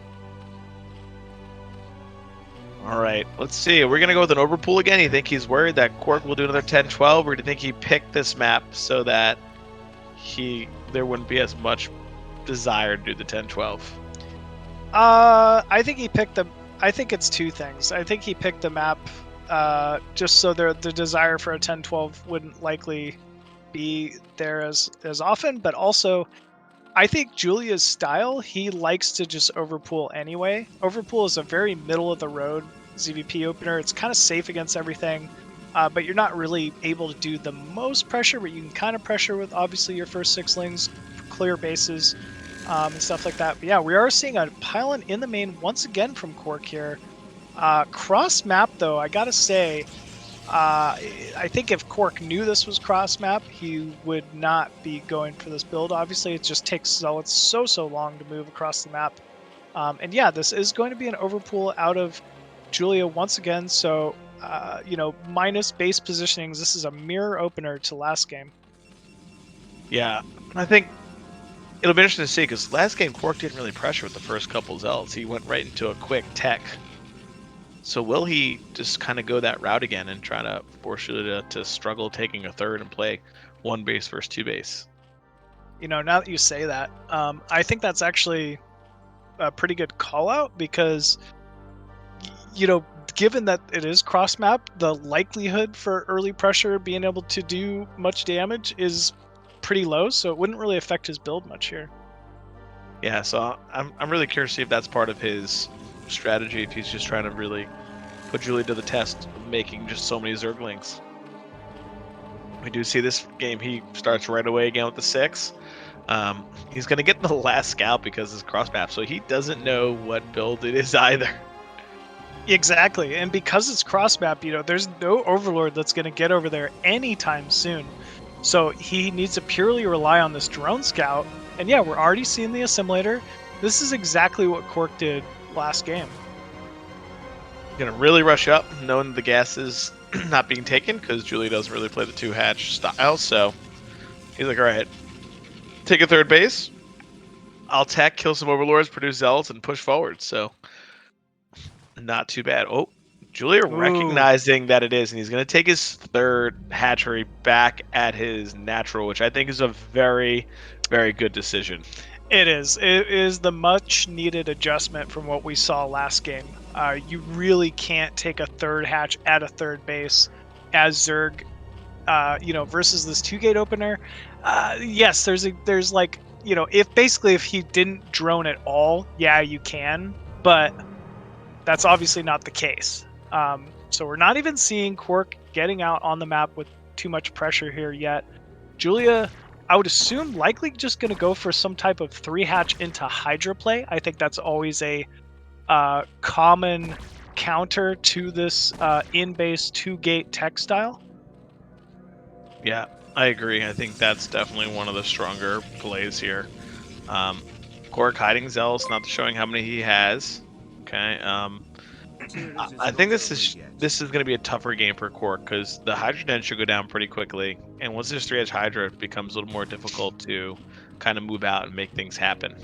All right, let's see. We're going to go with an overpool again. You think he's worried that KwarK will do another 10-12, or do you think he picked this map so that there wouldn't be as much desire to do the 10-12? I think he picked I think it's two things. I think he picked the map just so the desire for a 10-12 wouldn't likely be there as often, but also I think Julia's style, he likes to just overpool anyway. Overpool is a very middle of the road ZVP opener. It's kind of safe against everything, but you're not really able to do the most pressure, but you can kind of pressure with obviously your first 6-lings, clear bases, and stuff like that. But yeah, we are seeing a pylon in the main once again from KwarK here. Cross map though, I gotta say, I think if KwarK knew this was cross map, he would not be going for this build. Obviously, it just takes Zealots so long to move across the map. And yeah, this is going to be an overpool out of Julia once again. So, you know, minus base positionings, this is a mirror opener to last game. Yeah, I think it'll be interesting to see because last game KwarK didn't really pressure with the first couple Zealots. He went right into a quick tech. So will he just kind of go that route again and try to force you to struggle taking a third and play 1 base versus 2 base? You know, now that you say that, I think that's actually a pretty good call out because, you know, given that it is cross map, the likelihood for early pressure being able to do much damage is pretty low, so it wouldn't really affect his build much here. Yeah, so I'm really curious to see if that's part of his strategy, if he's just trying to really put Julia to the test of making just so many Zerglings. We do see this game, he starts right away again with the 6. He's going to get the last scout because it's cross map, so he doesn't know what build it is either. Exactly, and because it's cross map, you know, there's no Overlord that's going to get over there anytime soon. So he needs to purely rely on this drone scout. And yeah, we're already seeing the assimilator. This is exactly what KwarK did last game. Gonna really rush up, knowing the gas is not being taken because Julia doesn't really play the 2-hatch style. So he's like, all right, take a third base. I'll tech, kill some Overlords, produce Zealots, and push forward. So not too bad. Oh, Julia recognizing that it is, and he's going to take his third hatchery back at his natural, which I think is a very, very good decision. It is. It is the much-needed adjustment from what we saw last game. You really can't take a third hatch at a third base as Zerg, you know, versus this 2-gate opener. Yes, there's like, you know, if he didn't drone at all, yeah, you can, but that's obviously not the case. So we're not even seeing KwarK getting out on the map with too much pressure here yet. Julia, I would assume, likely just going to go for some type of 3-hatch into Hydra play. I think that's always a common counter to this in-base 2-gate tech style. Yeah, I agree. I think that's definitely one of the stronger plays here. KwarK hiding Zealots, not showing how many he has. Okay. I think this is going to be a tougher game for KwarK because the Hydra Den should go down pretty quickly, and once there's 3-edge Hydra, it becomes a little more difficult to kind of move out and make things happen.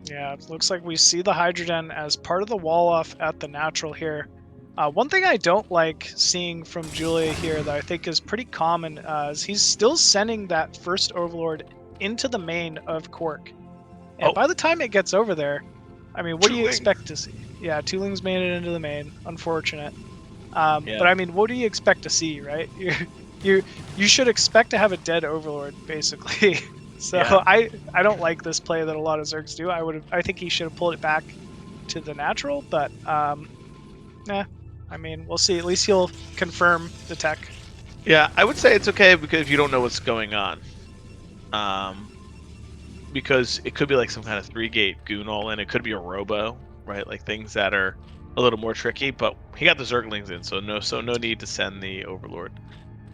Yeah, it looks like we see the Hydra Den as part of the wall off at the natural here. One thing I don't like seeing from Julia here that I think is pretty common is he's still sending that first Overlord into the main of KwarK. And by the time it gets over there, I mean, what do you expect to see? Yeah, Tooling's made it into the main. Unfortunate. But I mean, what do you expect to see, right? You should expect to have a dead Overlord, basically. So yeah. I don't like this play that a lot of Zergs do. I think he should have pulled it back to the natural, but I mean, we'll see. At least he'll confirm the tech. Yeah, I would say it's okay because if you don't know what's going on. Because it could be like some kind of 3-gate goon all in. It could be a robo, right? Like things that are a little more tricky. But he got the Zerglings in, so no need to send the Overlord.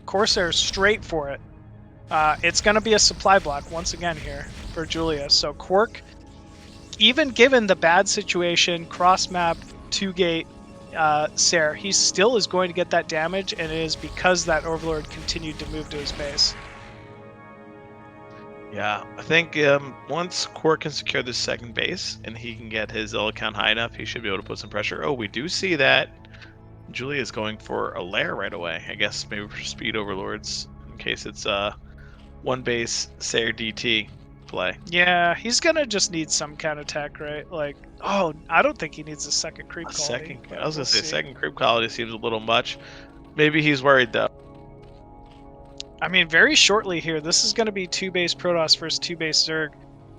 Corsair straight for it. It's going to be a supply block once again here for Julia. So KwarK, even given the bad situation, cross map, 2-gate, Ser, he still is going to get that damage, and it is because that Overlord continued to move to his base. Yeah, I think once KwarK can secure the second base and he can get his Zealot count high enough, he should be able to put some pressure. Oh, we do see that Julia is going for a lair right away. I guess maybe for speed Overlords in case it's one base Ser DT play. Yeah, he's gonna just need some kind of tech, right? Like, oh, I don't think he needs a second creep quality. I was gonna say second creep quality seems a little much. Maybe he's worried though. I mean, very shortly here, this is going to be 2-base Protoss versus 2-base Zerg.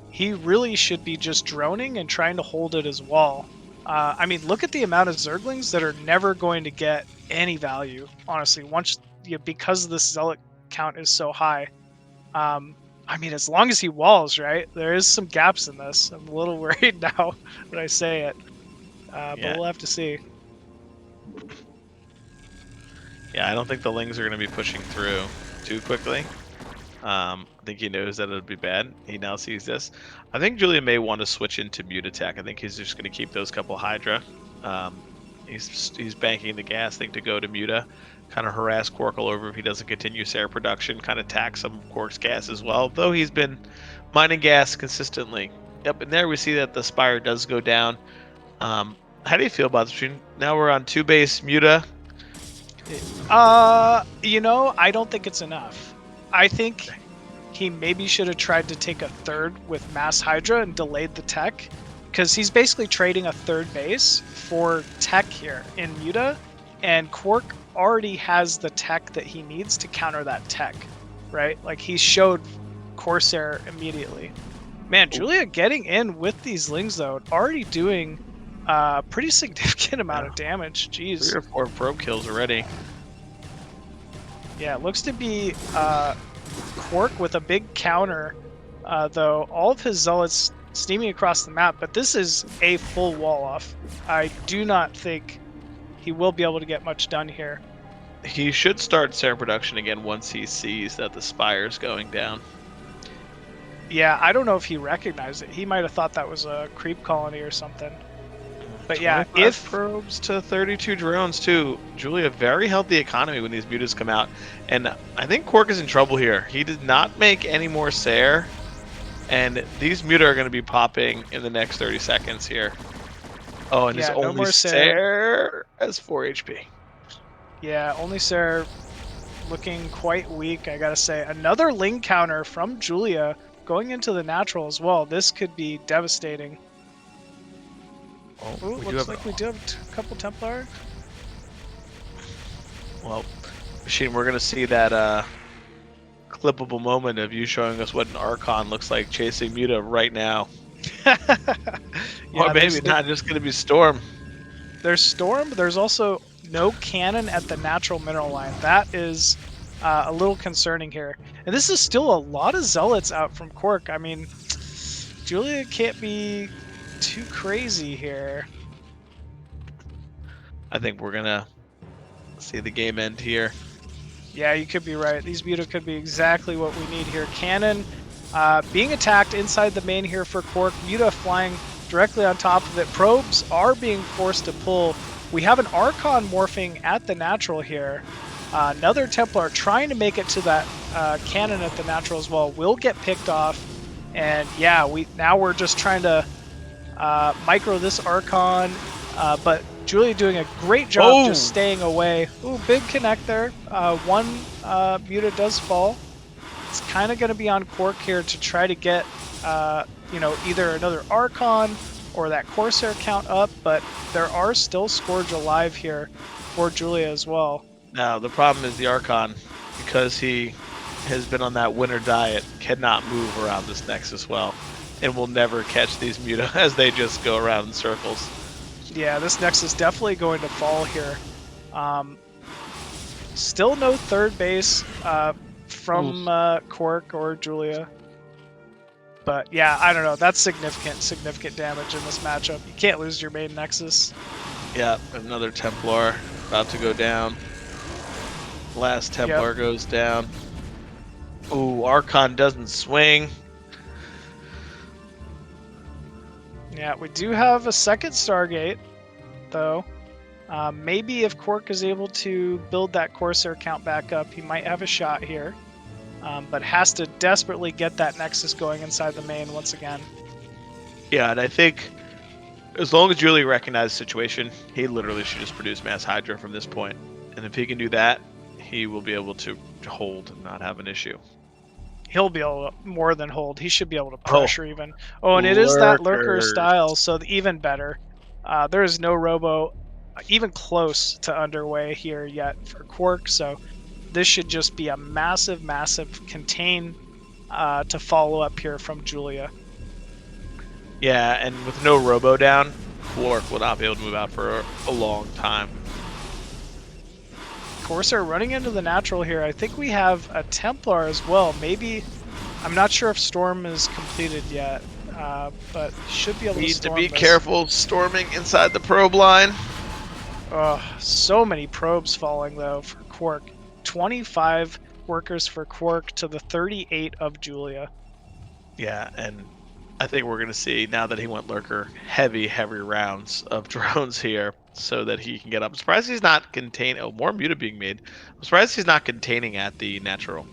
He really should be just droning and trying to hold it as wall. I mean, look at the amount of Zerglings that are never going to get any value, honestly, because this Zealot count is so high. I mean, as long as he walls, right? There is some gaps in this. I'm a little worried now when I say it. But we'll have to see. Yeah, I don't think the Lings are going to be pushing through too quickly. I think he knows that it'll be bad. He now sees this. I think Julia may want to switch into mute attack. I think he's just going to keep those couple Hydra. He's banking the gas thing to go to Muta, kind of harass KwarK all over if he doesn't continue Ser production, kind of tax some KwarK's gas as well, though he's been mining gas consistently. Yep, and there we see that the Spire does go down. How do you feel about this? Now we're on 2-base Muta. You know, I don't think it's enough. I think he maybe should have tried to take a third with Mass Hydra and delayed the tech, because he's basically trading a third base for tech here in Muta, and KwarK already has the tech that he needs to counter that tech, right? Like, he showed Corsair immediately. Man, Julia getting in with these Lings, though, already doing pretty significant amount of damage. Jeez. 3 or 4 probe kills already. Yeah, it looks to be KwarK with a big counter, though all of his Zealots steaming across the map, but this is a full wall off. I do not think he will be able to get much done here. He should start Ser production again once he sees that the Spire's going down. Yeah, I don't know if he recognized it. He might have thought that was a creep colony or something. But yeah, if probes to 32 drones too. Julia, very healthy economy when these mutas come out, and I think KwarK is in trouble here. He did not make any more Ser, and these muta are going to be popping in the next 30 seconds here. Oh, and his only Ser has 4 HP. Yeah, only Ser looking quite weak, I gotta say. Another Ling counter from Julia going into the natural as well. This could be devastating. Oh, looks like we do have a couple Templar. Well, Machine, we're going to see that clippable moment of you showing us what an Archon looks like chasing Muta right now. Or maybe not, just going to be Storm. There's Storm, but there's also no cannon at the natural mineral line. That is a little concerning here. And this is still a lot of Zealots out from KwarK. I mean, Julia can't be too crazy here. I think we're gonna see the game end here. Yeah, you could be right. These Muta could be exactly what we need here. Cannon being attacked inside the main here for KwarK. Muta flying directly on top of it. Probes are being forced to pull. We have an Archon morphing at the natural here. Another Templar trying to make it to that cannon at the natural as well will get picked off. And yeah, now we're just trying to micro this Archon, but Julia doing a great job just staying away. Ooh, big connect there. One Muta does fall. It's kind of going to be on KwarK here to try to get, you know, either another Archon or that Corsair count up, but there are still Scourge alive here for Julia as well. Now, the problem is the Archon, because he has been on that winter diet, cannot move around this Nexus well, and will never catch these Muta as they just go around in circles. Yeah, this Nexus definitely going to fall here. Still no third base from KwarK or Julia. But yeah, I don't know. That's significant damage in this matchup. You can't lose your main Nexus. Yeah, another Templar about to go down. Last Templar goes down. Ooh, Archon doesn't swing. Yeah, we do have a second Stargate, though. Maybe if KwarK is able to build that Corsair count back up, he might have a shot here. But has to desperately get that Nexus going inside the main once again. Yeah, and I think as long as Julie recognizes the situation, he literally should just produce Mass Hydra from this point. And if he can do that, he will be able to hold and not have an issue. He'll be able to more than hold. He should be able to pressure even. Oh, and it is that lurker style, so even better. There is no robo even close to underway here yet for KwarK, so this should just be a massive contain to follow up here from Julia. Yeah, and with no robo down, KwarK will not be able to move out for a long time. Corsair running into the natural here. I think we have a Templar as well. Maybe, I'm not sure if Storm is completed yet, but should be able to storm Need to be this. careful storming inside the probe line. So many probes falling though for KwarK. 25 workers for KwarK to the 38 of Julia. Yeah, and I think we're going to see, now that he went lurker, heavy rounds of drones here so that he can get up. I'm surprised he's not containing. Oh, more Muta being made. I'm surprised he's not containing at the natural.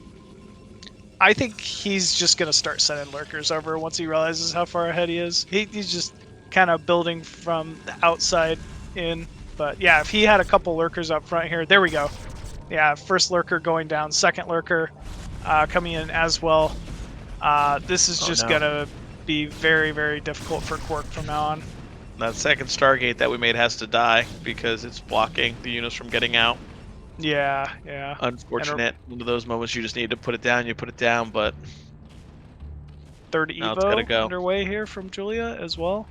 I think he's just going to start sending lurkers over once he realizes how far ahead he is. He's just kind of building from the outside in. But yeah, if he had a couple lurkers up front here, there we go. Yeah, first lurker going down, second lurker coming in as well. This is just going to be very difficult for KwarK from now on. That second Stargate that we made has to die because it's blocking the units from getting out. Yeah. Unfortunate. One of those moments you just need to put it down, you put it down, but third now it's gotta Evo go. underway here from Julia as well.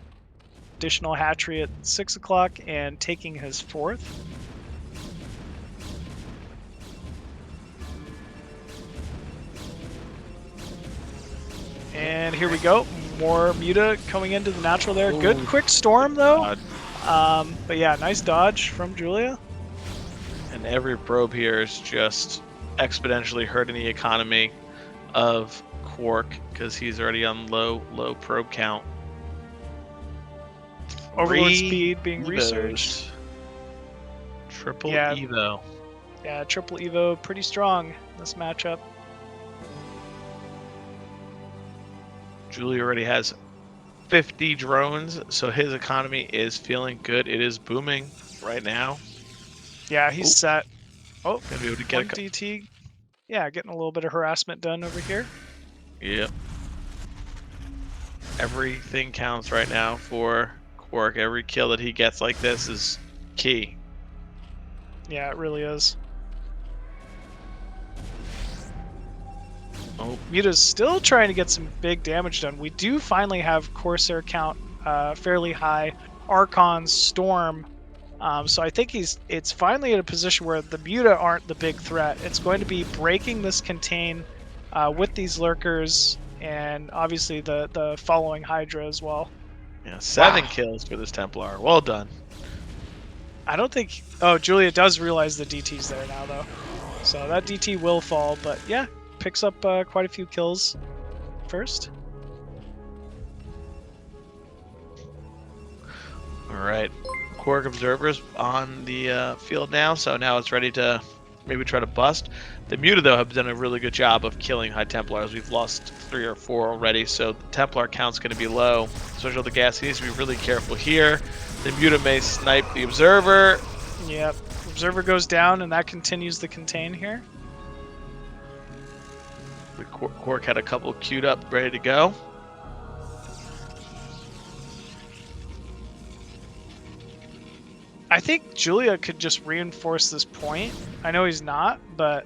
Additional hatchery at 6 o'clock and taking his fourth. And here we go. More Muta coming into the natural there. Ooh. Good quick storm though. But yeah, nice dodge from Julia. And every probe here is just exponentially hurting the economy of KwarK because he's already on low probe count. Overlord speed being researched. Triple Evo. Yeah, triple Evo, pretty strong in this matchup. Julie already has 50 drones, so his economy is feeling good. It is booming right now. Yeah, he's set. Oh, gonna be able to get a DT. Yeah, getting a little bit of harassment done over here. Yep. Everything counts right now for KwarK. Every kill that he gets like this is key. Yeah, it really is. Oh, Muta's still trying to get some big damage done. We do finally have Corsair count fairly high. Archon, Storm. So I think it's finally in a position where the Muta aren't the big threat. It's going to be breaking this contain with these lurkers and obviously the following Hydra as well. Yeah, 7 kills for this Templar. Well done. I don't think... Oh, Julia does realize the DT's there now, though. So that DT will fall, but yeah, picks up quite a few kills first. All right. KwarK observers on the field now, so now it's ready to maybe try to bust. The Muta, though, have done a really good job of killing High Templars. We've lost 3 or 4 already, so the Templar count's going to be low, especially with the gas. He needs to be really careful here. The Muta may snipe the Observer. Yep. Observer goes down, and that continues the contain here. The KwarK had a couple queued up, ready to go. I think Julia could just reinforce this point. I know he's not, but,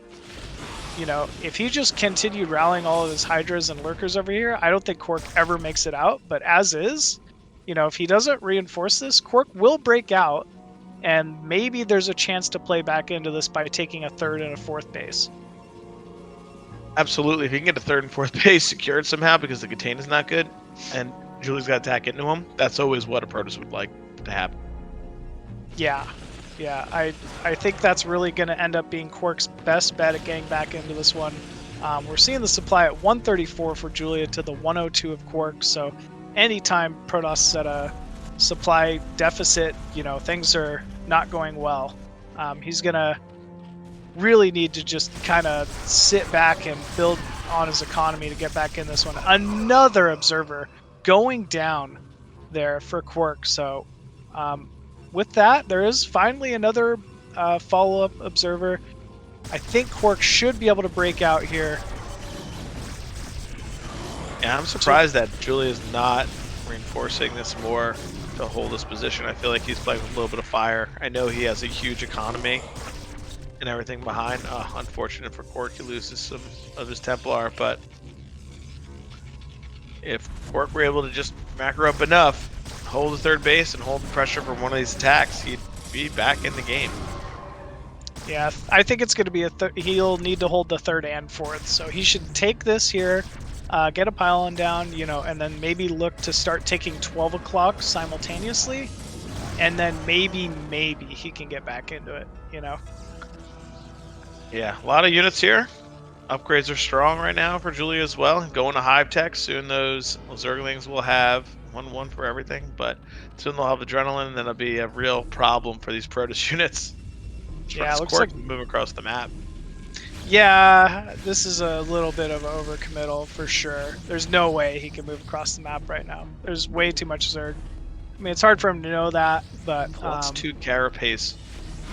you know, if he just continued rallying all of his Hydras and Lurkers over here, I don't think KwarK ever makes it out. But as is, you know, if he doesn't reinforce this, KwarK will break out, and maybe there's a chance to play back into this by taking a 3rd and a 4th base. Absolutely. If he can get a 3rd and 4th base secured somehow because the contain is not good, and Julia's got to attack into him, that's always what a Protoss would like to happen. Yeah, I think that's really going to end up being KwarK's best bet at getting back into this one. We're seeing the supply at 134 for Julia to the 102 of KwarK, so anytime Protoss is at a supply deficit, you know, things are not going well. He's going to really need to just kind of sit back and build on his economy to get back in this one. Another Observer going down there for KwarK, so... with that, there is finally another follow-up Observer. I think KwarK should be able to break out here. Yeah, I'm surprised that Julia's not reinforcing this more to hold this position. I feel like he's playing with a little bit of fire. I know he has a huge economy and everything behind. Unfortunate for KwarK, he loses some of his Templar, but if KwarK were able to just macro up enough, hold the 3rd base and hold the pressure from one of these attacks, he'd be back in the game. Yeah, I think it's going to be he'll need to hold the 3rd and 4th, so he should take this here, get a pylon down, you know, and then maybe look to start taking 12 o'clock simultaneously, and then maybe he can get back into it, you know. Yeah, a lot of units here. Upgrades are strong right now for Julia as well. Going to Hive Tech, soon those Zerglings will have 1/1 for everything, but soon they'll have Adrenaline, and then it'll be a real problem for these Protoss units. Yeah, it looks like move across the map. Yeah, this is a little bit of overcommittal for sure. There's no way he can move across the map right now. There's way too much Zerg. I mean, it's hard for him to know that, but well, it's 2 Carapace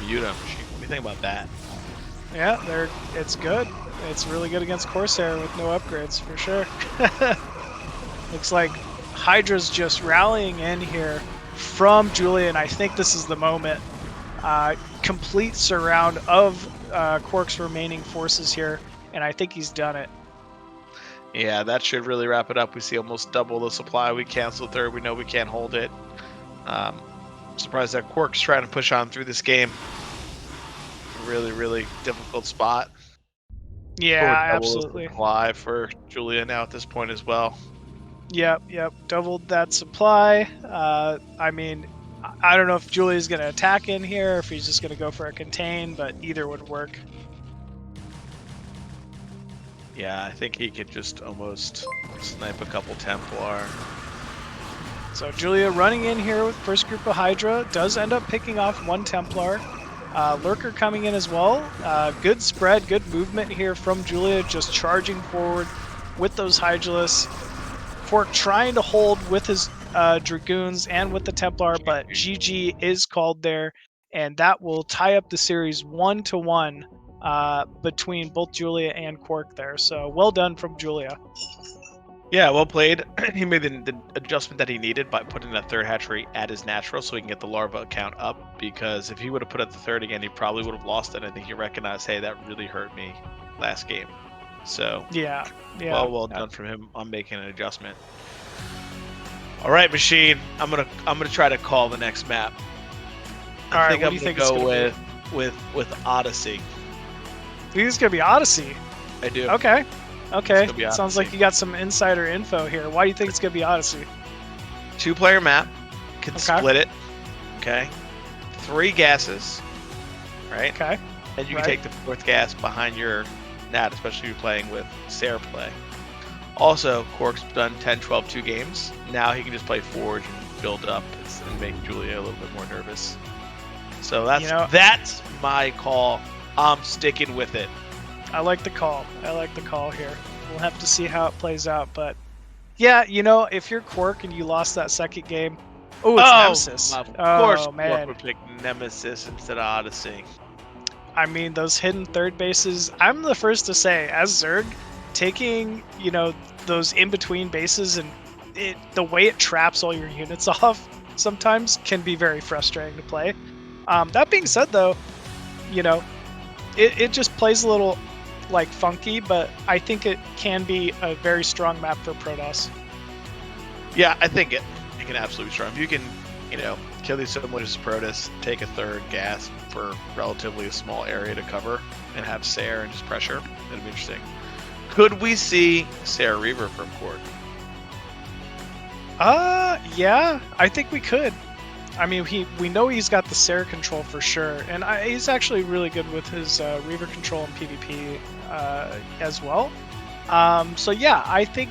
Muta machine. What do you think about that? Yeah, it's good. It's really good against Corsair with no upgrades for sure. Looks like Hydra's just rallying in here from Julia, and I think this is the moment. Complete surround of KwarK's remaining forces here, and I think he's done it. Yeah, that should really wrap it up. We see almost double the supply. We cancel 3rd. We know we can't hold it. Surprised that KwarK's trying to push on through this game. Really, really difficult spot. Yeah, absolutely. Supply for Julia now at this point as well. Yep, doubled that supply. I mean, I don't know if Julia's going to attack in here, or if he's just going to go for a contain, but either would work. Yeah, I think he could just almost snipe a couple Templar. So Julia running in here with first group of Hydra, does end up picking off 1 Templar. Lurker coming in as well. Good spread, good movement here from Julia, just charging forward with those Hydralists. KwarK trying to hold with his Dragoons and with the Templar, but GG is called there, and that will tie up the series 1-1 between both Julia and KwarK there. So well done from Julia. Yeah, well played. He made the adjustment that he needed by putting that 3rd hatchery at his natural so he can get the larva count up, because if he would have put at the 3rd again, he probably would have lost it. I think he recognized, hey, that really hurt me last game. So yeah. Well done from him on making an adjustment. All right, Machine. I'm gonna try to call the next map. I think I'm gonna go with Odyssey. You think it's gonna be Odyssey? I do. Okay. Odyssey. Sounds like you got some insider info here. Why do you think it's gonna be Odyssey? 2-player map. Can split it. Okay. 3 gases. Right. Okay. And you can take the 4th gas behind your Nat, especially if you're playing with Sarah play. Also, KwarK's done 10, 12, 2 games. Now he can just play Forge and build up and make Julia a little bit more nervous. So that's that's my call. I'm sticking with it. I like the call. I like the call here. We'll have to see how it plays out, but yeah, if you're KwarK and you lost that second game, it's Nemesis. Of course, man, KwarK would pick Nemesis instead of Odyssey. I mean, those hidden third bases. I'm the first to say, as Zerg, taking those in between bases and the way it traps all your units off sometimes can be very frustrating to play. That being said, though, it just plays a little like funky, but I think it can be a very strong map for Protoss. Yeah, I think it can absolutely be strong. If you can, kill these similar to Protoss, take a third gas for relatively a small area to cover, and have Sair and just pressure, that'd be interesting. Could we see Sair Reaver from KwarK? Yeah, I think we could. I mean, we know he's got the Sair control for sure, and he's actually really good with his Reaver control in PvP as well. So yeah, I think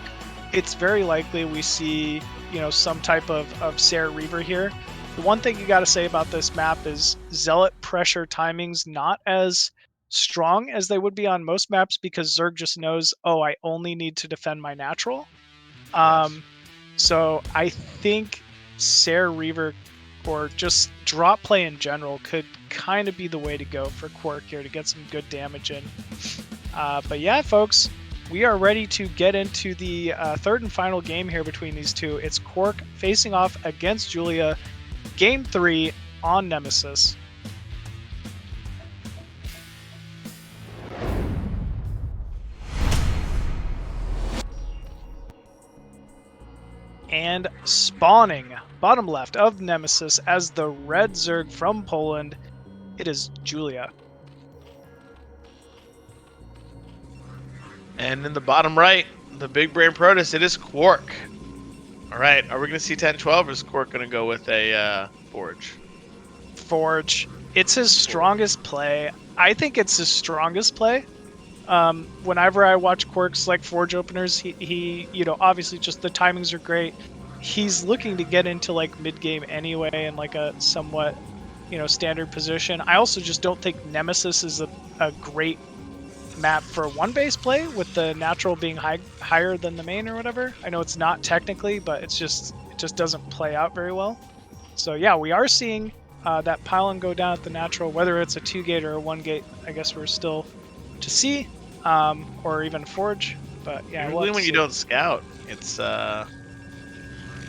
it's very likely we see some type of Sair Reaver here. The one thing you got to say about this map is Zealot pressure timing's not as strong as they would be on most maps because Zerg just knows, I only need to defend my natural. Yes. So I think Sair Reaver or just drop play in general could kind of be the way to go for KwarK here to get some good damage in. But yeah, folks, we are ready to get into the third and final game here between these two. It's KwarK facing off against Julia, Game 3 on Nemesis. And spawning bottom left of Nemesis as the red Zerg from Poland, it is Julia. And in the bottom right, the big brain Protoss, it is KwarK. All right, are we going to see 10-12 or is KwarK going to go with a Forge? Forge. It's his strongest play. I think it's his strongest play. Whenever I watch KwarK's like Forge openers, he obviously just the timings are great. He's looking to get into like mid game anyway in like a somewhat standard position. I also just don't think Nemesis is a great map for one base play with the natural being higher than the main or whatever. I know it's not technically, but it just doesn't play out very well. So yeah, we are seeing that pylon go down at the natural, whether it's a 2-gate or a 1-gate. I guess we're still to see. Or even Forge, but yeah. Usually when you don't scout, it's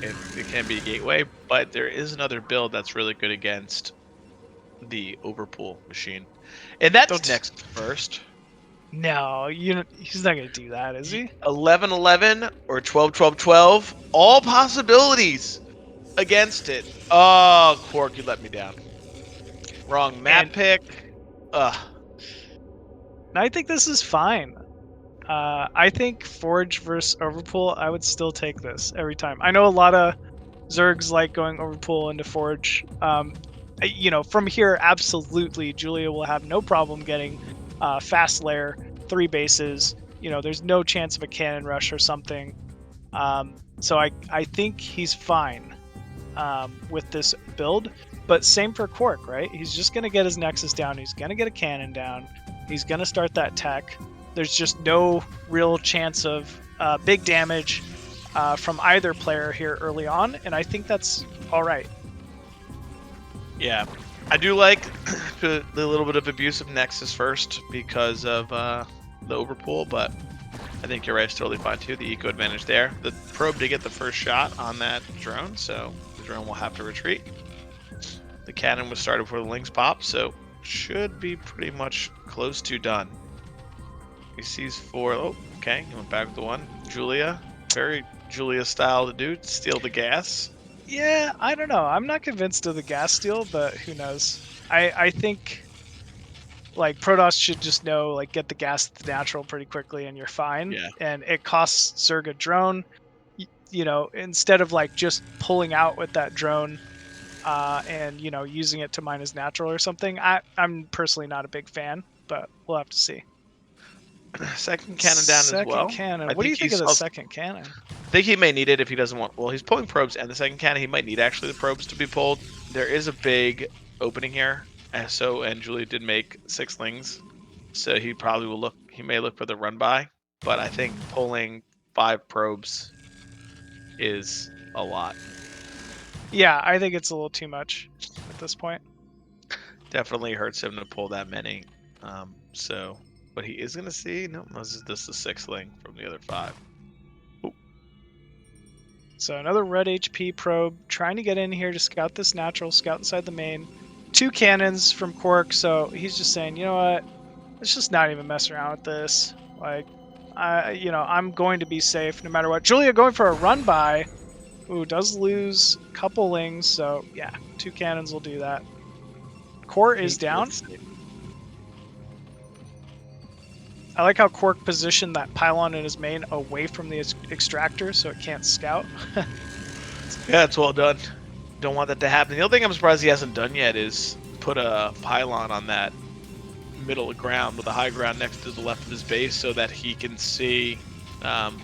it can be a gateway, but there is another build that's really good against the overpool machine, and that's next first. No, he's not gonna do that, is he? 11-11 or 12-12-12, all possibilities against it. Oh, KwarK, you let me down. Wrong map pick. Ugh. I think this is fine. I think Forge versus Overpool, I would still take this every time. I know a lot of Zergs like going Overpool into Forge. From here, absolutely, Julia will have no problem getting fast lair, 3 bases. There's no chance of a cannon rush or something. So I think he's fine with this build. But same for KwarK, right? He's just going to get his Nexus down. He's going to get a cannon down. He's going to start that tech. There's just no real chance of big damage from either player here early on, and I think that's all right. Yeah, I do like the little bit of abuse of Nexus first because of the overpool, but I think you're right, it's totally fine too. The eco advantage there. The probe did get the first shot on that drone, so the drone will have to retreat. The cannon was started before the links pop, so should be pretty much close to done. He sees 4. Oh, okay. He went back with the 1. Julia. Very Julia style to do. Steal the gas. Yeah, I don't know. I'm not convinced of the gas steal, but who knows. I think like Protoss should just know, like, get the gas at the natural pretty quickly and you're fine. Yeah. And it costs Zerg a drone. Instead of like just pulling out with that drone and using it to mine his natural or something. I'm personally not a big fan, but we'll have to see. Second cannon down as well. Second cannon. What do you think of the second cannon? I think he may need it if he doesn't want. Well, he's pulling probes and the second cannon. He might need actually the probes to be pulled. There is a big opening here. And Julia did make 6 lings, so he probably will look. He may look for the run by, but I think pulling 5 probes is a lot. Yeah, I think it's a little too much at this point. Definitely hurts him to pull that many. So, but he is gonna see. No, this is the 6th ling from the other 5. So another red HP probe, trying to get in here to scout this natural, scout inside the main. 2 cannons from KwarK, so he's just saying, you know what, let's just not even mess around with this. Like, I'm going to be safe no matter what. Julia going for a run by. Ooh, does lose a couple lings, so yeah, 2 cannons will do that. Core is down. I like how KwarK positioned that pylon in his main away from the extractor so it can't scout. Yeah, it's well done. Don't want that to happen. The other thing I'm surprised he hasn't done yet is put a pylon on that middle ground with a high ground next to the left of his base so that he can see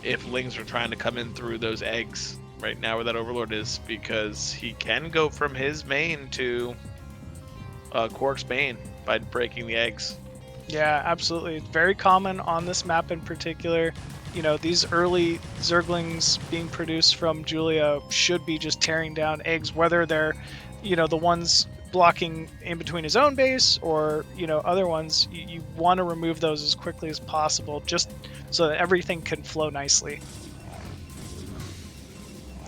if lings are trying to come in through those eggs right now where that overlord is, because he can go from his main to KwarK's main by breaking the eggs. Yeah, absolutely. It's very common on this map in particular. You know, these early Zerglings being produced from Julia should be just tearing down eggs, whether they're, the ones blocking in between his own base or, other ones. You want to remove those as quickly as possible just so that everything can flow nicely.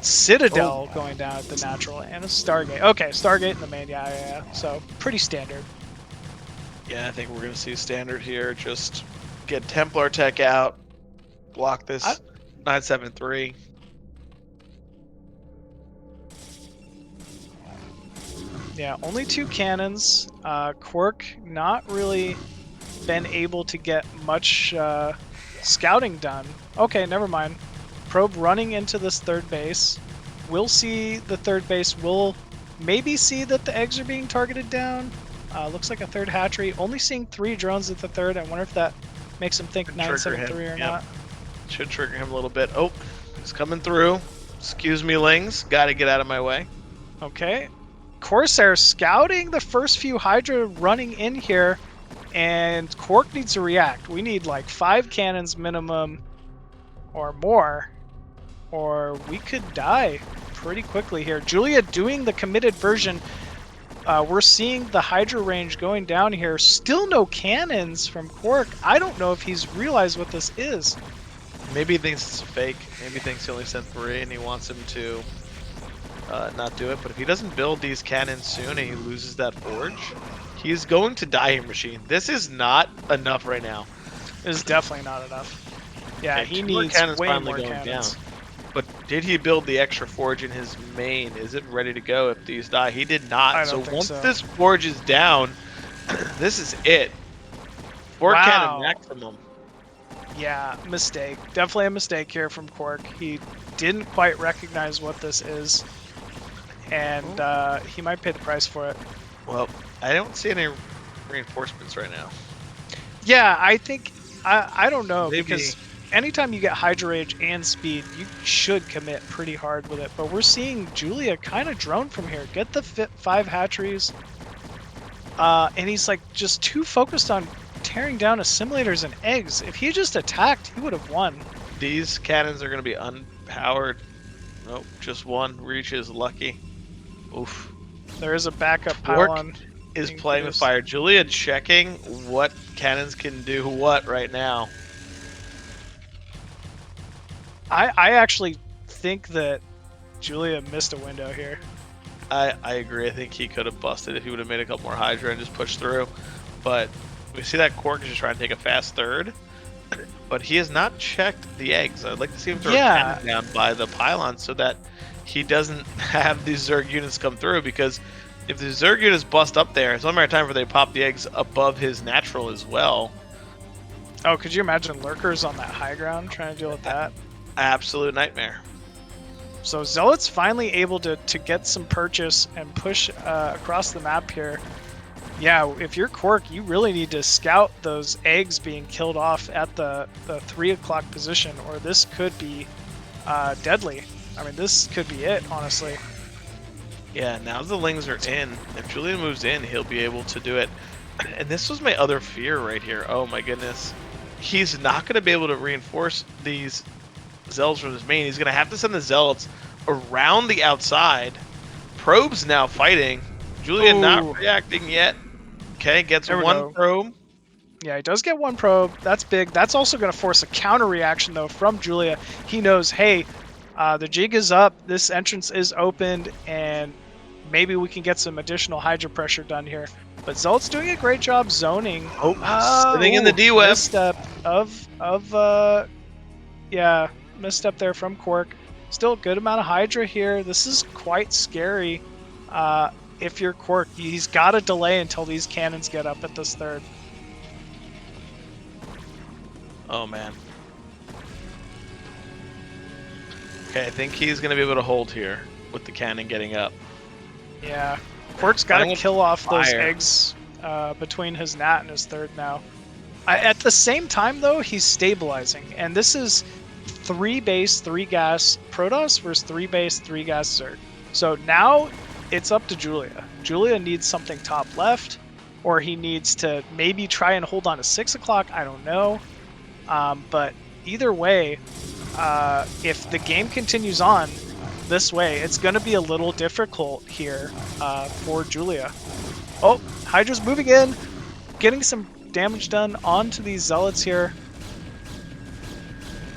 Citadel going down at the natural and a Stargate. Okay, Stargate in the main, yeah. So, pretty standard. Yeah, I think we're going to see standard here. Just get Templar Tech out, block this 973. Yeah, only 2 cannons. KwarK not really been able to get much scouting done. Okay, never mind. Probe running into this 3rd base. We'll see the 3rd base. We'll maybe see that the eggs are being targeted down. Looks like a 3rd hatchery. Only seeing 3 drones at the 3rd. I wonder if that makes him think 973 or not. Should trigger him a little bit. Oh, he's coming through. Excuse me, lings. Got to get out of my way. Okay. Corsair scouting the first few Hydra running in here, and KwarK needs to react. We need like 5 cannons minimum or more, or we could die pretty quickly here. Julia doing the committed version. We're seeing the Hydra range going down here. Still no cannons from KwarK. I don't know if he's realized what this is. Maybe he thinks it's fake. Maybe he thinks he only sent 3 and he wants him to not do it. But if he doesn't build these cannons soon and he loses that forge, he's going to die in machine. This is not enough right now. This is definitely not enough. Yeah, okay, he needs way more cannons. Down. But did he build the extra forge in his main? Is it ready to go if these die? He did not. So once this forge is down, this is it. 4 cannon maximum. Yeah, mistake. Definitely a mistake here from KwarK. He didn't quite recognize what this is, and he might pay the price for it. Well, I don't see any reinforcements right now. Yeah, I think I don't know, Maybe. Because anytime you get Hydra Rage and speed, you should commit pretty hard with it. But we're seeing Julia kind of drone from here. Get the 5 hatcheries. And he's like just too focused on tearing down assimilators and eggs. If he just attacked, he would have won. These cannons are going to be unpowered. Nope, just 1 reaches. Lucky. Oof. There is a backup pylon. Is playing with fire. Julia checking what cannons can do what right now. I actually think that Julia missed a window here. I agree. I think he could have busted if he would have made a couple more Hydra and just pushed through. But we see that KwarK is just trying to take a fast 3rd. But he has not checked the eggs. I'd like to see him throw a cannon down by the pylon so that he doesn't have these Zerg units come through. Because if the Zerg units bust up there, it's only a matter of time before they pop the eggs above his natural as well. Oh, could you imagine lurkers on that high ground trying to deal with that? Absolute nightmare. So Zealot's finally able to get some purchase and push across the map here. Yeah, if you're KwarK, you really need to scout those eggs being killed off at the 3 o'clock position, or this could be deadly. I mean, this could be it, honestly. Yeah, now the Lings are in. If Julian moves in, he'll be able to do it. And this was my other fear right here. Oh my goodness. He's not going to be able to reinforce these Zealots from his main. He's going to have to send the Zealots around the outside. Probe's now fighting. Julian not reacting yet. Okay, gets one probe. Yeah, he does get one probe. That's big. That's also going to force a counter reaction, though, from Julia. He knows, hey, the jig is up, this entrance is opened, and maybe we can get some additional Hydra pressure done here. But Zealot's doing a great job zoning. Sitting in the D-web. Misstep misstep there from KwarK. Still a good amount of Hydra here. This is quite scary. If you're KwarK, he's got to delay until these cannons get up at this third. Oh, man. Okay, I think he's going to be able to hold here with the cannon getting up. Yeah. KwarK's got to kill off those eggs between his Nat and his third now. At the same time, though, he's stabilizing. And this is 3 base, 3 gas Protoss versus 3 base, 3 gas Zerg. So now it's up to Julia. Julia needs something top left, or he needs to maybe try and hold on to 6 o'clock. I don't know. But either way, if the game continues on this way, it's going to be a little difficult here for Julia. Oh, Hydra's moving in, getting some damage done onto these Zealots here.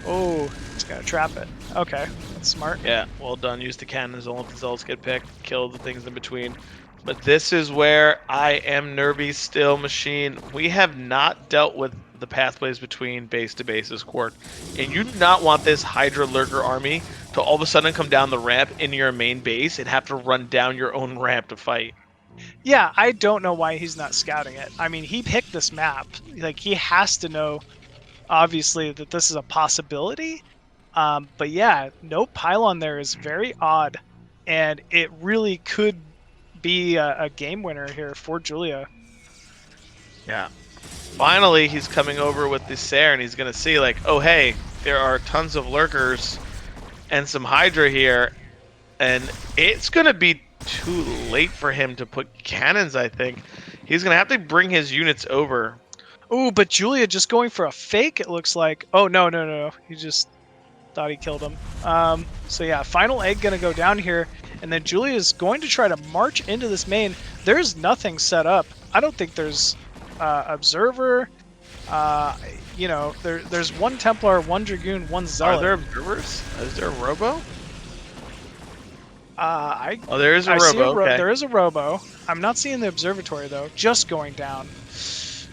Oh, he's got to trap it. Okay, that's smart. Yeah, well done. Use the cannons, don't let the Zealots get picked, kill the things in between. But this is where I am nervy still, Machine. We have not dealt with the pathways between base to base as KwarK. And you do not want this Hydra Lurker army to all of a sudden come down the ramp into your main base and have to run down your own ramp to fight. Yeah, I don't know why he's not scouting it. I mean, he picked this map. Like, he has to know, obviously, that this is a possibility. But yeah, no pylon there is very odd. And it really could be a game winner here for Julia. Yeah. Finally, he's coming over with the Sair, and he's going to see, like, oh, hey, there are tons of Lurkers and some Hydra here. And it's going to be too late for him to put cannons, I think. He's going to have to bring his units over. Ooh, but Julia just going for a fake, it looks like. Oh, no. He just thought he killed him. So yeah, final egg going to go down here. And then Julia is going to try to march into this main. There's nothing set up. I don't think there's Observer. You know, there's 1 Templar, 1 Dragoon, 1 Zealot. Are there observers? Is there a Robo? There is a Robo. Okay. There is a Robo. I'm not seeing the observatory though. Just going down.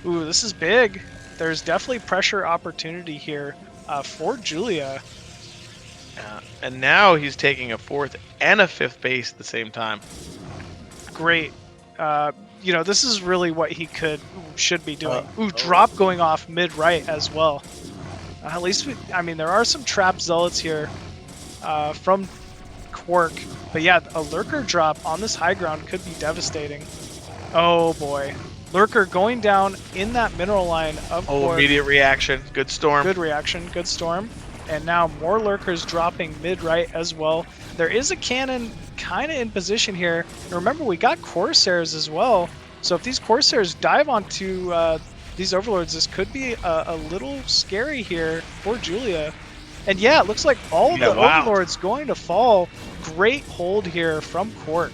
Ooh, this is big. There's definitely pressure opportunity here for Julia. And now he's taking a 4th and a 5th base at the same time. Great. You know, this is really what he should be doing. Ooh, drop going off mid-right as well. At least, I mean, there are some trap Zealots here from KwarK. But yeah, a Lurker drop on this high ground could be devastating. Oh boy. Lurker going down in that mineral line of KwarK. Immediate reaction. Good storm. Good reaction. Good storm. And now more Lurkers dropping mid-right as well. There is a cannon kind of in position here. And remember, we got Corsairs as well. So if these Corsairs dive onto these Overlords, this could be a little scary here for Julia. And yeah, it looks like all of the Overlords going to fall. Great hold here from KwarK.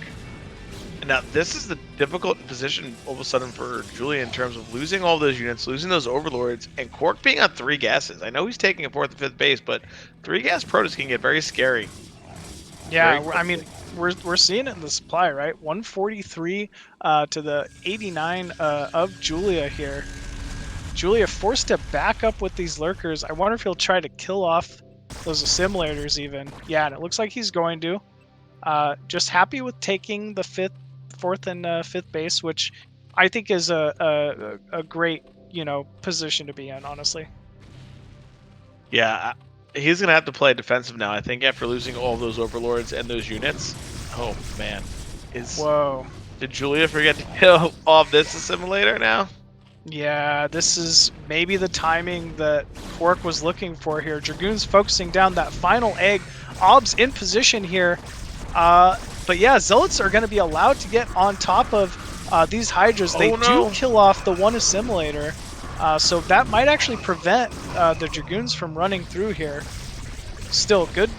Now, this is the difficult position all of a sudden for Julia in terms of losing all those units, losing those Overlords, and KwarK being on 3 gases. I know he's taking a 4th and 5th base, but 3 gas Protoss can get very scary. Yeah, I mean, we're seeing it in the supply, right? 143 to the 89 of Julia here. Julia forced to back up with these Lurkers. I wonder if he'll try to kill off those assimilators even. Yeah, and it looks like he's going to. Just happy with taking the 4th and 5th base, which I think is a great, you know, position to be in, honestly. Yeah, he's going to have to play defensive now, I think, after losing all those Overlords and those units. Oh, man. Whoa. Did Julia forget to kill off this assimilator now? Yeah, this is maybe the timing that KwarK was looking for here. Dragoon's focusing down that final egg. Ob's in position here. But yeah, Zealots are going to be allowed to get on top of these Hydras. They do kill off the one assimilator. So that might actually prevent the Dragoons from running through here. Still, good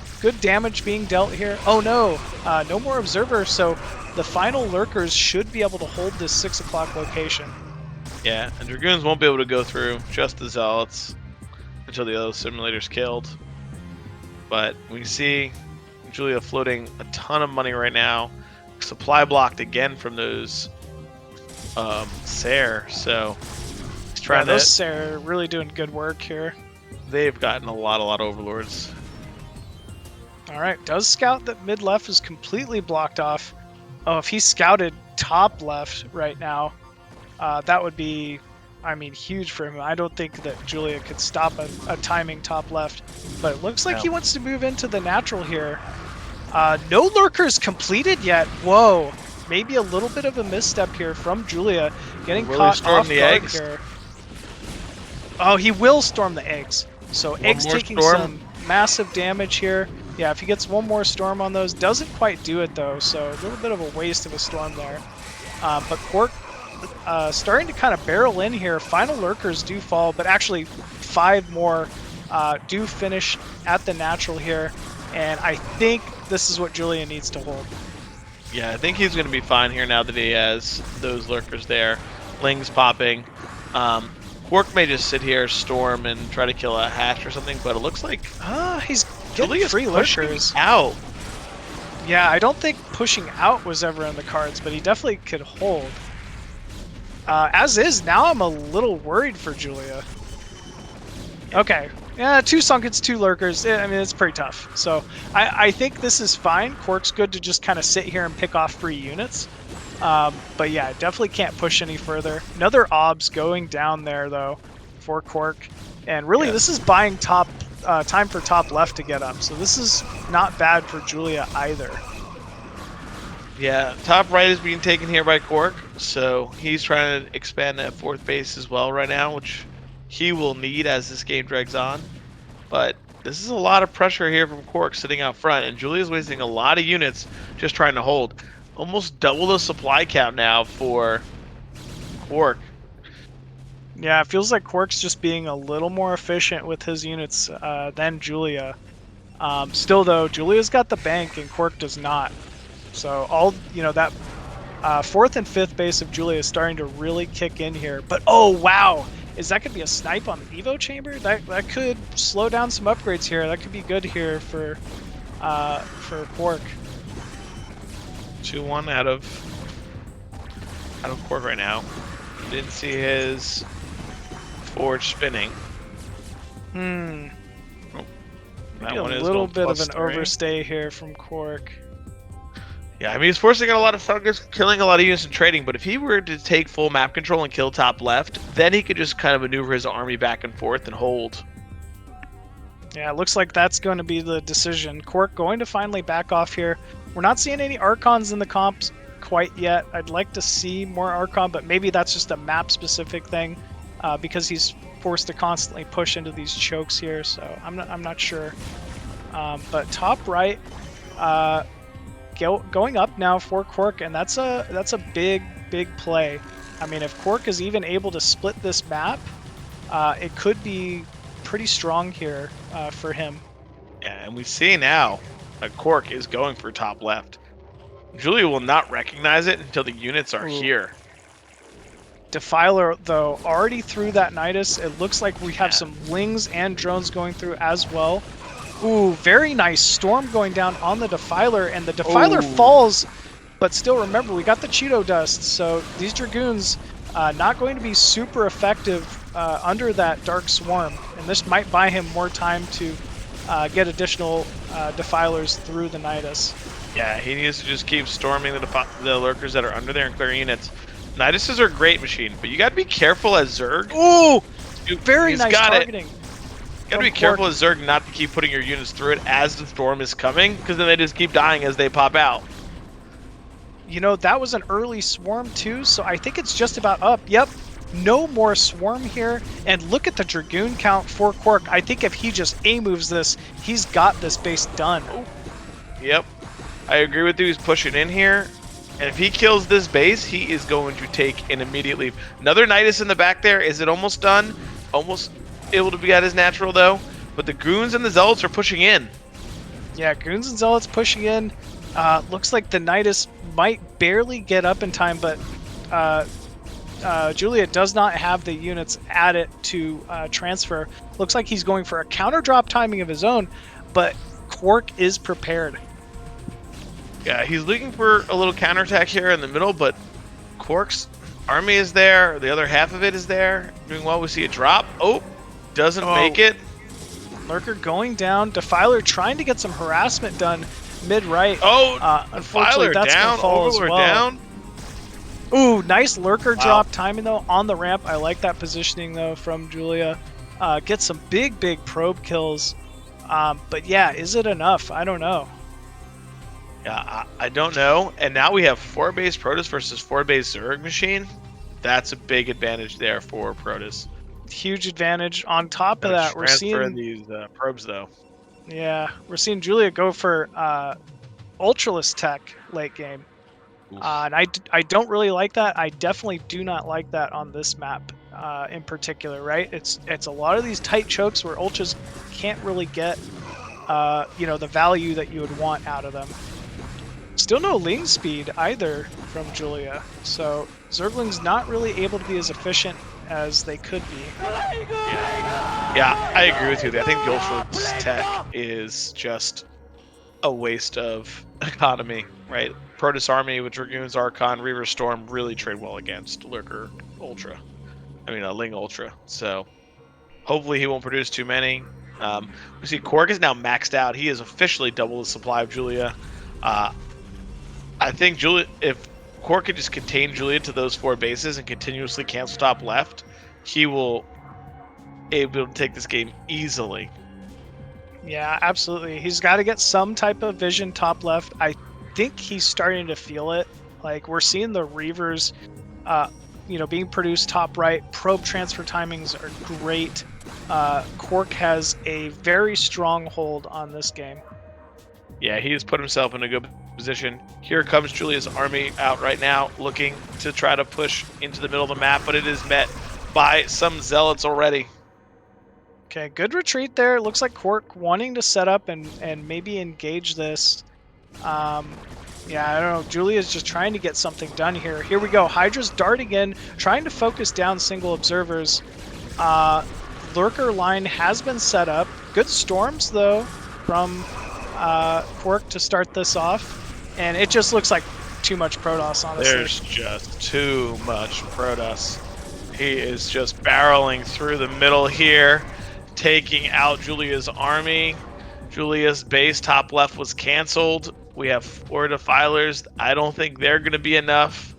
damage being dealt here. Oh no, no more Observer. So the final Lurkers should be able to hold this 6 o'clock location. Yeah, and Dragoons won't be able to go through, just the Zealots, until the other simulators killed. But we see Julia floating a ton of money right now. Supply blocked again from those Sair, so he's trying those Sair are really doing good work here. They've gotten a lot of Overlords. Alright, does scout that mid left is completely blocked off. Oh, if he scouted top left right now, that would be, I mean, huge for him. I don't think that Julia could stop a timing top left, but it looks like he wants to move into the natural here. No Lurkers completed yet. Whoa, maybe a little bit of a misstep here from Julia, getting caught off guard here. Oh, he will storm the eggs. So eggs taking some massive damage here. Yeah, if he gets one more storm on those, doesn't quite do it though, so a little bit of a waste of a storm there. But KwarK starting to kind of barrel in here. Final Lurkers do fall, but actually 5 more do finish at the natural here, and I think this is what Julia needs to hold. Yeah, I think he's going to be fine here now that he has those Lurkers there. Ling's popping. KwarK may just sit here, storm, and try to kill a hatch or something, but it looks like he's getting free Lurkers out. Yeah, I don't think pushing out was ever in the cards, but he definitely could hold. As is, now I'm a little worried for Julia. Okay, yeah, 2 Sunkets, 2 Lurkers. I mean, it's pretty tough. So I think this is fine. KwarK's good to just kind of sit here and pick off free units. But yeah, definitely can't push any further. Another OBS going down there, though, for KwarK. And really, this is buying time for top left to get up. So this is not bad for Julia either. Yeah, top right is being taken here by KwarK, so he's trying to expand that 4th base as well right now, which he will need as this game drags on. But this is a lot of pressure here from KwarK sitting out front, and Julia's wasting a lot of units just trying to hold. Almost double the supply count now for KwarK. Yeah, it feels like KwarK's just being a little more efficient with his units than Julia. Still, though, Julia's got the bank and KwarK does not. So that 4th and 5th base of Julia is starting to really kick in here. But oh wow, is that gonna be a snipe on the Evo chamber? That could slow down some upgrades here. That could be good here for KwarK. 2-1 out of KwarK right now. Didn't see his forge spinning. Maybe That a one is little bit of an 3. overstay here from KwarK. Yeah, I mean, he's forcing out a lot of Sunkets, killing a lot of units and trading, but if he were to take full map control and kill top left, then he could just kind of maneuver his army back and forth and hold. Yeah, it looks like that's going to be the decision. KwarK going to finally back off here. We're not seeing any Archons in the comps quite yet. I'd like to see more Archon, but maybe that's just a map-specific thing because he's forced to constantly push into these chokes here, so I'm not sure. But top right, going up now for KwarK, and that's a big play. I mean, if KwarK is even able to split this map, it could be pretty strong here for him. Yeah, and we see now that KwarK is going for top left. Julia will not recognize it until the units are here. Defiler, though, already through that Nidus. It looks like we have some Lings and drones going through as well. Ooh, very nice storm going down on the Defiler, and the Defiler falls, but still remember, we got the Cheeto dust, so these Dragoons not going to be super effective under that Dark Swarm, and this might buy him more time to get additional Defilers through the Nidus. Yeah, he needs to just keep storming the Lurkers that are under there and clearing units. Niduses are a great machine, but you got to be careful as Zerg. Ooh, very nice targeting. You got to be careful as Zerg not to keep putting your units through it as the storm is coming, because then they just keep dying as they pop out. You know, that was an early swarm too, so I think it's just about up. Yep, No more swarm here, and look at the Dragoon count for KwarK. I think if he just A-moves this, he's got this base done. Yep, I agree with you. He's pushing in here, and if he kills this base, he is going to take an immediate leave. Another Nidus in the back there. Is it almost done? Almost able to be at his natural, though. But the Goons and the Zealots are pushing in. Yeah, Goons and Zealots pushing in. Looks like the Nidus might barely get up in time, but Julia does not have the units added to transfer. Looks like he's going for a counter drop timing of his own, but KwarK is prepared. Yeah, he's looking for a little counterattack here in the middle, but KwarK's army is there. The other half of it is there. Doing well. We see a drop. Oh, doesn't make it. Lurker going down. Defiler trying to get some harassment done mid-right. Oh, unfortunately, Defiler that's down. gonna fall as Overlord well. down. Ooh, nice Lurker drop timing, though, on the ramp. I like that positioning, though, from Julia. Get some big probe kills. But yeah, is it enough? I don't know. Yeah, I don't know. And now we have 4-base Protoss versus 4-base Zerg Machine. That's a big advantage there for Protoss. Huge advantage. On top of that, we're seeing these probes, though. Yeah, we're seeing Julia go for Ultraless Tech late game. And I don't really like that. I definitely do not like that on this map in particular, right? It's a lot of these tight chokes where Ultras can't really get the value that you would want out of them. Still no Ling speed either from Julia, so Zergling's not really able to be as efficient as they could be. Yeah, I agree with you. I think the Ultraless Tech is just a waste of economy, right? Protoss Army with Dragoons, Archon, Reaver Storm really trade well against Lurker Ultra. Ling Ultra. So hopefully he won't produce too many. We see KwarK is now maxed out. He is officially double the supply of Julia. I think if KwarK could just contain Julia to those 4 bases and continuously cancel top left, he will able to take this game easily. Yeah, absolutely. He's got to get some type of vision top left. I think he's starting to feel it. Like, we're seeing the Reavers, being produced top right. Probe transfer timings are great. KwarK has a very strong hold on this game. Yeah, he has put himself in a good position. Here comes Julia's army out right now, looking to try to push into the middle of the map, but it is met by some Zealots already. Okay, good retreat there. Looks like KwarK wanting to set up and maybe engage this. Yeah, I don't know. Julia's just trying to get something done here. Here we go. Hydra's darting in, trying to focus down single observers. Lurker line has been set up. Good storms, though, from KwarK to start this off. And it just looks like too much Protoss, honestly. There's just too much Protoss. He is just barreling through the middle here, taking out Julia's army. Julia's base top left was canceled. We have 4 Defilers. I don't think they're going to be enough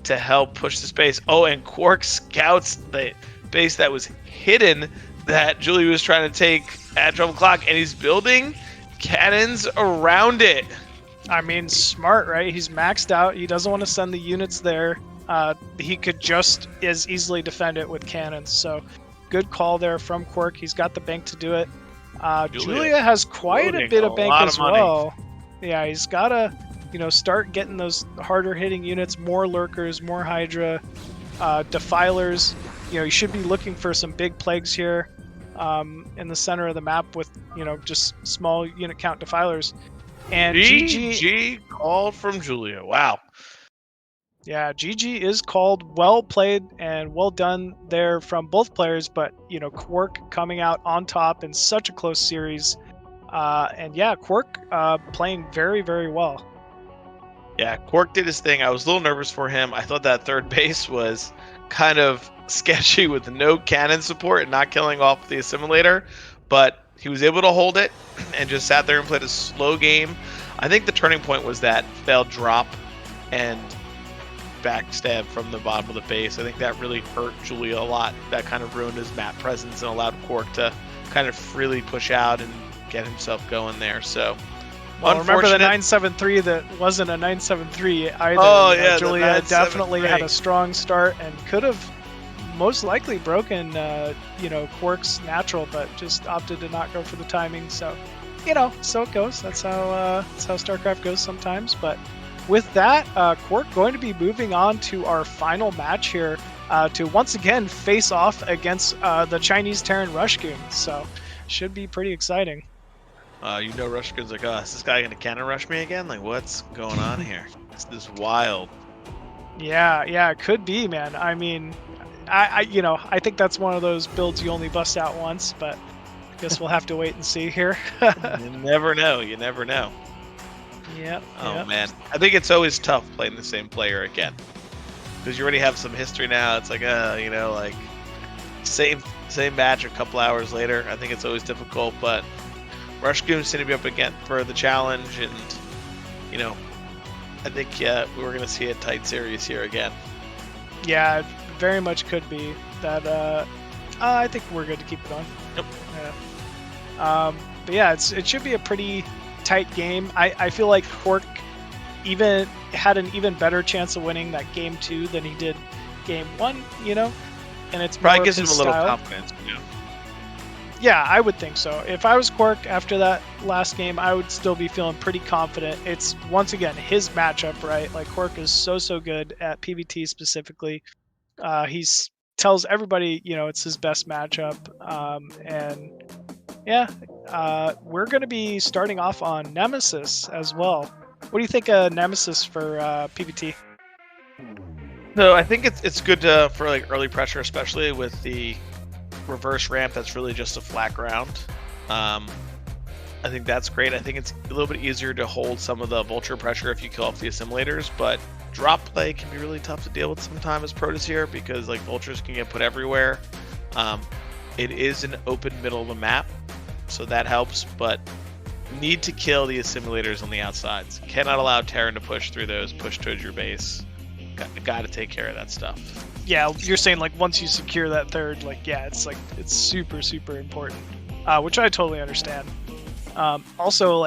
to help push this base. Oh, and KwarK scouts the base that was hidden that Julia was trying to take at 12 o'clock, and he's building cannons around it. I mean, smart, right? He's maxed out. He doesn't want to send the units there. He could just as easily defend it with cannons. So good call there from KwarK. He's got the bank to do it. Julia has quite a bit of bank as well. Yeah, he's got to, start getting those harder hitting units, more Lurkers, more Hydra, Defilers. You should be looking for some big plagues here in the center of the map with, just small unit count Defilers. And GG called from Julia. Wow. Yeah, GG is called. Well played and well done there from both players, but KwarK coming out on top in such a close series. And yeah, KwarK playing very, very well. Yeah, KwarK did his thing. I was a little nervous for him. I thought that third base was kind of sketchy with no cannon support and not killing off the assimilator, but he was able to hold it and just sat there and played a slow game. I think the turning point was that failed drop and backstab from the bottom of the base. I think that really hurt Julia a lot. That kind of ruined his map presence and allowed KwarK to kind of freely push out and get himself going there. So, well, remember the 973 that wasn't a 973 either. Oh, yeah, Julia definitely had a strong start and could have most likely broken, KwarK's natural, but just opted to not go for the timing. So, so it goes. That's how StarCraft goes sometimes. But with that, KwarK going to be moving on to our final match here to once again face off against the Chinese Terran RushGoon. So, should be pretty exciting. RushGoon's like, oh, is this guy gonna cannon rush me again? Like, what's going on here? This is wild. Yeah, it could be, man. I mean, I think that's one of those builds you only bust out once, but I guess we'll have to wait and see here. You never know. You never know. Yep. Oh man, I think it's always tough playing the same player again because you already have some history now. It's like, like same match a couple hours later. I think it's always difficult, but RushGoon seemed to be up again for the challenge, and I think we're gonna see a tight series here again. Yeah, it very much could be that. I think we're good to keep it on. Yep. Yeah. But yeah, it should be a pretty tight game. I feel like KwarK even had an even better chance of winning that game 2 than he did game 1. And it's probably more gives of him his a little style. confidence. Yeah, I would think so. If I was KwarK after that last game, I would still be feeling pretty confident. It's, once again, his matchup, right? Like, KwarK is so good at PvT specifically. He tells everybody, it's his best matchup. And, yeah, we're going to be starting off on Nemesis as well. What do you think of Nemesis for PvT? No, I think it's good for like early pressure, especially with the reverse ramp that's really just a flat ground. I think that's great. I think it's a little bit easier to hold some of the vulture pressure if you kill off the assimilators, but drop play can be really tough to deal with sometimes as Protoss here because like vultures can get put everywhere. It is an open middle of the map, so that helps, but need to kill the assimilators on the outsides. Cannot allow Terran to push through those, push towards your base. Got to take care of that stuff. Yeah, you're saying like once you secure that third, it's super important, which I totally understand. Also,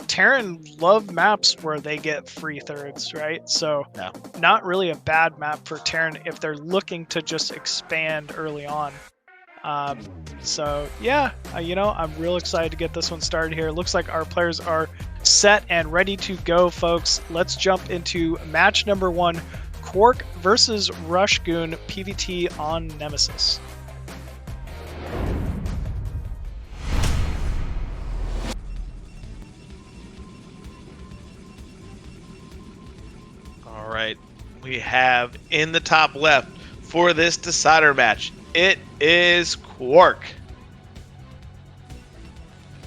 Terran love maps where they get free thirds, right? So not really a bad map for Terran if they're looking to just expand early on. So yeah, I'm real excited to get this one started here. Looks like our players are set and ready to go, folks. Let's jump into match number 1. KwarK versus RushGoon PvT on Nemesis. All right, we have in the top left for this decider match, it is KwarK.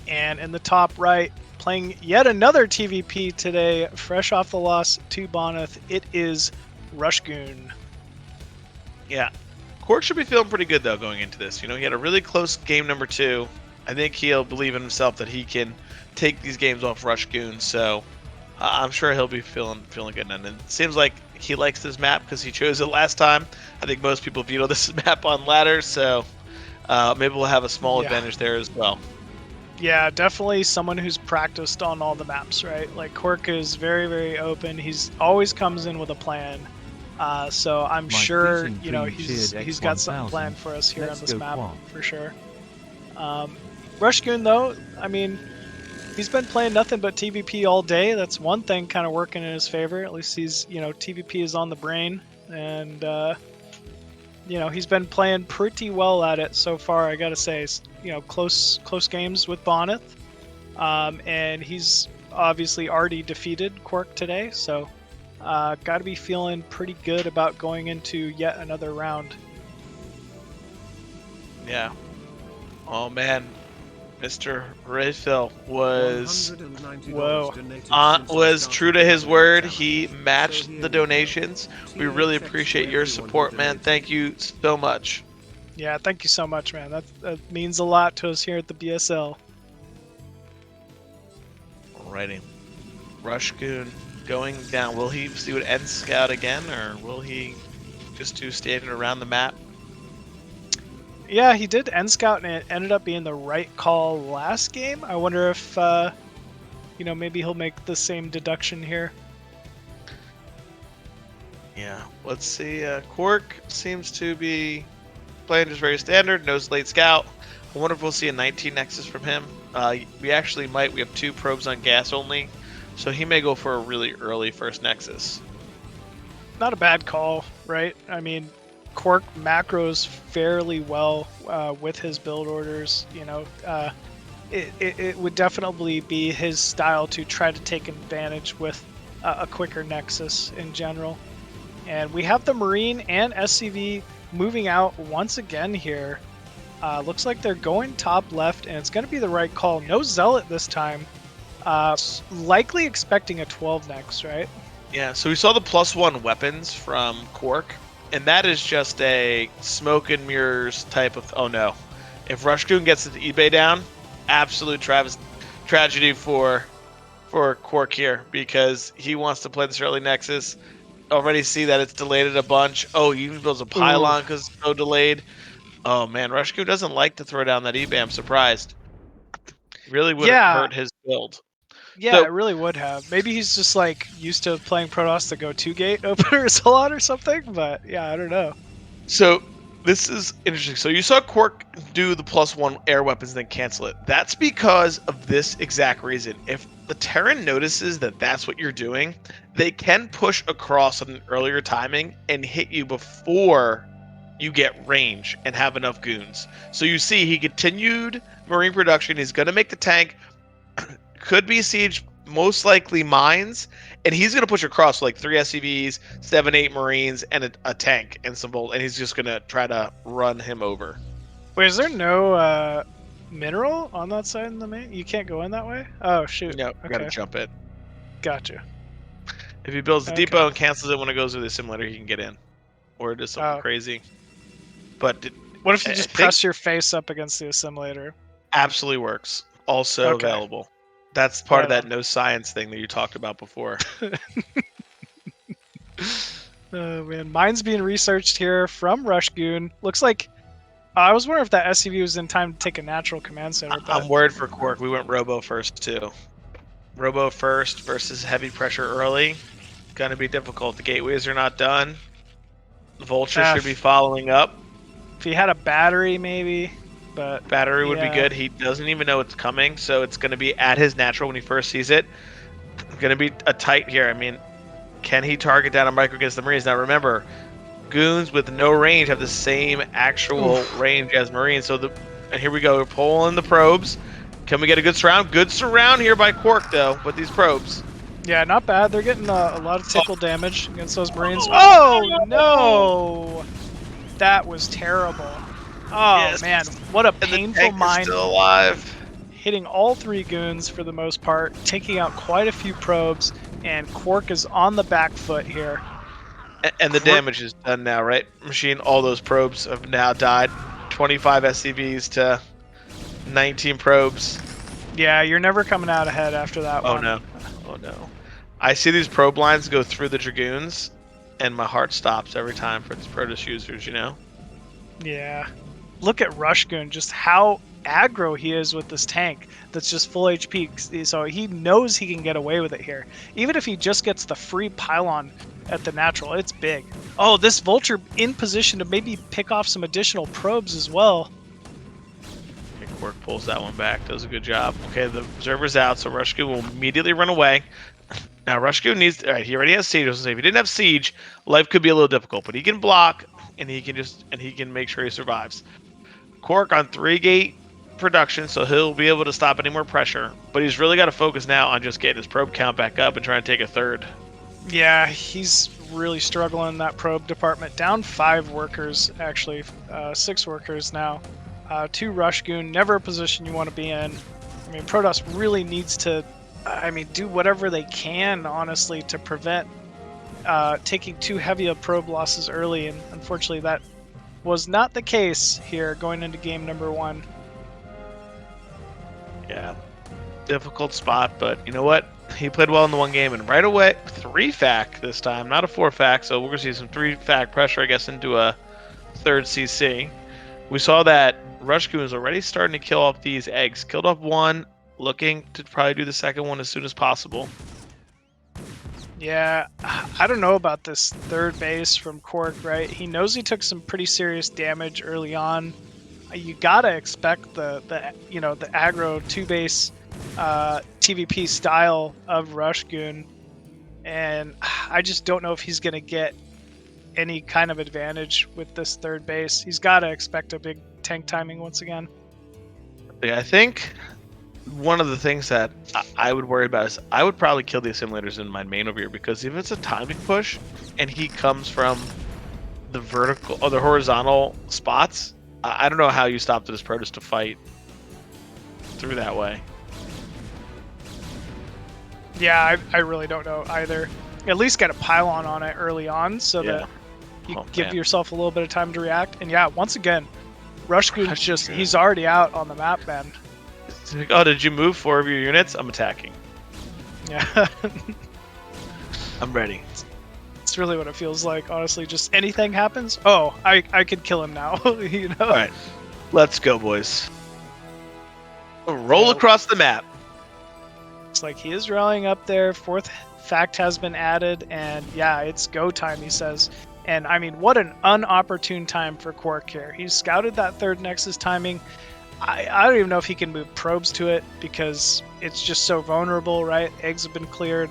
And in the top right, playing yet another TVP today, fresh off the loss to Bonth, it is RushGoon. Yeah, KwarK should be feeling pretty good though going into this. He had a really close game number 2. I think he'll believe in himself that he can take these games off RushGoon. So I'm sure he'll be feeling good. And it seems like he likes this map because he chose it last time. I think most people veto this map on ladder, so maybe we'll have a small advantage there as well. Yeah, definitely someone who's practiced on all the maps, right? Like KwarK is very open. He's always comes in with a plan. So I'm sure he's got something planned for us here on this map for sure. RushGoon though, I mean, he's been playing nothing but TVP all day. That's one thing kind of working in his favor. At least he's TVP is on the brain, and he's been playing pretty well at it so far. I gotta say, close games with Bonyth, and he's obviously already defeated KwarK today. So got to be feeling pretty good about going into yet another round. Yeah. Oh man, Mr. Rayfill was true to his word. He matched the donations. We really appreciate your support, man. Thank you so much. Yeah, thank you so much, man. That means a lot to us here at the BSL. Alrighty. RushGoon going down. Will he see what end scout again, or will he just do standing around the map? Yeah, he did end scout, and it ended up being the right call last game. I wonder if maybe he'll make the same deduction here. Yeah, let's see. KwarK seems to be playing just very standard. No late scout. I wonder if we'll see a 19 Nexus from him. We actually might. We have 2 probes on gas only, so he may go for a really early first Nexus. Not a bad call, right? I mean, KwarK macros fairly well with his build orders. You know, it would definitely be his style to try to take advantage with a quicker Nexus in general. And we have the Marine and SCV moving out once again here. Looks like they're going top left, and it's going to be the right call. No Zealot this time. Likely expecting a 12 next, right? Yeah, so we saw the +1 weapons from KwarK, and that is just a smoke and mirrors type of... Oh no. If RushGoon gets the eBay down, absolute tragedy for KwarK here, because he wants to play this early Nexus. Already see that it's delayed it a bunch. Oh, he even builds a pylon because it's so delayed. Oh man, RushGoon doesn't like to throw down that eBay. I'm surprised. Really would have hurt his build. Yeah, So, it really would have. Maybe he's just like used to playing Protoss to go 2-gate openers a lot or something, but yeah, I don't know. So this is interesting. So you saw KwarK do the +1 air weapons and then cancel it. That's because of this exact reason. If the Terran notices that that's what you're doing, they can push across at an earlier timing and hit you before you get range and have enough goons. So you see he continued Marine production. He's going to make the tank. Could be siege, most likely mines, and he's going to push across like 3 SCVs, 7-8 Marines, and a tank and some bolt, and he's just going to try to run him over. Wait, is there no mineral on that side in the main? You can't go in that way? Oh, shoot. No, got to jump it. Gotcha. If he builds the depot and cancels it when it goes through the simulator, he can get in. Or does something crazy. But what if you just press your face up against the assimilator? Absolutely works. Also available. That's part of that no science thing that you talked about before. Oh man, mine's being researched here from RushGoon. Looks like I was wondering if that SCV was in time to take a natural command center. I'm worried for KwarK. We went Robo first too. Robo first versus heavy pressure early. Gonna be difficult. The gateways are not done. The Vulture should be following up. If he had a battery, maybe. But battery would be good. He doesn't even know it's coming, so it's going to be at his natural when he first sees it. Going to be a tight here. I mean, can he target down a micro against the Marines? Now remember, goons with no range have the same actual range as Marines. So and here we go. We're pulling the probes. Can we get a good surround? Good surround here by KwarK though with these probes. Yeah, not bad. They're getting a lot of tickle damage against those Marines. Oh no, that was terrible. Oh man, what a painful mine. Still alive. Hitting all 3 goons for the most part, taking out quite a few probes, and KwarK is on the back foot here. And the damage is done now, right? Machine, all those probes have now died. 25 SCVs to 19 probes. Yeah, you're never coming out ahead after that one. Oh no. Oh no. I see these probe lines go through the Dragoons, and my heart stops every time for these Protoss users, you know? Yeah. Look at RushGoon, just how aggro he is with this tank that's just full HP. So he knows he can get away with it here. Even if he just gets the free pylon at the natural, it's big. Oh, this Vulture in position to maybe pick off some additional probes as well. Okay, KwarK pulls that one back, does a good job. Okay, the observer's out, so RushGoon will immediately run away. Now RushGoon needs, all right, he already has siege. So if he didn't have siege, life could be a little difficult, but he can block and he can make sure he survives. KwarK on 3-gate production, so he'll be able to stop any more pressure. But he's really got to focus now on just getting his probe count back up and trying to take a third. Yeah, he's really struggling in that probe department. Down 5 workers, actually, 6 workers now. 2 RushGoon, never a position you want to be in. I mean, Protoss really needs to, do whatever they can, honestly, to prevent taking too heavy of probe losses early, and unfortunately that was not the case here going into game number 1. Yeah, difficult spot, but you know what? He played well in the one game, and right away, 3-fac this time, not a 4-fac, so we're going to see some 3-fac pressure, I guess, into a 3rd CC. We saw that RushGoon is already starting to kill off these eggs. Killed off 1, looking to probably do the second one as soon as possible. Yeah, I don't know about this third base from KwarK, right? He knows he took some pretty serious damage early on. You gotta expect the aggro two base TVP style of RushGoon, and I just don't know if he's gonna get any kind of advantage with this third base. He's gotta expect a big tank timing once again. Yeah, I think one of the things that I would worry about is I would probably kill the assimilators in my main over here, because if it's a timing push and he comes from the vertical or the horizontal spots, I don't know how you stop this Protoss to fight through that way. Yeah, I really don't know either. At least get a pylon on it early on so that you give yourself a little bit of time to react. And yeah, once again, RushGoon's just, he's already out on the map, man. Like, oh, did you move 4 of your units? I'm attacking. Yeah. I'm ready. It's really what it feels like, honestly. Just anything happens, oh, I could kill him now, you know? Alright, let's go, boys. Roll across the map. It's like he is rallying up there. 4th fact has been added, and yeah, it's go time, he says. And I mean, what an unopportune time for KwarK here. He's scouted that 3rd Nexus timing. I don't even know if he can move probes to it because it's just so vulnerable, right? Eggs have been cleared.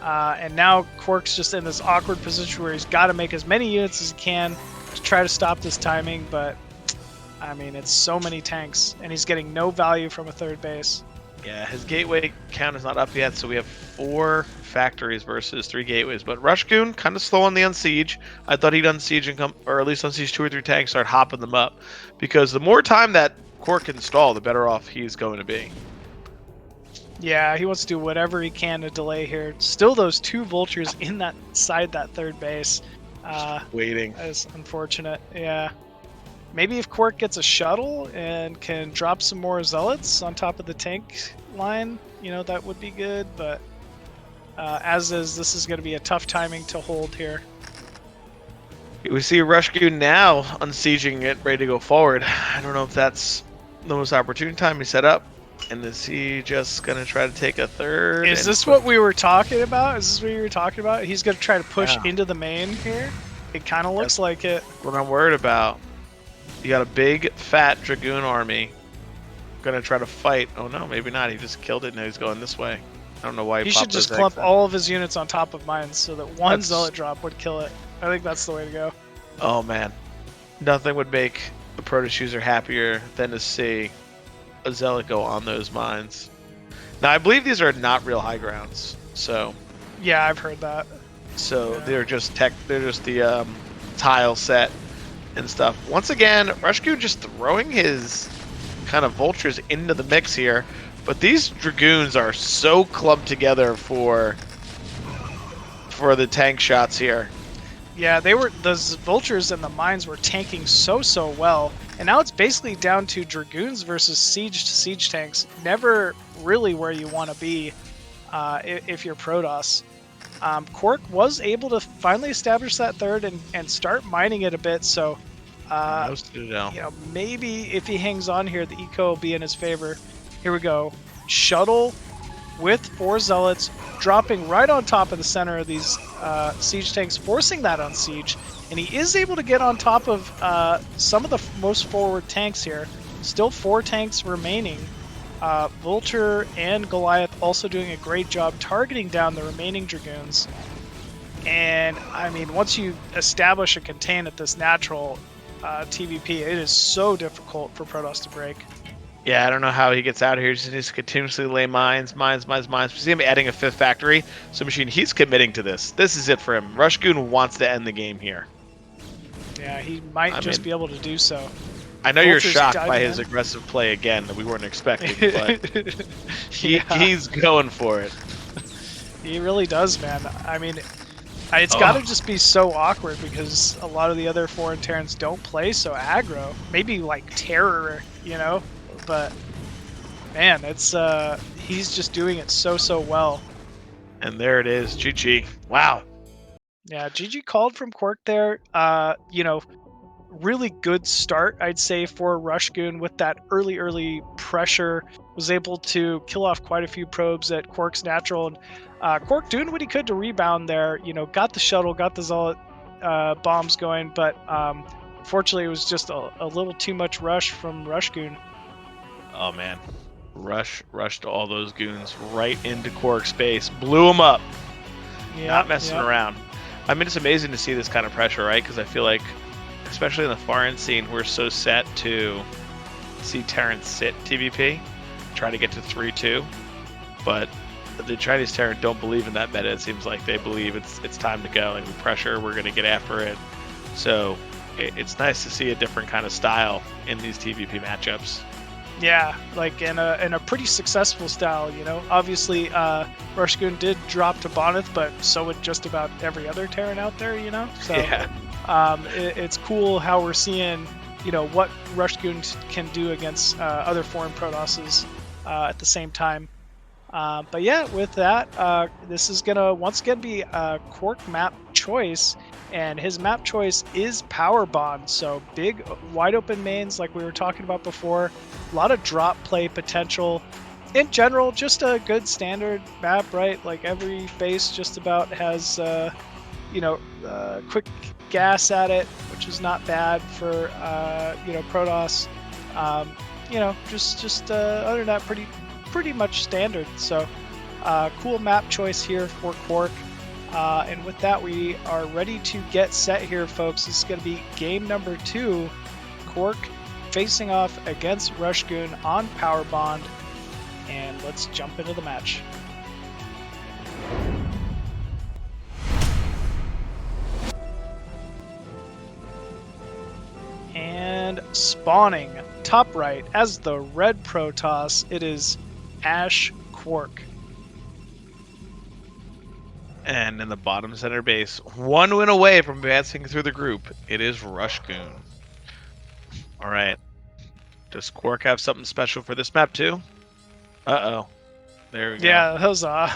And now KwarK's just in this awkward position where he's got to make as many units as he can to try to stop this timing, but I mean, it's so many tanks, and he's getting no value from a 3rd base. Yeah, his gateway count is not up yet, so we have 4 factories versus 3 gateways. But RushGoon kind of slow on the unsiege. I thought he'd unsiege and come, or at least unsiege 2 or 3 tanks, start hopping them up, because the more time that KwarK can stall, the better off he's going to be. Yeah, he wants to do whatever he can to delay here. Still, those 2 vultures in that 3rd base. Waiting. That is unfortunate. Yeah. Maybe if KwarK gets a shuttle and can drop some more zealots on top of the tank line, you know, that would be good. But as is, this is going to be a tough timing to hold here. We see RushGoon now unsieging it, ready to go forward. I don't know if that's the most opportune time he set up. And is he just going to try to take a 3rd? Is this what we were talking about? Is this what you were talking about? He's going to try to push into the main here? It kind of looks like it. What I'm worried about. You got a big, fat Dragoon army. Gonna try to fight. Oh no, maybe not. He just killed it. Now he's going this way. I don't know why he should just clump all of his units on top of mine so that one zealot drop would kill it. I think that's the way to go. Oh man, nothing would make the Protoss user happier than to see a zealot go on those mines. Now I believe these are not real high grounds. So yeah, I've heard that. So they're just the tile set and stuff. Once again, RushGoon just throwing his kind of vultures into the mix here, but these dragoons are so clumped together for the tank shots here. Yeah, those vultures and the mines were tanking so well, and now it's basically down to dragoons versus siege tanks. Never really where you want to be if you're Protoss. KwarK was able to finally establish that 3rd and start mining it a bit, so you know, maybe if he hangs on here, the eco will be in his favor. Here we go. Shuttle with 4 zealots dropping right on top of the center of these siege tanks, forcing that on siege, and he is able to get on top of some of the most forward tanks here. Still 4 tanks remaining. Vulture and Goliath also doing a great job targeting down the remaining dragoons. And I mean, once you establish a contain at this natural TVP, it is so difficult for Protoss to break. Yeah, I don't know how he gets out of here. He just needs to continuously lay mines. We see him adding a 5th factory. So Machine, he's committing to this. This is it for him. RushGoon wants to end the game here. Yeah, he might just be able to do so. I know you're shocked by his aggressive play again that we weren't expecting, but he's going for it. He really does, man. I mean, it's got to just be so awkward because a lot of the other foreign Terrans don't play so aggro. Maybe like Terror, you know? But man, it's he's just doing it so well. And there it is, GG. Wow. Yeah, GG called from KwarK there. You know, really good start, I'd say, for RushGoon with that early pressure. Was able to kill off quite a few probes at KwarK's natural, and KwarK doing what he could to rebound there. Got the shuttle, got the Zealot bombs going, but fortunately it was just a little too much rush from RushGoon. Oh man, rushed all those goons right into KwarK space, blew them up. Not messing around. I mean, it's amazing to see this kind of pressure, right? Because I feel like, especially in the foreign scene, we're so set to see Terrans sit TVP, try to get to 3-2, but the Chinese Terran don't believe in that meta. It seems like they believe it's time to go. Like, with pressure, we're going to get after it. So it's nice to see a different kind of style in these TVP matchups. Yeah, like in a pretty successful style, Obviously, RushGoon did drop to Bonth, but so would just about every other Terran out there, So Yeah. it's cool how we're seeing, what RushGoon can do against other foreign Protosses at the same time. But yeah, with that, this is gonna once again be a KwarK map choice, and his map choice is Power Bond. So big, wide open mains, like we were talking about before. A lot of drop play potential. In general, just a good standard map, right? Like every base just about has, quick gas at it, which is not bad for, Protoss. Just other than that, pretty much standard. So cool map choice here for KwarK. And with that, we are ready to get set here, folks. This is going to be game number 2. KwarK facing off against RushGoon on Power Bond. And let's jump into the match. And spawning top right as the red Protoss, it is Ash KwarK. And in the bottom center base, one win away from advancing through the group, it is RushGoon. All right. Does KwarK have something special for this map too? Uh-oh. There we go. Yeah, that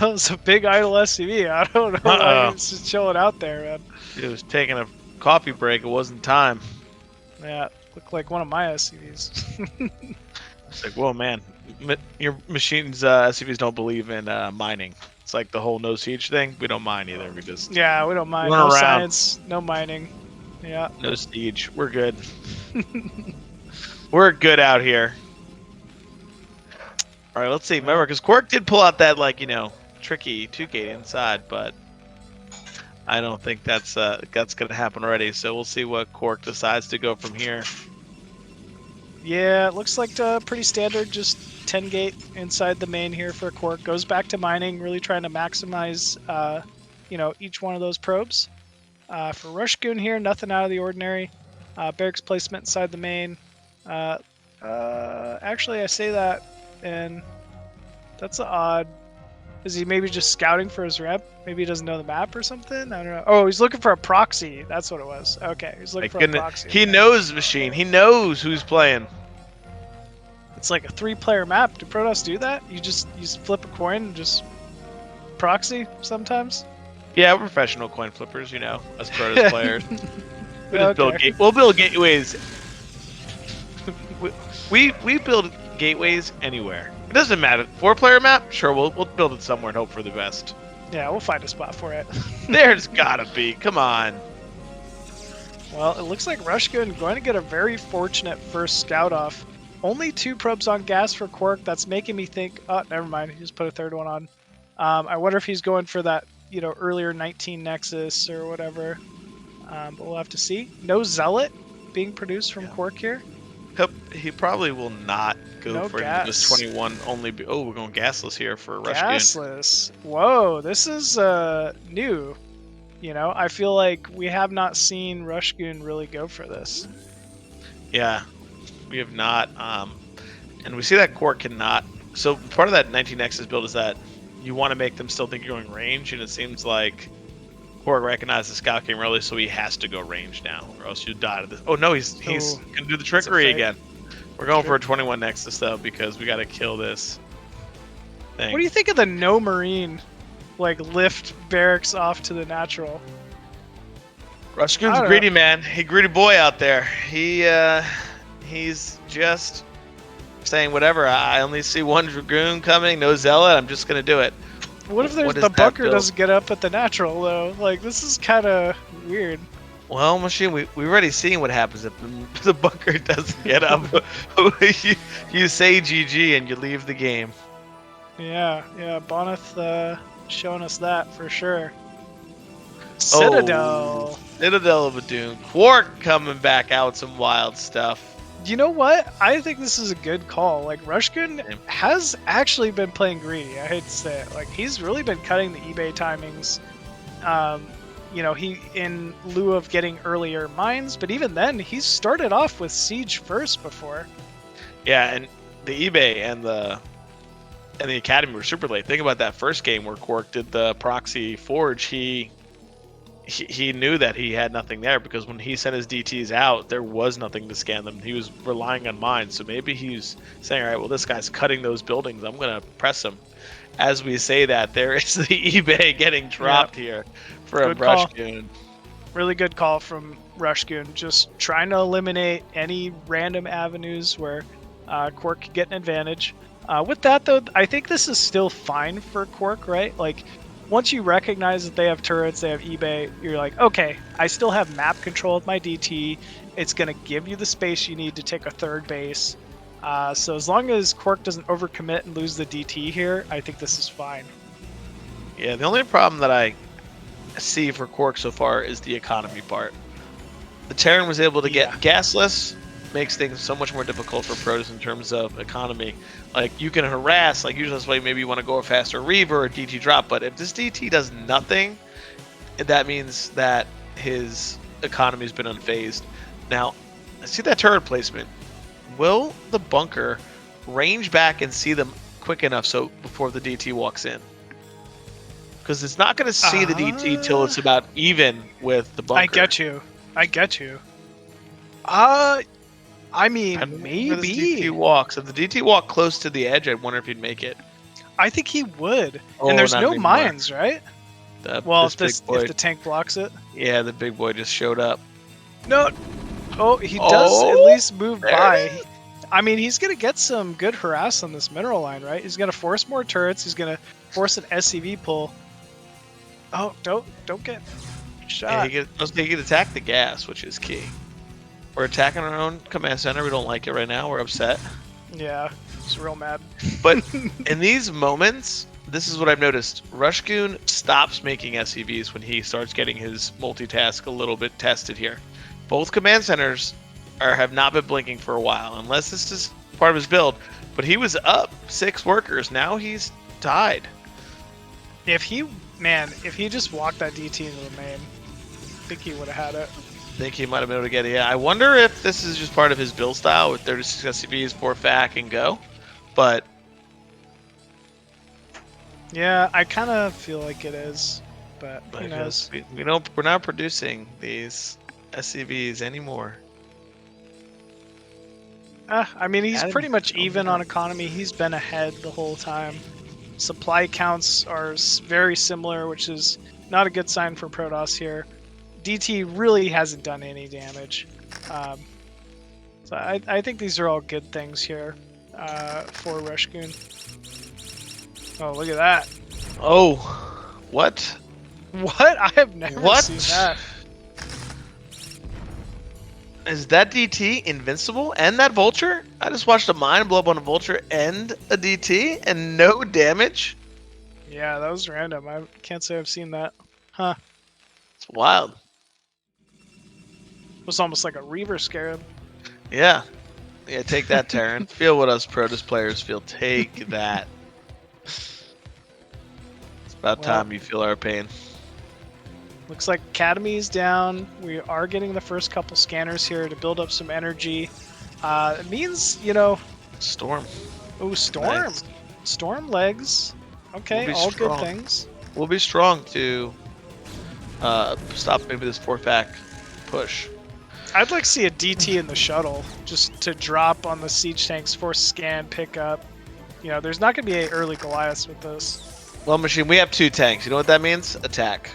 was a big idle SCV. I don't know why it's just chilling out there, man. It was taking a coffee break. It wasn't time. Yeah, looked like one of my SCVs. It's like, whoa, man. Your machine's SCVs don't believe in mining. It's like the whole no siege thing. We don't mine either. We just we don't mine. run No around. science, no mining. Yeah. No siege. We're good. We're good out here. All right, let's see. Remember, because KwarK did pull out that, tricky 2-gate inside, but I don't think that's going to happen already. So we'll see what KwarK decides to go from here. Yeah, it looks like pretty standard, just 10-gate inside the main here for KwarK. Goes back to mining, really trying to maximize, each one of those probes. For RushGoon here, nothing out of the ordinary. Barracks placement inside the main. Actually, I say that, and that's odd. Is he maybe just scouting for his rep? Maybe he doesn't know the map or something? I don't know. Oh, he's looking for a proxy. That's what it was. Okay, he's looking for a proxy. He knows the machine. He knows who's playing. It's like a 3-player map. Do Protoss do that? You just flip a coin and just proxy sometimes? Yeah, we're professional coin flippers, as Protoss players. Okay. We'll build gateways. We build gateways anywhere. It doesn't matter. 4-player map? Sure, we'll build it somewhere and hope for the best. Yeah, we'll find a spot for it. There's gotta be. Come on. Well, it looks like RushGoon going to get a very fortunate first scout off. Only 2 probes on gas for KwarK. That's making me think, oh, never mind. He just put a 3rd one on. I wonder if he's going for that, earlier 19 Nexus or whatever. But we'll have to see. No Zealot being produced from KwarK here. He probably will not go for gas. this 21 only. We're going gasless here for RushGoon. Gasless. Whoa, this is new. I feel like we have not seen RushGoon really go for this. Yeah, we have not. And we see that KwarK cannot. So part of that 19 Nexus build is that you want to make them still think you're going range, and it seems like KwarK recognized the scout came early, so he has to go range now, or else you die to this. Oh no, he's gonna do the trickery again. We're going for a 21 Nexus though, because we got to kill this thing. What do you think of the no marine, lift barracks off to the natural? RushGoon's a greedy man. He greedy boy out there. He's just saying whatever. I only see one Dragoon coming, no Zealot. I'm just gonna do it. What if the bunker doesn't get up at the natural though? Like this is kind of weird. Well, Machine, we've already seen what happens if the bunker doesn't get up. you say GG and you leave the game. Yeah, Bonth showing us that for sure. Citadel. Citadel of a Doom. KwarK coming back out some wild stuff. You know what? I think this is a good call. Like RushGoon has actually been playing greedy. I hate to say it. Like he's really been cutting the eBay timings. You know, he in lieu of getting earlier mines, but even then, he's started off with Siege first before. Yeah, and the eBay and the Academy were super late. Think about that first game where KwarK did the proxy forge. He knew that he had nothing there because when he sent his DTs out, there was nothing to scan them. He was relying on mines. So maybe he's saying, all right, well, this guy's cutting those buildings. I'm going to press him. As we say that, there is the eBay getting dropped here from RushGoon. Really good call from RushGoon. Just trying to eliminate any random avenues where KwarK could get an advantage. With that, though, I think this is still fine for KwarK, right? Like, once you recognize that they have turrets, they have eBay, you're like, okay, I still have map control of my DT. It's going to give you the space you need to take a third base. So as long as KwarK doesn't overcommit and lose the DT here, I think this is fine. Yeah, the only problem that I see for KwarK so far is the economy part. The Terran was able to get gasless, makes things so much more difficult for pros in terms of economy. Like, you can harass, like usually this way maybe you want to go a faster Reaver or DT drop, but if this DT does nothing, that means that his economy's been unfazed. Now, see that turret placement. Will the bunker range back and see them quick enough so before the DT walks in? Because it's not going to see the DT till it's about even with the bunker. I get you. I mean, maybe. If the DT walks. If the DT walked close to the edge, I wonder if he'd make it. I think he would. And there's no mines, right? Well, if the tank blocks it. Yeah, the big boy just showed up. No. Oh, he does at least move by. I mean, he's going to get some good harass on this mineral line, right? He's going to force more turrets. He's going to force an SCV pull. Oh, don't get shot. Yeah, he can attack the gas, which is key. We're attacking our own command center. We don't like it right now. We're upset. Yeah, it's real mad. But in these moments, this is what I've noticed. RushGoon stops making SCVs when he starts getting his multitask a little bit tested here. Both command centers have not been blinking for a while, unless this is part of his build. But he was up 6 workers. Now he's tied. If he just walked that DT into the main, I think he would have had it. I think he might have been able to get it. Yeah, I wonder if this is just part of his build style with 36 SCVs, 4 FAC, and go. But yeah, I kind of feel like it is, but who knows? We're not producing these SCVs anymore. I mean, he's pretty much even on economy. He's been ahead the whole time. Supply counts are very similar, which is not a good sign for Protoss here. DT really hasn't done any damage. So I think these are all good things here for RushGoon. Oh, look at that. Oh, what? What? I have never seen that. Is that DT invincible? And that Vulture? I just watched a mine blow up on a Vulture and a DT and no damage? Yeah, that was random. I can't say I've seen that. Huh. It's wild. It was almost like a Reaver Scarab. Yeah. Yeah, take that, Terran. Feel what us Protoss players feel. Take that. It's about time you feel our pain. Looks like Academy's down. We are getting the first couple scanners here to build up some energy. It means, Storm. Oh, Storm. Nice. Storm legs. Okay, all good things. We'll be strong to stop maybe this 4 FAC push. I'd like to see a DT in the shuttle just to drop on the siege tanks, force scan, pick up. There's not going to be an early Goliath with this. Well, Machine, we have 2 tanks. You know what that means? Attack.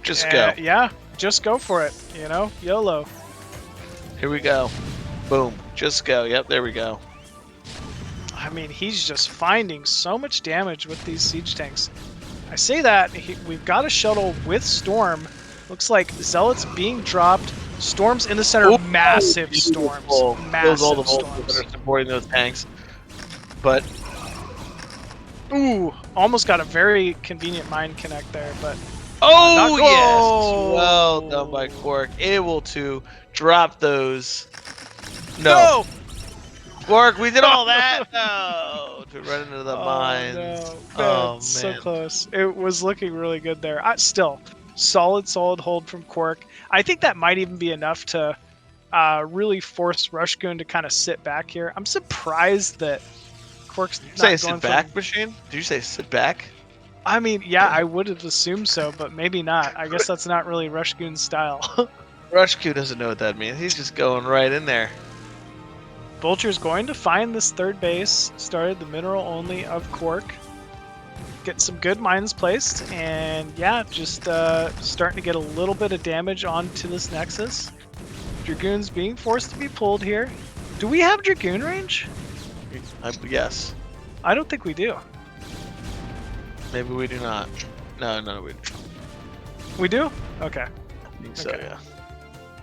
Just go. Yeah, just go for it, you know? YOLO. Here we go. Boom. Just go. Yep, there we go. I mean, he's just finding so much damage with these siege tanks. I say that, we've got a shuttle with Storm. Looks like Zealots being dropped. Storms in the center. Ooh, massive beautiful. storms. Kills Massive all the volts storms. that are supporting those tanks. But Ooh, almost got a very convenient mine connect there, but... oh, not- yes! Oh! Well done by KwarK. Able to drop those. No! KwarK, we did all that! No! To run into the mines. No. Oh, Man, so man. close. It was looking really good there. Still, solid hold from KwarK. I think that might even be enough to really force RushGoon to kind of sit back here. I'm surprised that KwarK's Did you not say going sit for back the- machine? Did you say sit back? I mean, yeah, I would have assumed so, but maybe not. I guess that's not really RushGoon's style. RushGoon doesn't know what that means. He's just going right in there. Vulture's going to find this third base, started the mineral only of KwarK. Get some good mines placed, and yeah, just starting to get a little bit of damage onto this Nexus. Dragoon's being forced to be pulled here. Do we have Dragoon range? Yes. I don't think we do. Maybe we do not. No, we don't. We do? Okay. I think so, Okay. yeah.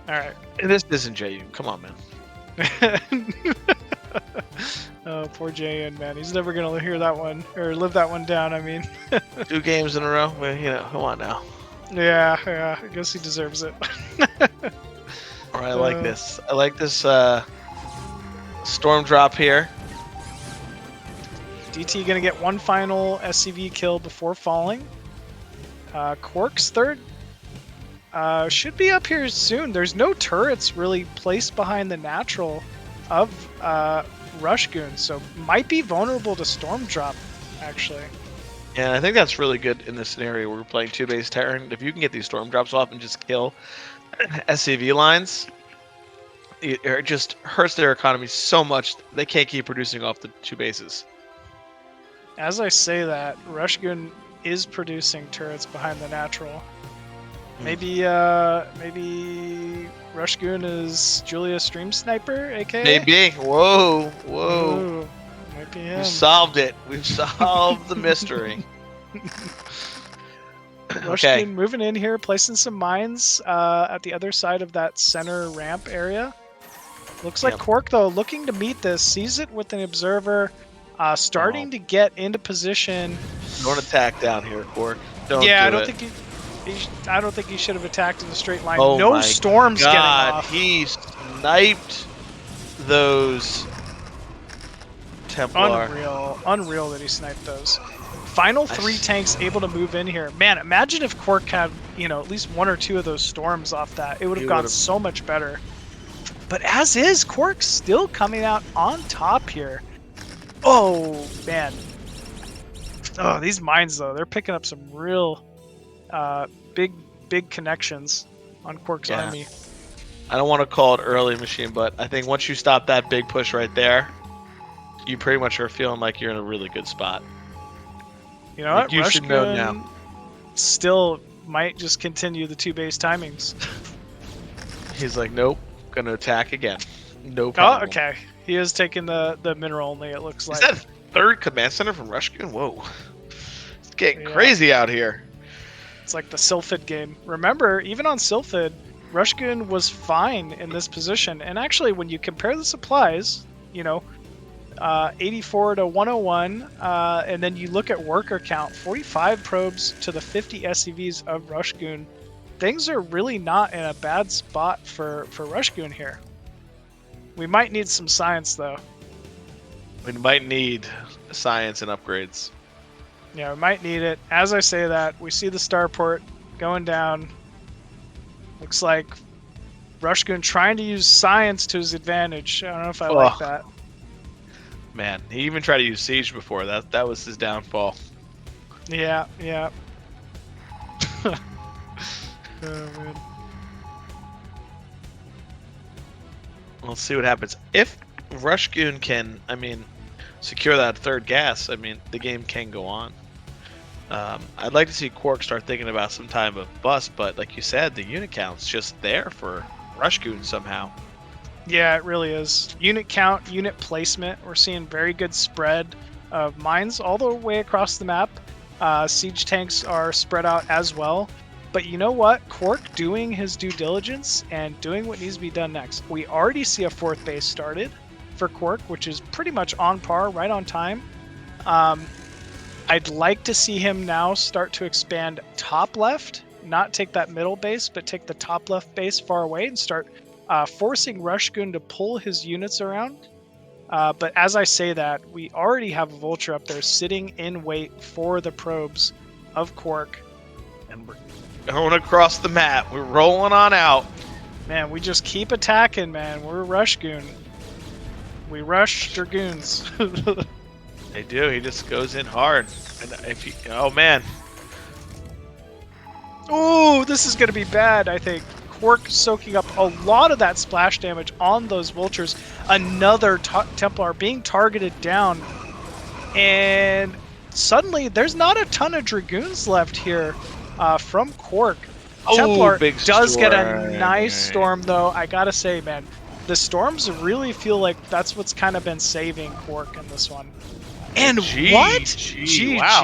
Alright. This isn't JU. Come on, man. Oh, poor Jayan, man. He's never going to hear that one, or live that one down, I mean. 2 games in a row? Well, you know, come on now. Yeah, I guess he deserves it. Alright, I like this. I like this storm drop here. DT gonna get one final SCV kill before falling. KwarK's third should be up here soon. There's no turrets really placed behind the natural of RushGoon, so might be vulnerable to storm drop, actually. And I think that's really good in this scenario where we're playing 2-base Terran. If you can get these storm drops off and just kill SCV lines, it just hurts their economy so much they can't keep producing off the 2 bases. As I say that, RushGoon is producing turrets behind the natural. Maybe RushGoon is Julia Stream Sniper, aka? Maybe. Whoa. Ooh, might be him. We've solved it. We've solved the mystery. RushGoon moving in here, placing some mines at the other side of that center ramp area. Looks like KwarK, though, looking to meet this, sees it with an observer, starting to get into position. Don't attack down here, KwarK. Don't Yeah, do I it. don't think he should have attacked in a straight line. Oh No my storms God, getting off. He sniped those Templar. Unreal that he sniped those. Final 3 tanks able to move in here. Man, imagine if KwarK had, at least 1 or 2 of those storms off that. It would have gone so much better. But as is, KwarK's still coming out on top here. Oh, man. Oh, these mines, though, they're picking up some real big connections on KwarK's army. I don't want to call it early machine, but I think once you stop that big push right there, you pretty much are feeling like you're in a really good spot. You know what? You should know now. Still might just continue the 2-base timings. He's like, nope, gonna attack again. No problem. Oh, okay. He is taking the mineral only, it looks like. Is that 3rd command center from RushGoon? Whoa. It's getting crazy out here. It's like the Sylphid game. Remember, even on Sylphid, RushGoon was fine in this position. And actually, when you compare the supplies, 84 to 101, and then you look at worker count, 45 probes to the 50 SCVs of RushGoon, things are really not in a bad spot for RushGoon here. We might need some science, though. We might need science and upgrades. Yeah, we might need it. As I say that, we see the starport going down. Looks like RushGoon trying to use science to his advantage. I don't know if I like that. Man, he even tried to use siege before. That was his downfall. Yeah. Oh, man. Let's see what happens. If RushGoon can, secure that 3rd gas, the game can go on. I'd like to see KwarK start thinking about some type of bust, but like you said, the unit count's just there for RushGoon somehow. Yeah, it really is. Unit count, unit placement. We're seeing very good spread of mines all the way across the map. Siege tanks are spread out as well. But you know what? KwarK doing his due diligence and doing what needs to be done next. We already see a 4th base started for KwarK, which is pretty much on par, right on time. I'd like to see him now start to expand top left, not take that middle base, but take the top left base far away and start forcing RushGoon to pull his units around. But as I say that, we already have a Vulture up there sitting in wait for the probes of KwarK. And we're going across the map. We're rolling on out. Man, we just keep attacking, man. We're RushGoon. We rush Dragoons. They do. He just goes in hard. And if he, oh man. Ooh, this is going to be bad, I think. KwarK soaking up a lot of that splash damage on those Vultures. Another Templar being targeted down. And suddenly, there's not a ton of Dragoons left here from KwarK. Oh, Templar big does get a storm. nice storm, though. I gotta say, man, the storms really feel like that's what's kind of been saving KwarK in this one. And what? GG? Wow.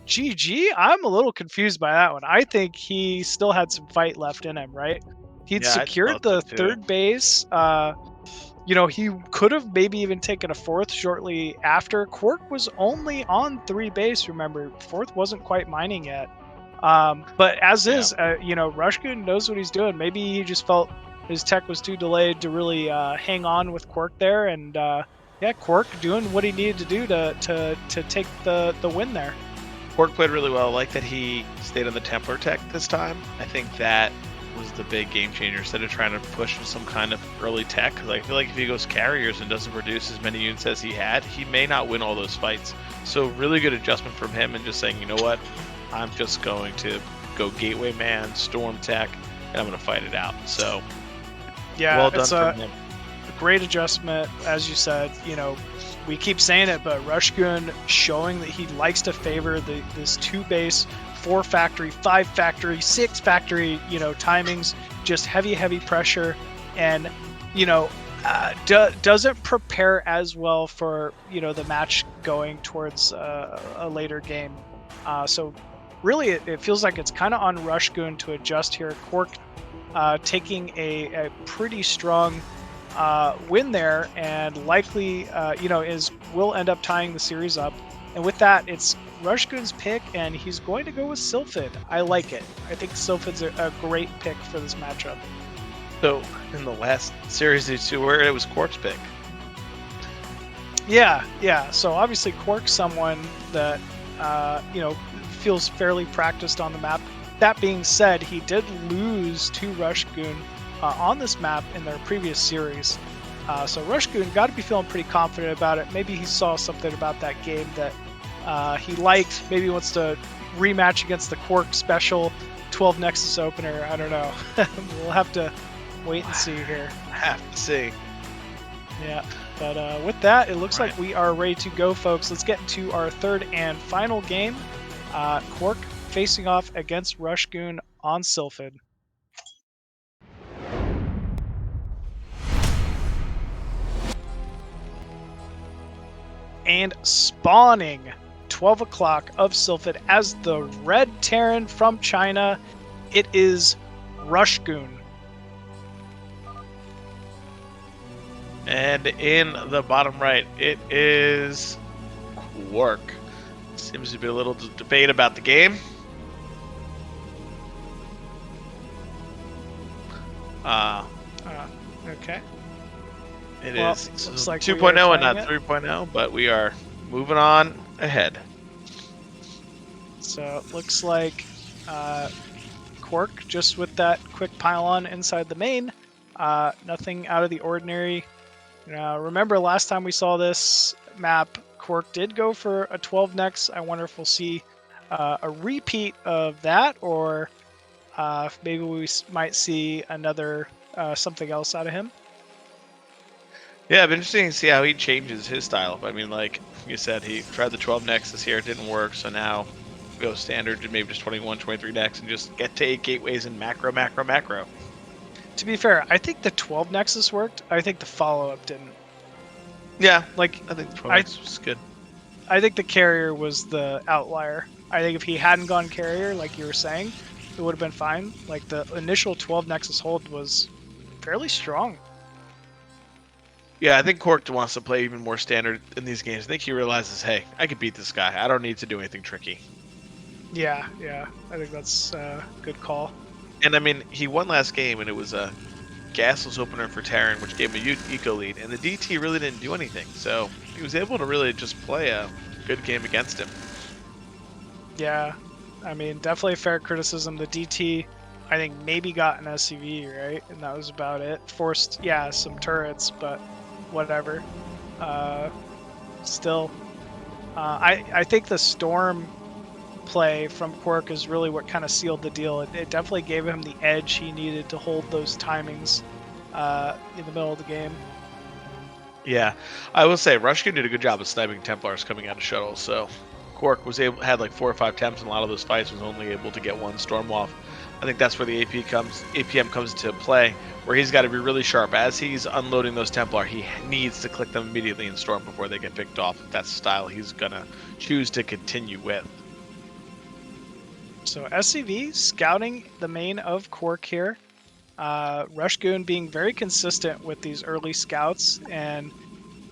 GG? I'm a little confused by that one. I think he still had some fight left in him, right? He'd Yeah, I secured thought the so too. 3rd base. You know, he could have maybe even taken a 4th shortly after. KwarK was only on 3 base, remember. 4th wasn't quite mining yet. But as is, you know, RushGoon knows what he's doing. Maybe he just felt his tech was too delayed to really hang on with KwarK there. And yeah, KwarK doing what he needed to do to take the win there. KwarK played really well. I like that he stayed on the Templar tech this time. I think that was the big game changer. Instead of trying to push some kind of early tech, because I feel like if he goes carriers and doesn't produce as many units as he had, he may not win all those fights. So really good adjustment from him and just saying, you know what, I'm just going to go Gateway Man, Storm tech, and I'm going to fight it out. So yeah, well done it's from him. a great adjustment, as you said. You know, we keep saying it, but RushGoon showing that he likes to favor this 2 base, 4 factory, 5 factory, 6 factory, you know, timings, just heavy pressure, and you know, doesn't prepare as well for, you know, the match going towards a later game. So really, it feels like it's kind of on RushGoon to adjust here. KwarK taking a pretty strong win there, and likely, you know, will end up tying the series up. And with that, it's RushGoon's pick, and he's going to go with Sylphid. I like it. I think Sylphid's a great pick for this matchup. So in the last series, these two where it was KwarK's pick. Yeah. So obviously KwarK's someone that you know, feels fairly practiced on the map. That being said, he did lose to RushGoon on this map in their previous series. So RushGoon got to be feeling pretty confident about it. Maybe he saw something about that game that he liked. Maybe he wants to rematch against the KwarK special 12 Nexus opener. I don't know. We'll have to wait and see here. I have to see. Yeah. But with that, it looks like we are ready to go, folks. Let's get into our 3rd and final game. KwarK facing off against RushGoon on Sylphid. And spawning 12 o'clock of Sylphid as the Red Terran from China, it is RushGoon. And in the bottom right, it is KwarK. Seems to be a little debate about the game. Okay. It Well, is looks like 2.0 we are and not playing 3.0, but we are moving on ahead. So it looks like KwarK just with that quick pylon inside the main. Nothing out of the ordinary. Remember last time we saw this map, KwarK did go for a 12 nex. I wonder if we'll see a repeat of that, or maybe we might see another something else out of him. Yeah, it'd be interesting to see how he changes his style. I mean, like you said, he tried the 12 Nexus here, it didn't work, so now go standard to maybe just 21, 23 decks and just get to 8 gateways and macro. To be fair, I think the 12 Nexus worked. I think the follow-up didn't. Yeah, Like, I think the 12 Nexus was good. I think the carrier was the outlier. I think if he hadn't gone carrier, like you were saying, it would have been fine. Like, the initial 12 Nexus hold was fairly strong. Yeah, I think KwarK wants to play even more standard in these games. I think he realizes, hey, I can beat this guy. I don't need to do anything tricky. Yeah. I think that's a good call. And I mean, he won last game, and it was a gasless opener for Terran, which gave him a eco lead. And the DT really didn't do anything, so he was able to really just play a good game against him. Yeah, I mean, definitely fair criticism. The DT, I think, maybe got an SCV, right? And that was about it. Forced, yeah, some turrets, but whatever. Still, I think the Storm play from KwarK is really what kind of sealed the deal. It definitely gave him the edge he needed to hold those timings in the middle of the game. Yeah, I will say RushGoon did a good job of sniping Templars coming out of shuttles. So KwarK had like 4 or 5 temps in a lot of those fights, was only able to get 1 storm off. I think that's where the APM comes into play, where he's got to be really sharp. As he's unloading those Templar, he needs to click them immediately in Storm before they get picked off. If that's the style he's going to choose to continue with. So SCV scouting the main of KwarK here. RushGoon being very consistent with these early scouts, and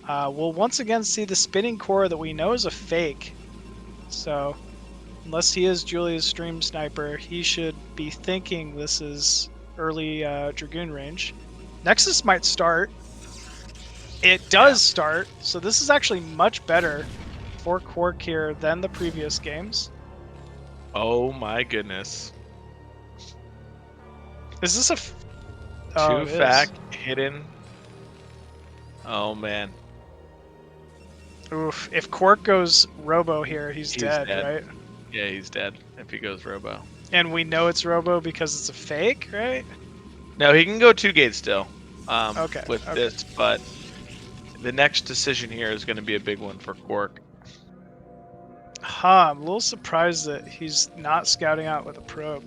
we'll once again see the spinning core that we know is a fake. So unless he is Julia's stream sniper, he should be thinking this is early Dragoon range. Nexus might start. It does start, so this is actually much better for KwarK here than the previous games. Oh my goodness. Is this a... Two fact hidden. Oh man. Oof. If KwarK goes Robo here, he's dead, right? Yeah, he's dead if he goes Robo. And we know it's Robo because it's a fake, right? No, he can go 2 gates still Okay. this, but the next decision here is going to be a big one for KwarK. I'm a little surprised that he's not scouting out with a probe.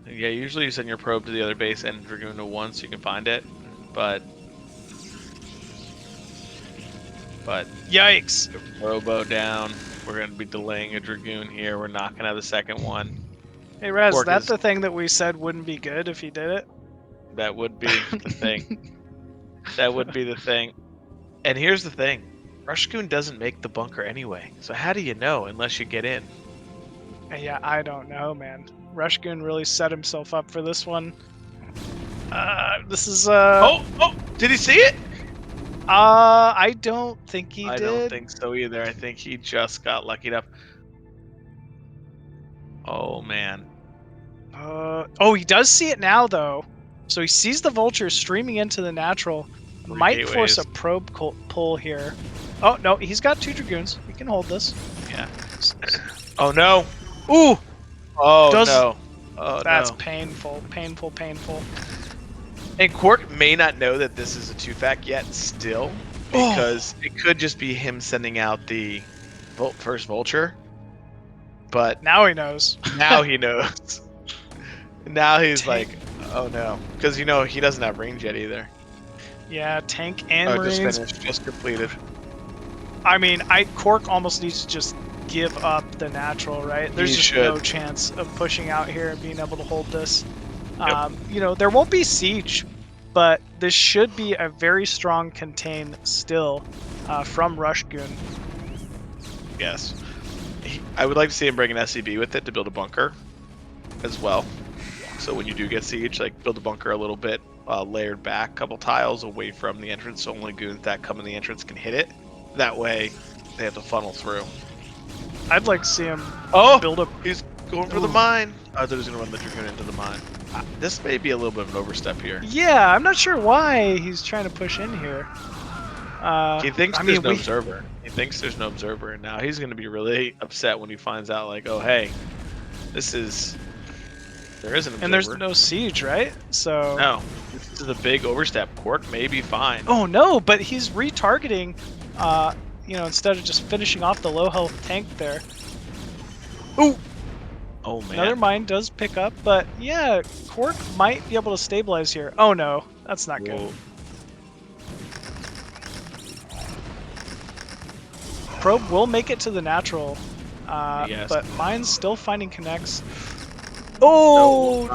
Yeah, usually you send your probe to the other base and Dragoon to 1 so you can find it, but Yikes! Robo down. We're going to be delaying a Dragoon here. We're not going to have the second one. Hey Razz, KwarK that's the thing that we said wouldn't be good if he did it? That would be the thing. That would be the thing. And here's the thing. RushGoon doesn't make the bunker anyway, so how do you know unless you get in? Yeah, I don't know, man. RushGoon really set himself up for this one. This is Oh! Did he see it? I don't think he did. I don't think so either. I think he just got lucky enough. Oh man. Oh, he does see it now though. So he sees the vulture streaming into the natural. Might force a probe pull here. Oh no, he's got 2 Dragoons. He can hold this. Yeah. Oh no. Ooh. Oh no. Oh, that's no. painful. And KwarK may not know that this is a 2-fact yet still, because it could just be him sending out the first vulture. But now he knows. Now he knows. Now he's like, oh no. Because, he doesn't have range yet either. Yeah, tank and Marines. Just finished, just completed. I mean, KwarK almost needs to just give up the natural, right? There's just no chance of pushing out here and being able to hold this. Yep. There won't be siege, but this should be a very strong contain still from RushGoon. Yes. I would like to see him bring an SCB with it to build a bunker as well. So when you do get siege, build a bunker a little bit layered back, a couple tiles away from the entrance, so only goons that come in the entrance can hit it. That way, they have to funnel through. I'd like to see him build up. He's going for the mine. I thought he was going to run the Dragoon into the mine. This may be a little bit of an overstep here. Yeah, I'm not sure why he's trying to push in here. He thinks there's no observer. He thinks there's no observer, and now he's going to be really upset when he finds out, oh, hey, there is an observer. And there's no siege, right? So no, this is a big overstep. KwarK may be fine. Oh no, but he's retargeting. Instead of just finishing off the low health tank there. Ooh! Oh man. Another mine does pick up, but yeah, KwarK might be able to stabilize here. Oh no, that's not good. Whoa. Probe will make it to the natural, Yes. but mine's still finding connects. Oh!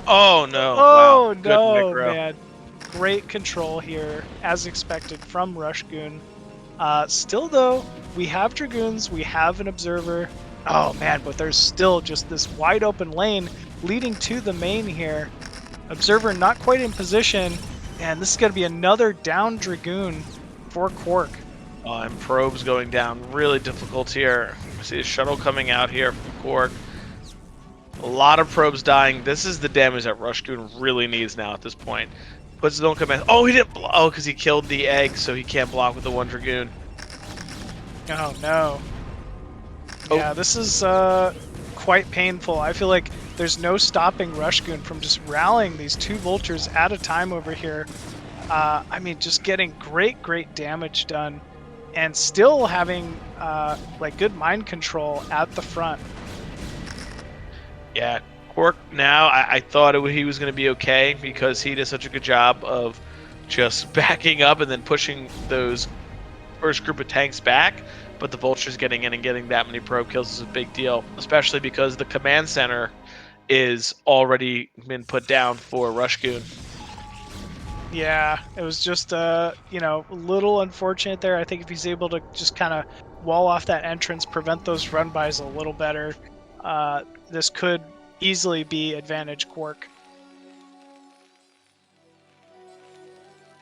Oh no! Oh Wow. Good no, micro. man. Great control here, as expected from RushGoon. Still though, we have Dragoons, we have an Observer. Oh man, but there's still just this wide open lane leading to the main here. Observer not quite in position, and this is going to be another down Dragoon for KwarK. And probes going down. Really difficult here. I see a shuttle coming out here from KwarK. A lot of probes dying. This is the damage that RushGoon really needs now at this point. Puts his own command. Oh, he didn't. Oh, because he killed the egg, so he can't block with the one Dragoon. Oh no. Oh. Yeah, this is quite painful. I feel like there's no stopping RushGoon from just rallying these two vultures at a time over here. I mean, just getting great damage done, and still having like good mind control at the front. Yeah, KwarK now, I thought he was going to be okay because he did such a good job of just backing up and then pushing those first group of tanks back. But the vultures getting in and getting that many probe kills is a big deal, especially because the command center is already been put down for RushGoon. Yeah, it was just you know, a little unfortunate there. I think if he's able to just kind of wall off that entrance, prevent those run bys a little better, this could easily be advantage KwarK.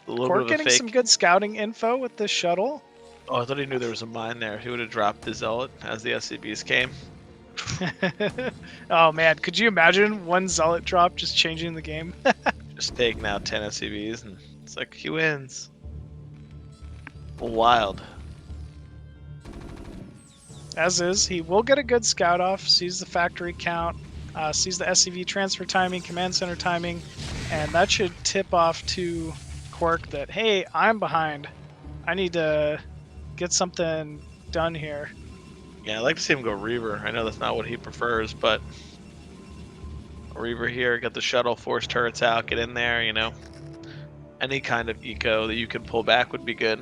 A little bit KwarK of a getting fake. some good scouting info with this shuttle. Oh, I thought he knew there was a mine there. He would have dropped the Zealot as the SCBs came. Oh man, could you imagine one Zealot drop just changing the game? Just taking out 10 SCBs, and it's like, he wins. Wild. As is, he will get a good scout off, sees the factory count, sees the SCV transfer timing, command center timing, and that should tip off to KwarK that, hey, I'm behind. I need to get something done here. Yeah, I'd like to see him go Reaver. I know that's not what he prefers, but Reaver here, get the shuttle, force turrets out, get in there, you know. Any kind of eco that you can pull back would be good.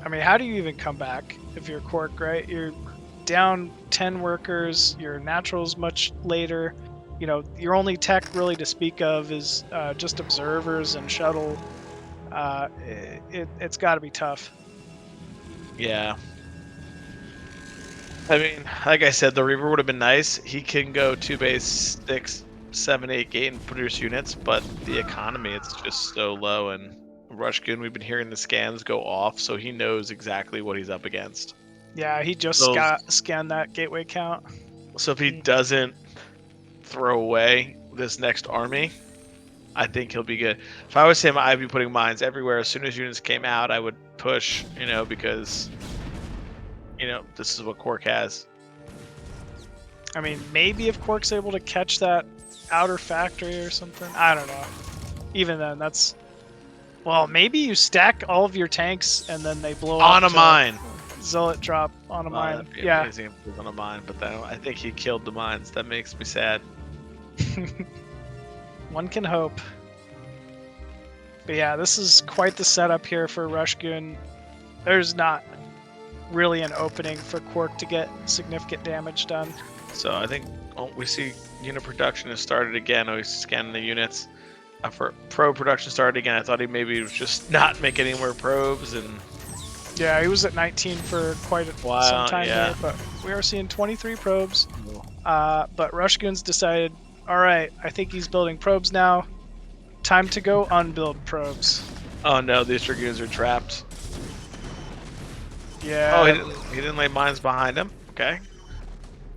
I mean, how do you even come back if you're KwarK, right? You're down 10 workers, your natural's much later. You know, your only tech really to speak of is just observers and shuttle. It's got to be tough. Yeah. I mean, like I said, the Reaver would have been nice. He can go 2 base, 6, 7, 8 gate and produce units, but the economy, it's just so low. And RushGoon, we've been hearing the scans go off, so he knows exactly what he's up against. Yeah, he just scanned that gateway count. So if he doesn't throw away this next army, I think he'll be good. If I was him, I'd be putting mines everywhere. As soon as units came out, I would push, you know, because, you know, this is what KwarK has. I mean, maybe if KwarK's able to catch that outer factory or something. I don't know. Even then, that's... Well, maybe you stack all of your tanks and then they blow up On a mine. Zealot drop on a mine. That'd be Yeah. amazing if it was on a mine, but then I think he killed the mines. That makes me sad. One can hope. But yeah, this is quite the setup here for RushGoon. There's not really an opening for KwarK to get significant damage done. So I think we see unit production has started again. Oh, he's scanning the units. For probe production started again. I thought he maybe was just not making any more probes, and yeah, he was at 19 for quite some time there, but we are seeing 23 probes. But RushGoon's decided, all right, I think he's building probes now. Time to go unbuild probes. Oh no, these Dragoons are trapped. Yeah. Oh, he didn't lay mines behind him. Okay.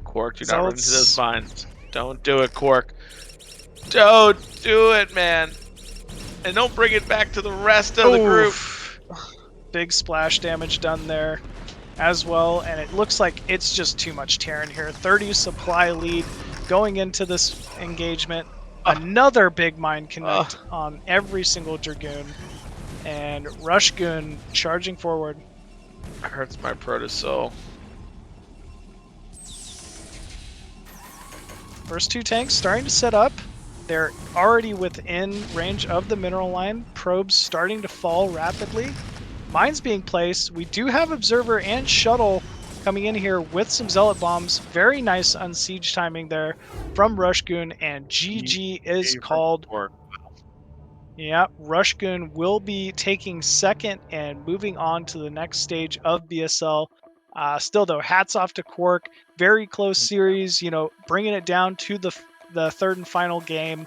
KwarK, do not run into those mines. Don't do it, KwarK. Don't do it, man. And don't bring it back to the rest of the group. Big splash damage done there as well, and it looks like it's just too much Terran here. 30 supply lead going into this engagement. Another big mine connect on every single Dragoon, and RushGoon charging forward. Hurts my Protosoul. First two tanks starting to set up. They're already within range of the mineral line. Probes starting to fall rapidly. Mines being placed. We do have Observer and Shuttle coming in here with some Zealot Bombs. Very nice unsiege timing there from RushGoon, and GG is called. Yeah, RushGoon will be taking second and moving on to the next stage of BSL. Still though, hats off to KwarK. Very close series, bringing it down to the third and final game.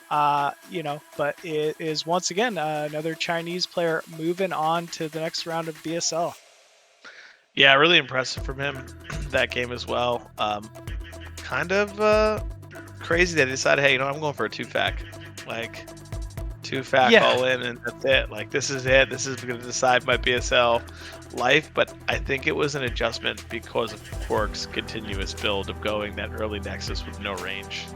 But it is once again another Chinese player moving on to the next round of BSL. Yeah, really impressive from him that game as well. Kind of crazy that he decided, hey, I'm going for a 2-fac. Like, 2-fac all in, and that's it. Like, this is it. This is going to decide my BSL life. But I think it was an adjustment because of KwarK's continuous build of going that early Nexus with no range.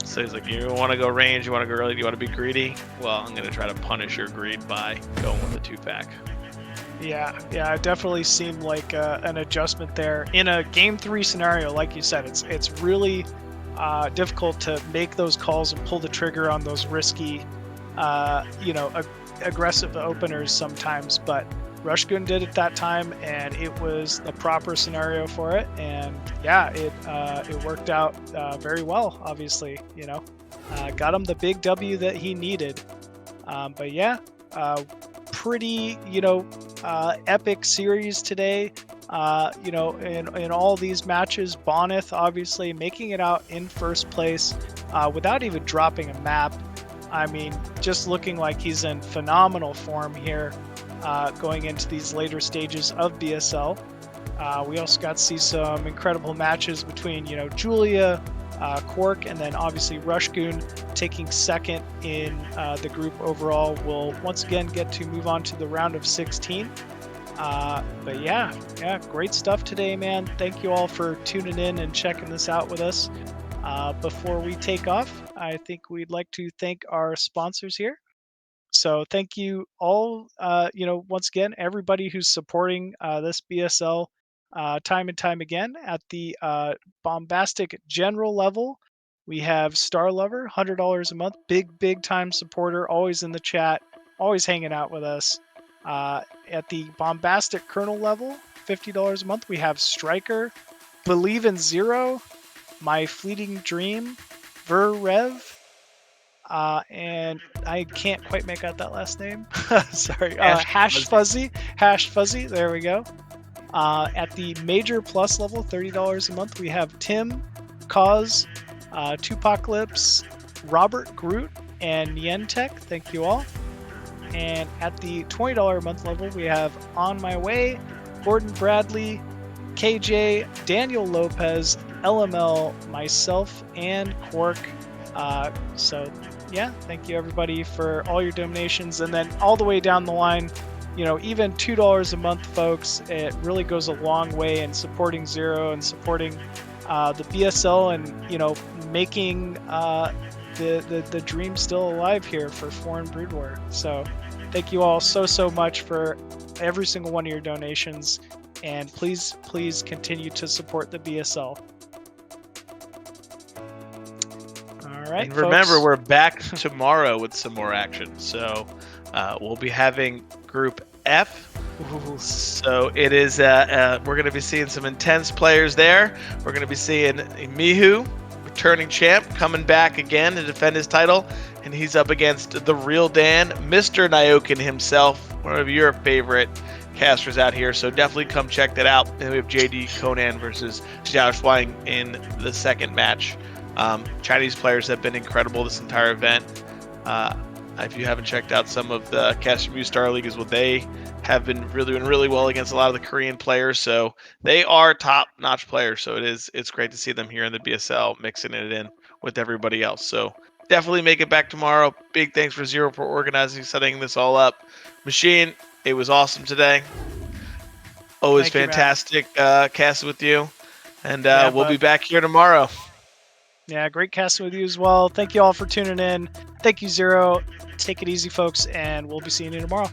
So he's like, you want to go range, you want to go early, you want to be greedy? Well, I'm going to try to punish your greed by going with a 2-fac. Yeah, it definitely seemed like an adjustment there. In a Game 3 scenario, like you said, it's really difficult to make those calls and pull the trigger on those risky, aggressive openers sometimes. But RushGoon did it that time, and it was the proper scenario for it. And yeah, it worked out very well. Obviously, got him the big W that he needed. But yeah, pretty epic series today. In all these matches, Bonth obviously making it out in first place without even dropping a map. I mean, just looking like he's in phenomenal form here going into these later stages of BSL. We also got to see some incredible matches between, Julia, KwarK, and then obviously RushGoon taking second in the group overall. Will once again get to move on to the round of 16. But yeah, great stuff today, man. Thank you all for tuning in and checking this out with us. Before we take off, I think we'd like to thank our sponsors here. So thank you all, once again, everybody who's supporting this BSL time and time again. At the Bombastic General level, we have Star Lover, $100 a month, big time supporter, always in the chat, always hanging out with us. At the Bombastic Colonel level, $50 a month, we have Striker, Believe in Zero, My Fleeting Dream, Rev, and I can't quite make out that last name. Sorry. Hash Fuzzy. There we go. At the Major Plus level, $30 a month, we have Tim, Cause, Tupacalypse, Robert Groot, and Nientech. Thank you all. And at the $20 a month level, we have On My Way, Gordon Bradley, KJ, Daniel Lopez, LML, myself, and KwarK. So yeah, thank you everybody for all your donations. And then all the way down the line, even $2 a month, folks, it really goes a long way in supporting Zero and supporting the BSL and, making the dream still alive here for foreign BroodWar. So thank you all so much for every single one of your donations, and please continue to support the BSL. All right, and remember, folks, we're back tomorrow with some more action. So we'll be having Group F. So it is, we're going to be seeing some intense players there. We're going to be seeing Mihu, returning champ, coming back again to defend his title. And he's up against the real Dan, Mr. Nyokin himself, one of your favorite casters out here. So definitely come check that out. And we have JD Conan versus Xiao Shuang in the second match. Chinese players have been incredible this entire event. If you haven't checked out some of the Caster Muse Starleague, is what they have been doing really well against a lot of the Korean players. So they are top-notch players. So it's great to see them here in the BSL mixing it in with everybody else. So definitely make it back tomorrow. Big thanks for Zero for organizing, setting this all up. Machine, it was awesome today. Always fantastic casting with you. And we'll be back here tomorrow. Yeah, great casting with you as well. Thank you all for tuning in. Thank you, Zero. Take it easy, folks, and we'll be seeing you tomorrow.